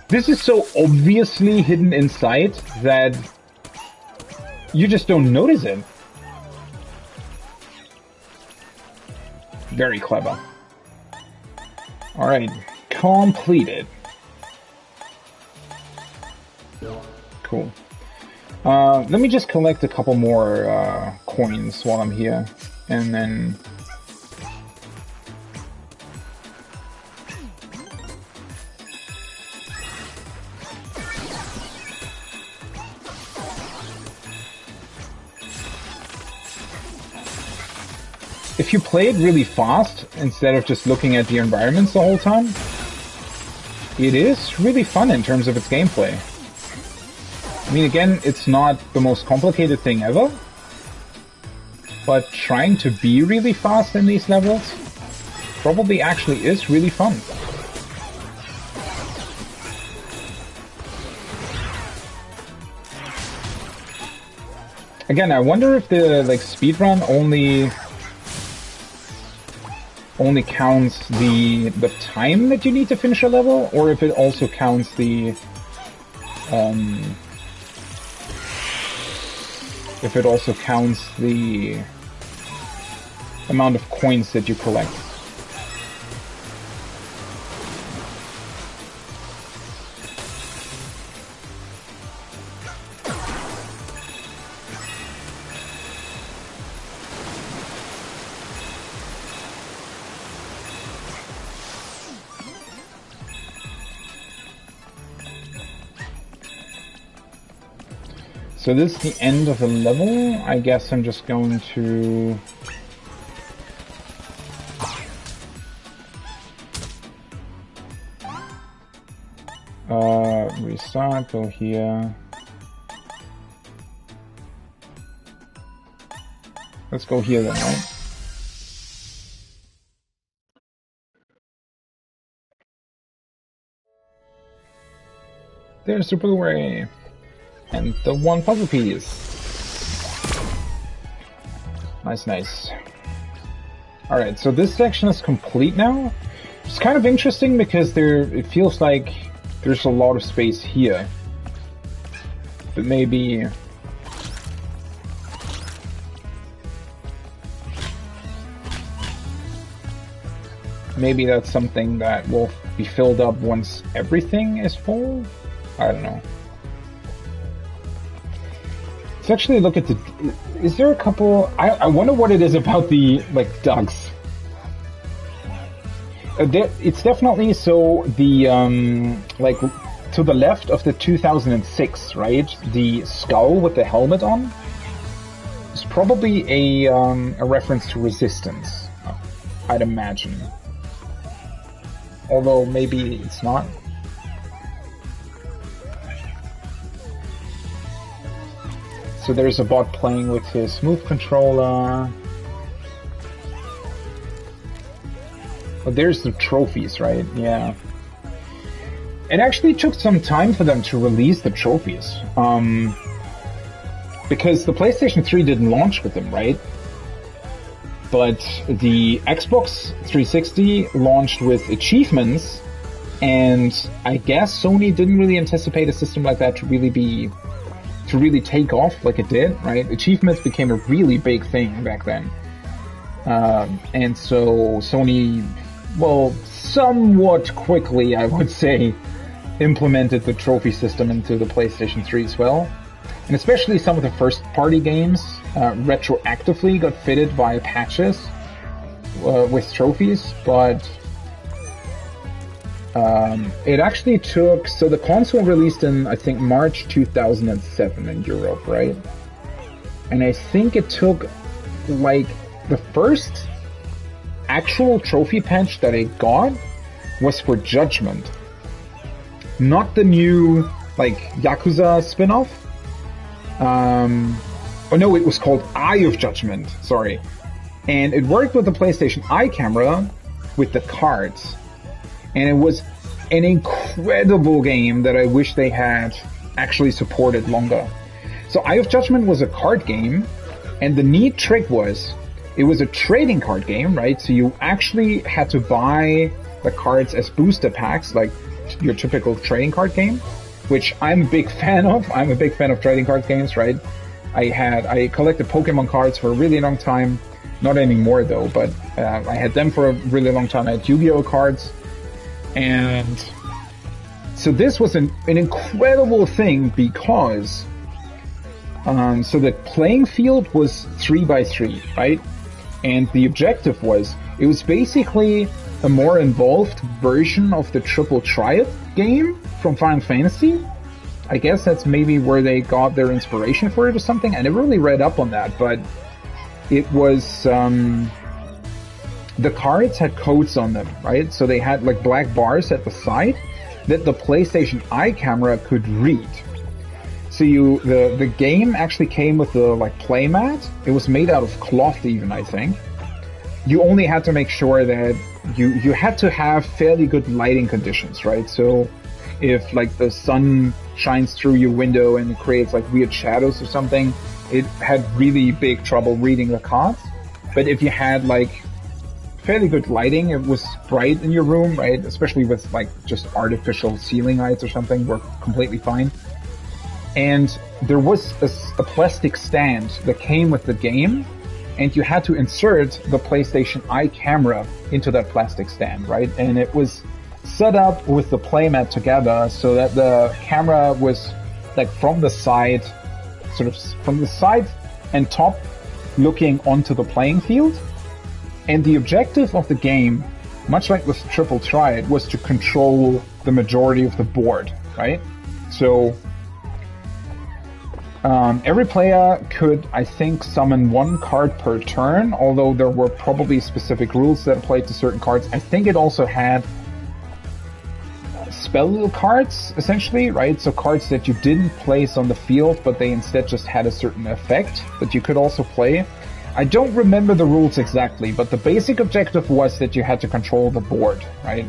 This is so obviously hidden in sight that you just don't notice it. Very clever. Alright, completed. Cool. Let me just collect a couple more coins while I'm here, and then... If you play it really fast, instead of just looking at the environments the whole time, it is really fun in terms of its gameplay. I mean, again, it's not the most complicated thing ever, but trying to be really fast in these levels probably actually is really fun. Again, I wonder if the speedrun only counts the time that you need to finish a level, or if it also counts the amount of coins that you collect. So this is the end of the level. I guess I'm just going to... restart, go here. Let's go here then, right? There's the Blu-ray. And the one puzzle piece. Nice, nice. Alright, so this section is complete now. It's kind of interesting because it feels like there's a lot of space here. But maybe... maybe that's something that will be filled up once everything is full? I don't know. Let's actually look at the... is there a couple... I wonder what it is about the, like, ducks. It's definitely so the, like, to the left of the 2006, right? The skull with the helmet on is probably a reference to Resistance, I'd imagine. Although maybe it's not. So there's a bot playing with his Move controller. Oh, there's the trophies, right? Yeah. It actually took some time for them to release the trophies. Because the PlayStation 3 didn't launch with them, right? But the Xbox 360 launched with achievements, and I guess Sony didn't really anticipate a system like that to really take off like it did, right? Achievements became a really big thing back then. And so Sony, well, somewhat quickly, I would say, implemented the trophy system into the PlayStation 3 as well. And especially some of the first-party games retroactively got fitted via patches with trophies, but it actually took... so the console released in, I think, March 2007 in Europe, right? And I think it took, like, the first actual trophy patch that I got was for Judgment. Not the new, like, Yakuza spin-off. Oh no, it was called Eye of Judgment, sorry. And it worked with the PlayStation Eye camera with the cards. And it was an incredible game that I wish they had actually supported longer. So Eye of Judgment was a card game, and the neat trick was, it was a trading card game, right? So you actually had to buy the cards as booster packs, like your typical trading card game, which I'm a big fan of. I'm a big fan of trading card games, right? I collected Pokemon cards for a really long time. Not anymore though, but I had them for a really long time. I had Yu-Gi-Oh cards. And so this was an incredible thing because so the playing field was 3x3, right? And the objective was, it was basically a more involved version of the Triple Triad game from Final Fantasy. I guess that's maybe where they got their inspiration for it or something. I never really read up on that, but it was... the cards had codes on them, right? So they had like black bars at the side that the PlayStation Eye camera could read. So the game actually came with the like playmat. It was made out of cloth even, I think. You only had to make sure that you had to have fairly good lighting conditions, right? So if like the sun shines through your window and it creates like weird shadows or something, it had really big trouble reading the cards. But if you had like fairly good lighting, it was bright in your room, right? Especially with like just artificial ceiling lights or something, worked completely fine. And there was a plastic stand that came with the game, and you had to insert the PlayStation Eye camera into that plastic stand, right? And it was set up with the playmat together so that the camera was like from the side, sort of from the side and top, looking onto the playing field. And the objective of the game, much like with Triple Triad, was to control the majority of the board, right? So Every player could, I think, summon one card per turn, although there were probably specific rules that applied to certain cards. I think it also had spell cards, essentially, right? So cards that you didn't place on the field, but they instead just had a certain effect that you could also play. I don't remember the rules exactly, but the basic objective was that you had to control the board, right?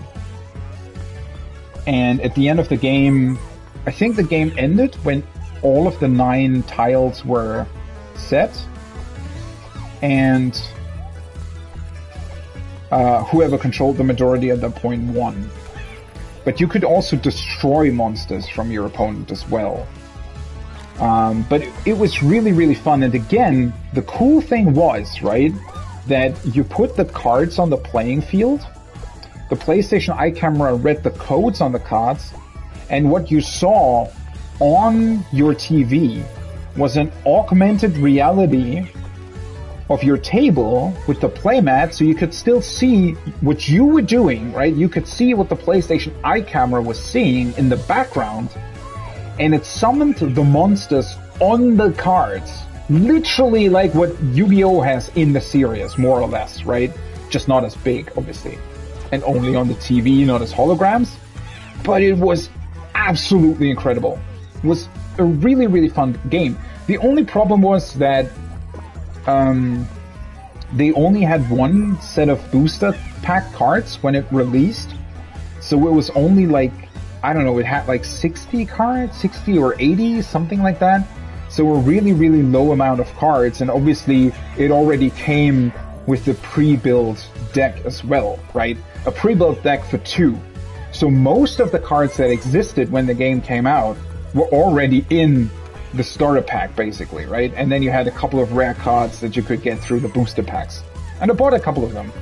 And at the end of the game, I think the game ended when all of the 9 tiles were set, and whoever controlled the majority at that point won. But you could also destroy monsters from your opponent as well. But it was really, really fun. And again, the cool thing was, right, that you put the cards on the playing field, the PlayStation Eye camera read the codes on the cards, and what you saw on your TV was an augmented reality of your table with the playmat, so you could still see what you were doing, right? You could see what the PlayStation Eye camera was seeing in the background, and it summoned the monsters on the cards. Literally like what Yu-Gi-Oh! Has in the series, more or less, right? Just not as big, obviously. And only on the TV, not as holograms. But it was absolutely incredible. It was a really, really fun game. The only problem was that they only had one set of booster pack cards when it released. So it was only like, I don't know, it had like 60 cards, 60 or 80, something like that. So a really, really low amount of cards. And obviously it already came with the pre-built deck as well, right? A pre-built deck for 2. So most of the cards that existed when the game came out were already in the starter pack, basically, right? And then you had a couple of rare cards that you could get through the booster packs. And I bought a couple of them.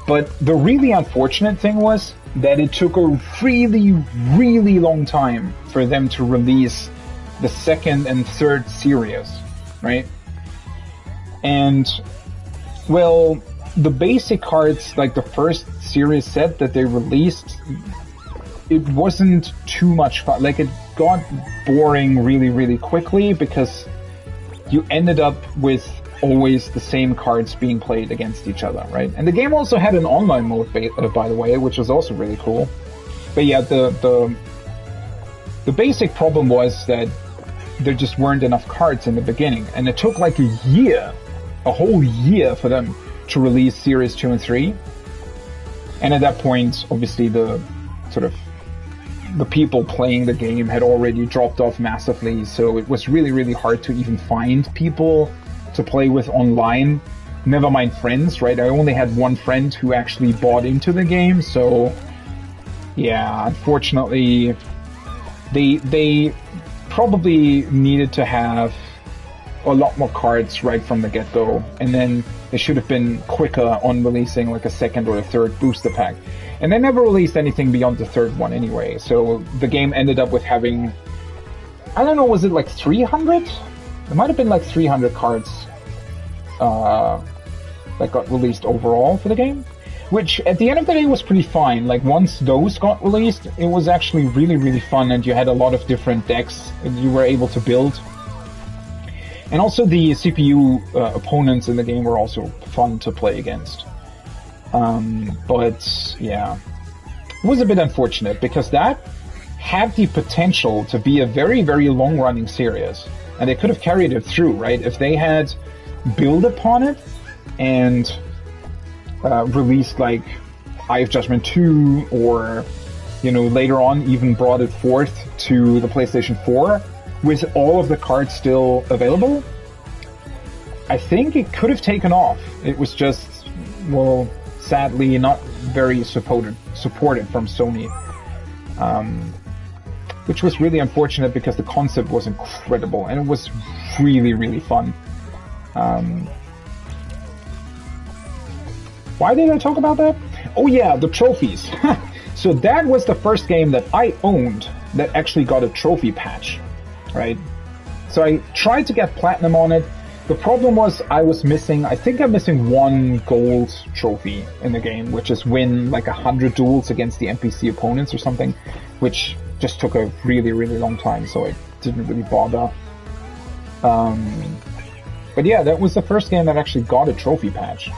But the really unfortunate thing was that it took a really, really long time for them to release the second and third series, right? And, well, the basic cards, like the first series set that they released, it wasn't too much fun. Like, it got boring really, really quickly because you ended up with always the same cards being played against each other, right? And the game also had an online mode, by the way, which was also really cool. But yeah, the basic problem was that there just weren't enough cards in the beginning, and it took like a whole year for them to release Series 2 and 3. And at that point, obviously the people playing the game had already dropped off massively, so it was really, really hard to even find people to play with online. Never mind friends, right? I only had one friend who actually bought into the game, so yeah, unfortunately, they probably needed to have a lot more cards right from the get-go, and then they should have been quicker on releasing like a second or a third booster pack. And they never released anything beyond the third one anyway, so the game ended up with having, I don't know, was it like 300? It might have been like 300 cards that got released overall for the game, which at the end of the day was pretty fine. Like, once those got released, it was actually really, really fun, and you had a lot of different decks that you were able to build. And also the CPU opponents in the game were also fun to play against. But yeah, it was a bit unfortunate because that had the potential to be a very, very long-running series, and they could have carried it through, right? If they had built upon it and released like Eye of Judgment 2, or, you know, later on even brought it forth to the PlayStation 4 with all of the cards still available, I think it could have taken off. It was just, well, sadly not very supported from Sony, which was really unfortunate because the concept was incredible and it was really, really fun. Why did I talk about that? Oh yeah, the trophies. So that was the first game that I owned that actually got a trophy patch, right? So I tried to get platinum on it. The problem was I think I'm missing one gold trophy in the game, which is win like 100 duels against the NPC opponents or something, which just took a really, really long time, so I didn't really bother. But yeah, that was the first game that actually got a trophy patch.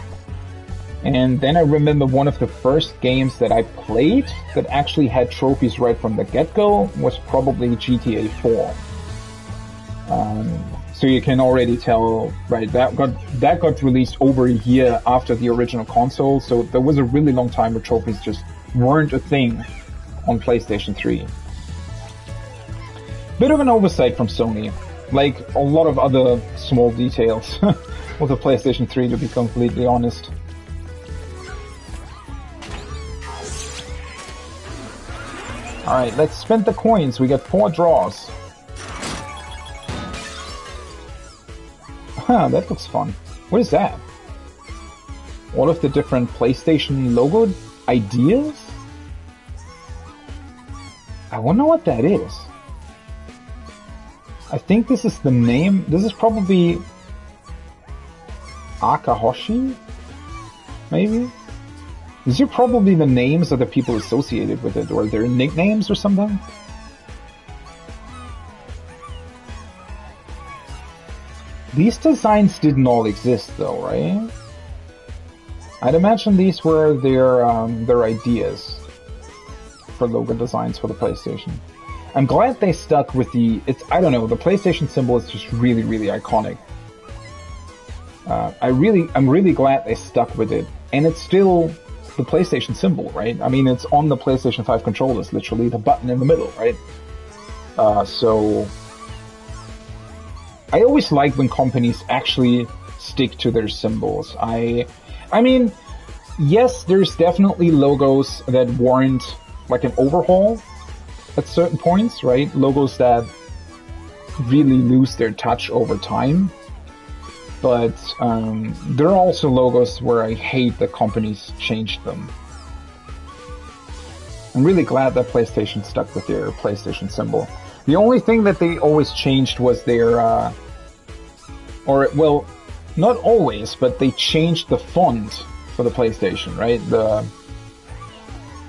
And then I remember one of the first games that I played that actually had trophies right from the get-go was probably GTA 4. So you can already tell, right, that got released over a year after the original console, so there was a really long time where trophies just weren't a thing on PlayStation 3. Bit of an oversight from Sony, like a lot of other small details with the PlayStation 3, to be completely honest. Alright, let's spend the coins. We got 4 draws. Huh, that looks fun. What is that? All of the different PlayStation logo ideas? I wonder what that is. I think this is the name. This is probably Akahoshi? Maybe? These are probably the names of the people associated with it, or their nicknames or something. These designs didn't all exist though, right? I'd imagine these were their ideas for logo designs for the PlayStation. I'm glad they stuck with I don't know, the PlayStation symbol is just really, really iconic. I'm really glad they stuck with it. And it's still the PlayStation symbol, right? I mean, it's on the PlayStation 5 controllers, literally the button in the middle, right? So I always like when companies actually stick to their symbols. I mean, yes, there's definitely logos that warrant like an overhaul at certain points, right? Logos that really lose their touch over time. But there are also logos where I hate that companies changed them. I'm really glad that PlayStation stuck with their PlayStation symbol. The only thing that they always changed was their, well, not always, but they changed the font for the PlayStation, right?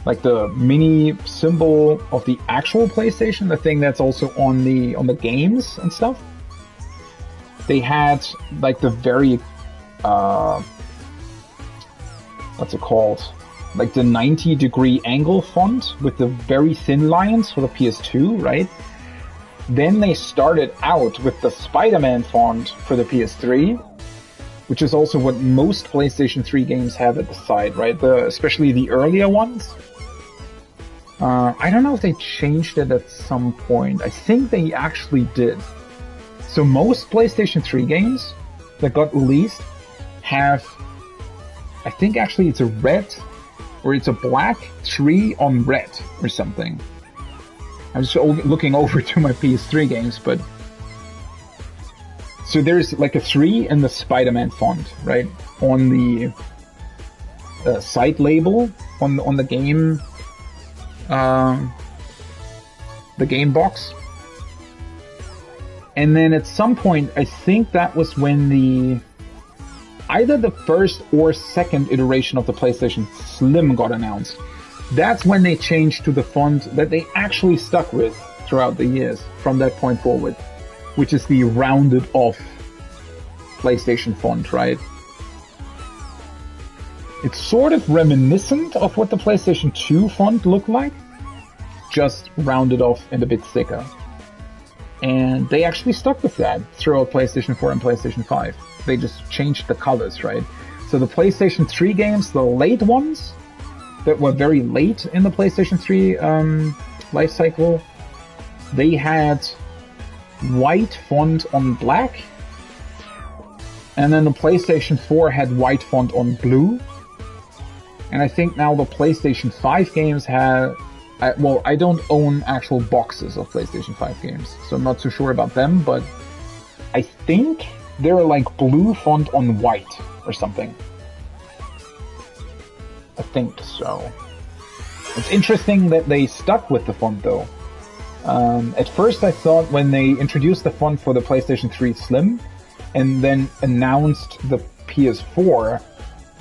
Like the mini symbol of the actual PlayStation, the thing that's also on the games and stuff. They had like the very, what's it called? Like the 90-degree angle font with the very thin lines for the PS2, right? Then they started out with the Spider-Man font for the PS3, which is also what most PlayStation 3 games have at the side, right? Especially the earlier ones. I don't know if they changed it at some point. I think they actually did. So most PlayStation 3 games that got released have, I think actually it's a red or it's a black 3 on red or something. I'm just looking over to my PS3 games, but so there's like a 3 in the Spider-Man font, right? On the site label on the game, the game box. And then at some point, I think that was when either the first or second iteration of the PlayStation Slim got announced. That's when they changed to the font that they actually stuck with throughout the years from that point forward, which is the rounded off PlayStation font, right? It's sort of reminiscent of what the PlayStation 2 font looked like, just rounded off and a bit thicker. And they actually stuck with that throughout PlayStation 4 and PlayStation 5. They just changed the colors, right? So the PlayStation 3 games, the late ones, that were very late in the PlayStation 3 life cycle, they had white font on black, and then the PlayStation 4 had white font on blue. And I think now the PlayStation 5 games have... well, I don't own actual boxes of PlayStation 5 games, so I'm not too sure about them, but I think they're like blue font on white or something. I think so. It's interesting that they stuck with the font though. At first I thought when they introduced the font for the PlayStation 3 Slim and then announced the PS4,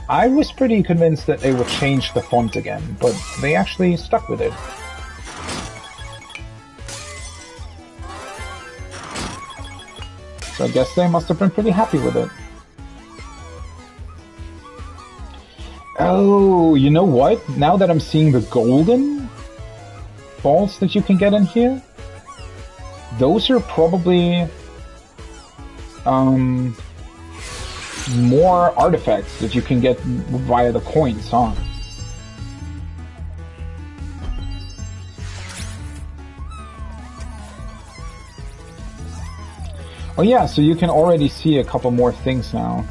I was pretty convinced that they would change the font again, but they actually stuck with it. guess they must have been pretty happy with it. Oh, you know what? Now that I'm seeing the golden balls that you can get in here, those are probably more artifacts that you can get via the coins, huh? Oh yeah, so you can already see a couple more things now.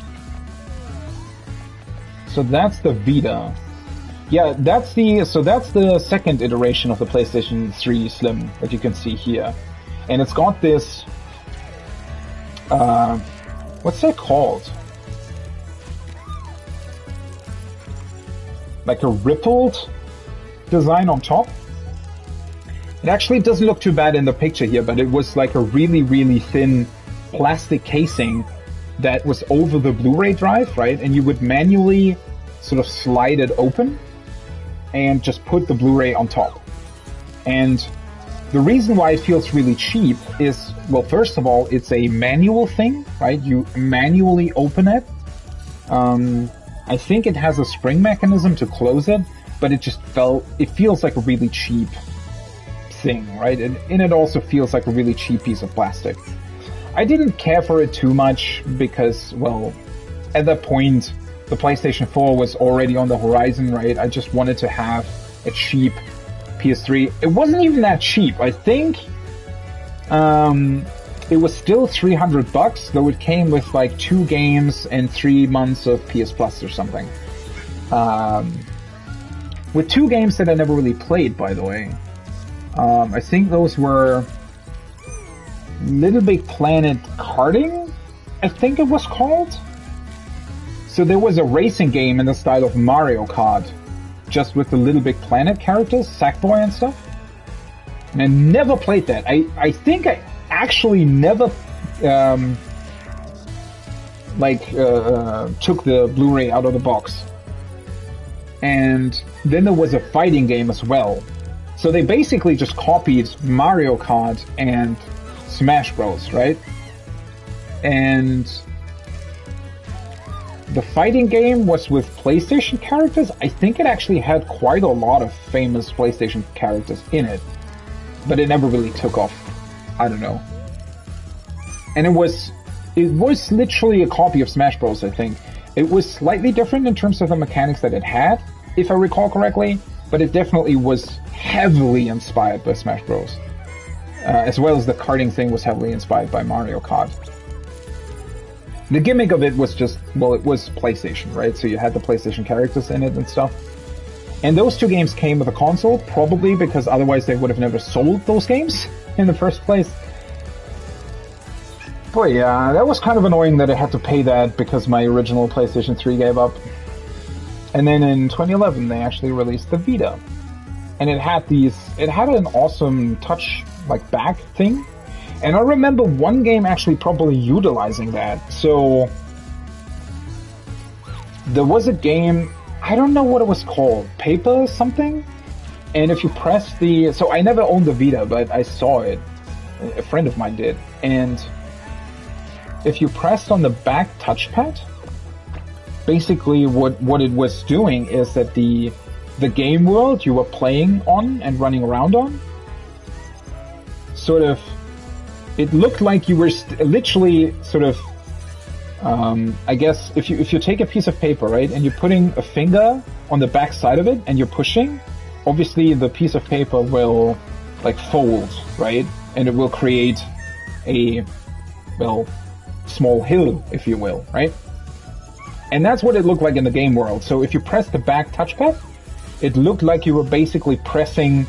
So that's the Vita. Yeah, that's the second iteration of the PlayStation 3 Slim that you can see here. And it's got this, what's that called? Like a rippled design on top. It actually doesn't look too bad in the picture here, but it was like a really, really thin plastic casing that was over the Blu-ray drive, right? And you would manually sort of slide it open and just put the Blu-ray on top. And the reason why it feels really cheap is, well, first of all, it's a manual thing, right? You manually open it. I think it has a spring mechanism to close it, but it feels like a really cheap thing, right? And it also feels like a really cheap piece of plastic. I didn't care for it too much because, well, at that point, the PlayStation 4 was already on the horizon, right? I just wanted to have a cheap PS3. It wasn't even that cheap. I think it was still $300, though it came with like 2 games and 3 months of PS Plus or something. With 2 games that I never really played, by the way. I think those were Little Big Planet Karting, I think it was called. So there was a racing game in the style of Mario Kart, just with the Little Big Planet characters, Sackboy and stuff. And I never played that. I think I actually never took the Blu-ray out of the box. And then there was a fighting game as well. So they basically just copied Mario Kart and Smash Bros, right? And the fighting game was with PlayStation characters. I think it actually had quite a lot of famous PlayStation characters in it, but it never really took off. I don't know. And it was literally a copy of Smash Bros, I think. It was slightly different in terms of the mechanics that it had, if I recall correctly, but it definitely was heavily inspired by Smash Bros. As well as the karting thing was heavily inspired by Mario Kart. The gimmick of it was just, well, it was PlayStation, right? So you had the PlayStation characters in it and stuff. And those 2 games came with a console, probably because otherwise they would have never sold those games in the first place. But yeah, that was kind of annoying that I had to pay that because my original PlayStation 3 gave up. And then in 2011, they actually released the Vita. And it had an awesome touch, like, back thing. And I remember one game actually probably utilizing that. So there was a game, I don't know what it was called, Paper something? And if you press so I never owned the Vita, but I saw it. A friend of mine did. And if you pressed on the back touchpad, basically what it was doing is that the game world you were playing on and running around on, sort of, it looked like you were literally sort of, I guess, if you take a piece of paper, right, and you're putting a finger on the back side of it and you're pushing, obviously the piece of paper will, like, fold, right, and it will create a, well, small hill, if you will, right? And that's what it looked like in the game world. So if you press the back touchpad, it looked like you were basically pressing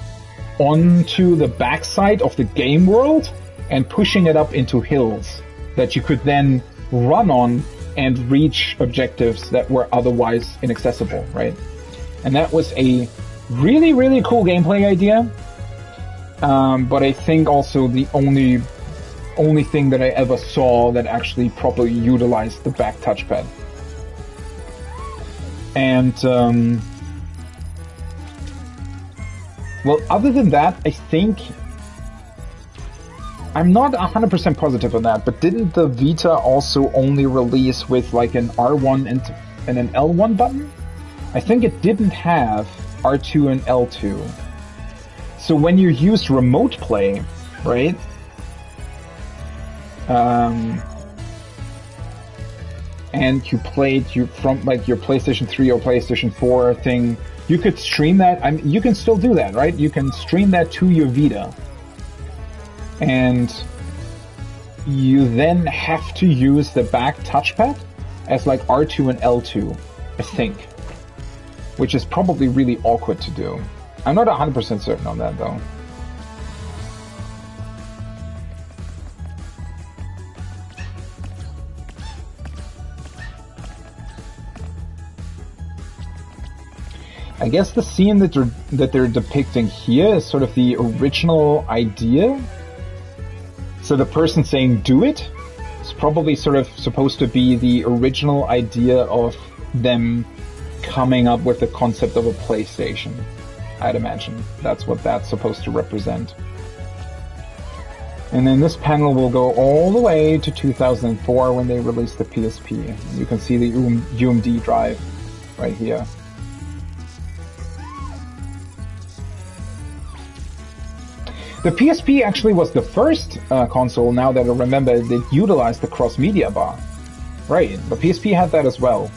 onto the backside of the game world and pushing it up into hills that you could then run on and reach objectives that were otherwise inaccessible, right? And that was a really, really cool gameplay idea. But I think also the only thing that I ever saw that actually properly utilized the back touchpad. And, well, other than that, I think I'm not 100% positive on that, but didn't the Vita also only release with like an R1 and an L1 button? I think it didn't have R2 and L2. So when you used remote play, right? And you played from like your PlayStation 3 or PlayStation 4 thing, you could stream that. I mean, you can still do that, right? You can stream that to your Vita. And you then have to use the back touchpad as like R2 and L2, I think. Which is probably really awkward to do. I'm not 100% certain on that though. I guess the scene that they're depicting here is sort of the original idea. So the person saying "do it" is probably sort of supposed to be the original idea of them coming up with the concept of a PlayStation. I'd imagine that's what that's supposed to represent. And then this panel will go all the way to 2004 when they released the PSP. You can see the UMD drive right here. The PSP actually was the first console, now that I remember, that utilized the cross-media bar. Right, the PSP had that as well.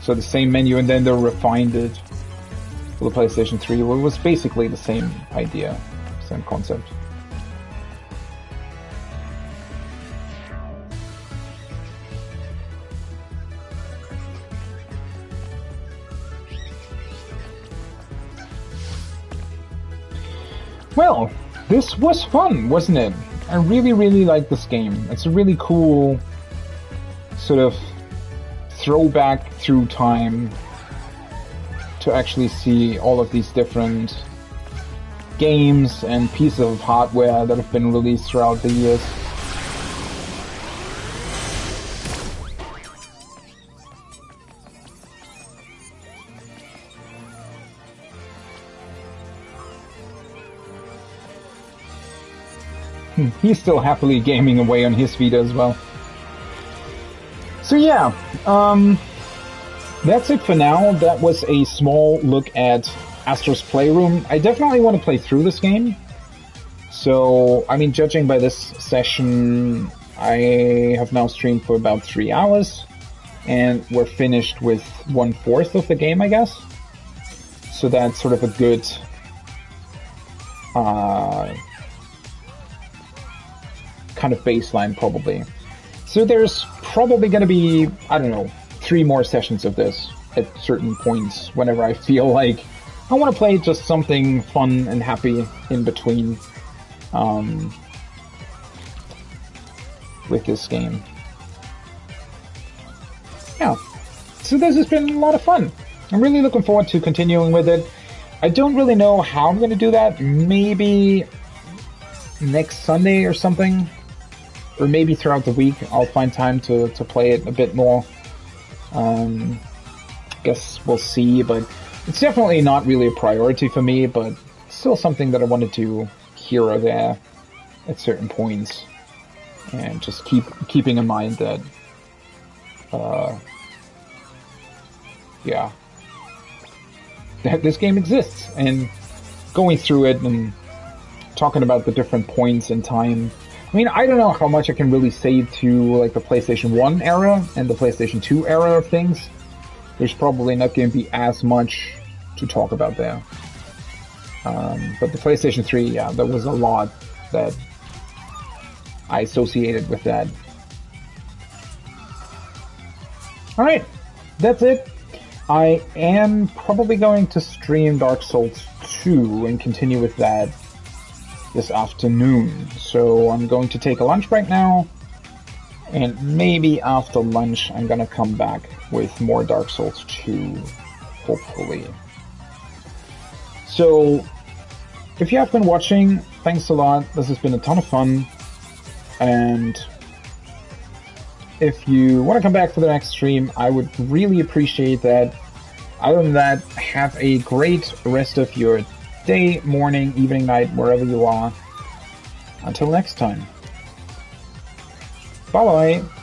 So the same menu, and then they refined it for the PlayStation 3. Well, it was basically the same idea, same concept. Well, this was fun, wasn't it? I really, really like this game. It's a really cool sort of throwback through time to actually see all of these different games and pieces of hardware that have been released throughout the years. He's still happily gaming away on his Vita as well. So yeah, that's it for now. That was a small look at Astro's Playroom. I definitely want to play through this game. So, I mean, judging by this session, I have now streamed for about 3 hours, and we're finished with 1/4 of the game, I guess. So that's sort of a good kind of baseline, probably. So there's probably going to be, I don't know, 3 more sessions of this at certain points whenever I feel like I want to play just something fun and happy in between with this game. Yeah, so this has been a lot of fun. I'm really looking forward to continuing with it. I don't really know how I'm going to do that. Maybe next Sunday or something. Or maybe throughout the week I'll find time to play it a bit more. Guess we'll see, but it's definitely not really a priority for me, but still something that I want to do here or there at certain points. And just keeping in mind that, yeah, that this game exists, and going through it and talking about the different points in time. I mean, I don't know how much I can really say to like the PlayStation 1 era and the PlayStation 2 era of things. There's probably not going to be as much to talk about there. But the PlayStation 3, yeah, there was a lot that I associated with that. Alright, that's it. I am probably going to stream Dark Souls 2 and continue with that this afternoon. So I'm going to take a lunch break now, and maybe after lunch I'm gonna come back with more Dark Souls 2, hopefully. So if you have been watching, thanks a lot. This has been a ton of fun, and if you want to come back for the next stream, I would really appreciate that. Other than that, have a great rest of your day, morning, evening, night, wherever you are. Until next time. Bye bye.